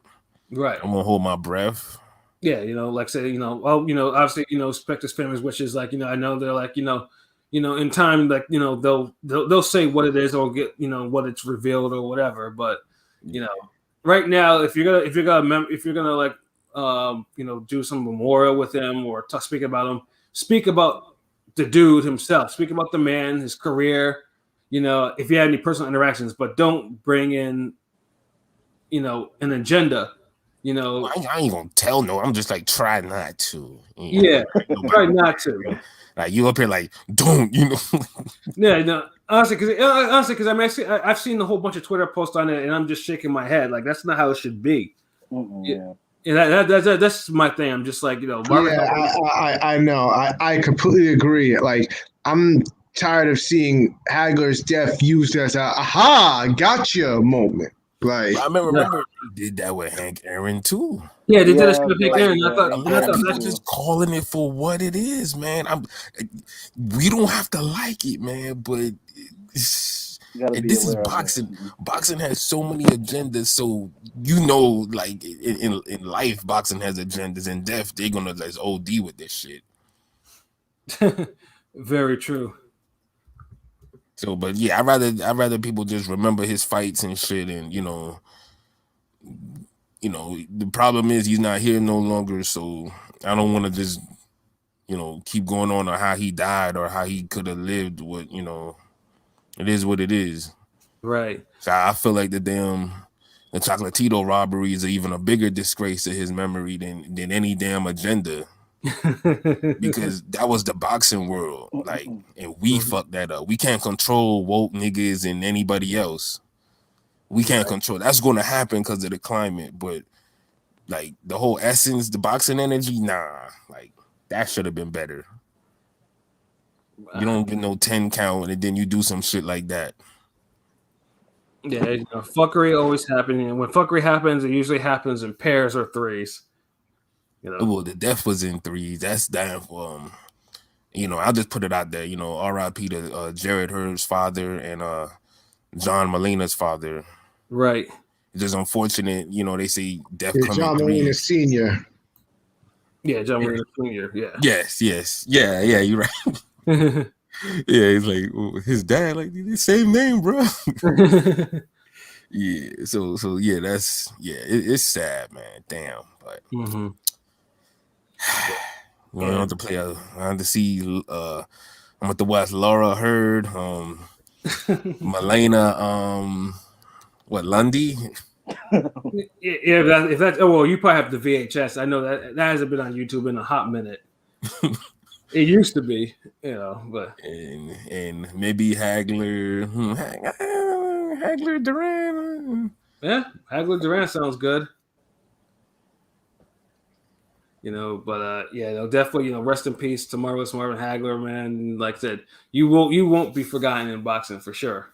right, I'm gonna hold my breath. Yeah, you know, like I said, you know, well, you know, obviously, you know, respect his family's wishes. Like, you know, I know they're like, you know, in time, like, you know, they'll say what it is or get, you know, what it's revealed or whatever. But you know, right now, if you're gonna like, you know, do some memorial with him or speak about him, speak about the dude himself, speak about the man, his career, you know, if you had any personal interactions, but don't bring in, you know, an agenda, you know. I ain't gonna tell no. I'm just like, try not to. Yeah, try not to. Like you up here, like, don't, you know. Yeah, no, honestly, because I mean, I've seen a whole bunch of Twitter posts on it, and I'm just shaking my head. Like, that's not how it should be. Yeah. Yeah, that's my thing. I'm just like, you know. I know. I completely agree. Like, I'm tired of seeing Hagler's death used as a aha, gotcha moment. Like, I remember he did that with Hank Aaron too. Yeah, they did a Yeah, big very- Aaron. yeah, I thought, A I lot of thought people that- just calling it for what it is, man. We don't have to like it, man, but You gotta and be this is aware of it. boxing. Boxing has so many agendas, so like in life, boxing has agendas. In death, they're gonna like OD with this shit. very true. So, but yeah, I'd rather people just remember his fights and shit, and you know, the problem is he's not here no longer, so I don't want to just keep going on how he died or how he could have lived. It is what it is. Right. So I feel like the Chocolatito robberies are even a bigger disgrace to his memory than any damn agenda, because that was the boxing world, like, and we fucked that up. We can't control woke niggas and anybody else. We can't control. That's going to happen because of the climate, but like the whole essence, the boxing energy, nah, like that should have been better. You don't get no 10 count and then you do some shit like that. Yeah, fuckery always happening, and when fuckery happens, it usually happens in pairs or threes. Well, the death was in threes. That's damn. I'll just put it out there. R.I.P. to Jared Hurd's father and John Molina's father. Right. It's just unfortunate. They say death yeah, comes John in Molina threes. Senior. Yeah, John Marino Jr. Yeah. Yes. Yeah, you're right. Yeah, he's like his dad, like the same name, bro. Yeah. So yeah, it's sad, man. Damn, but. Mm-hmm. We don't have to play. I have to see. I'm at the watch Laura Heard, Malena, Lundy. Yeah, if that's well, you probably have the VHS. I know that hasn't been on YouTube in a hot minute. It used to be, but and maybe Hagler, Hagler Duran. Yeah, Hagler Duran sounds good. But definitely, rest in peace to Marvelous Marvin Hagler, man. Like I said, you won't be forgotten in boxing for sure.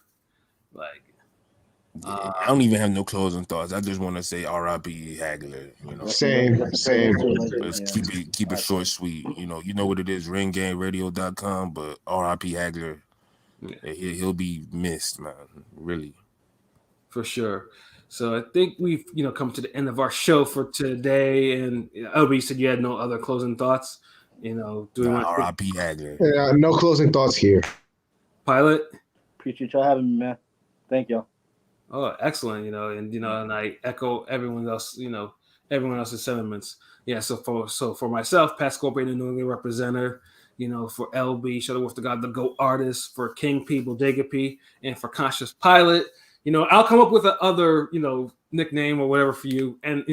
Like, I don't even have no closing thoughts. I just want to say R.I.P. Hagler. Same. Let's keep it short, sweet. You know what it is. RingGameRadio.com, but R.I.P. Hagler. Yeah. He'll be missed, man. Really, for sure. So I think we've come to the end of our show for today. And LB, you said you had no other closing thoughts. Do we want R.I.P. Hagler? Yeah, no closing thoughts here. Pilot? Appreciate y'all having me, man. Thank y'all. Oh, excellent. And I echo everyone else's sentiments. Yeah. So for myself, Pat Scorpion, the New England representative. For LB, Shutterworth the God, the GOAT artist. For King P, Bodega P, and for Conscious Pilot. I'll come up with another, nickname or whatever for you. And,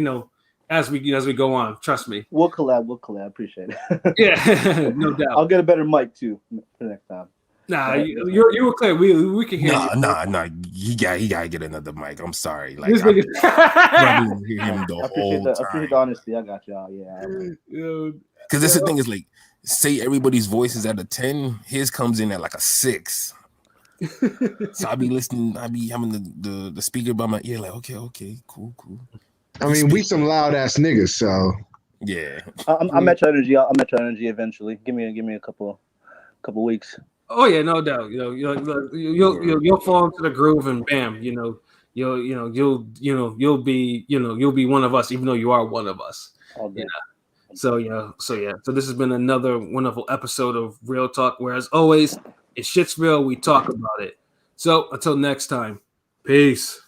as we go on, trust me. We'll collab. Appreciate it. Yeah, no doubt. I'll get a better mic too for next time. Nah, you were clear. We can hear you. Nah. He gotta get another mic. I'm sorry. Like, This I nigga- hear him the I whole time. appreciate the honesty. I got y'all. Yeah. Because that's the thing is, like, say everybody's voice is at a 10, his comes in at like a 6. So I be listening, I be having the speaker by my ear, like, okay, cool. I mean, we some loud ass niggas, so yeah. I'm at your energy. I'm at your energy eventually. Give me a couple weeks. Oh yeah, no doubt. You'll fall into the groove and bam, you'll be one of us, even though you are one of us. So this has been another wonderful episode of Real Talk, where as always, it's shit's real, we talk about it. So until next time, peace.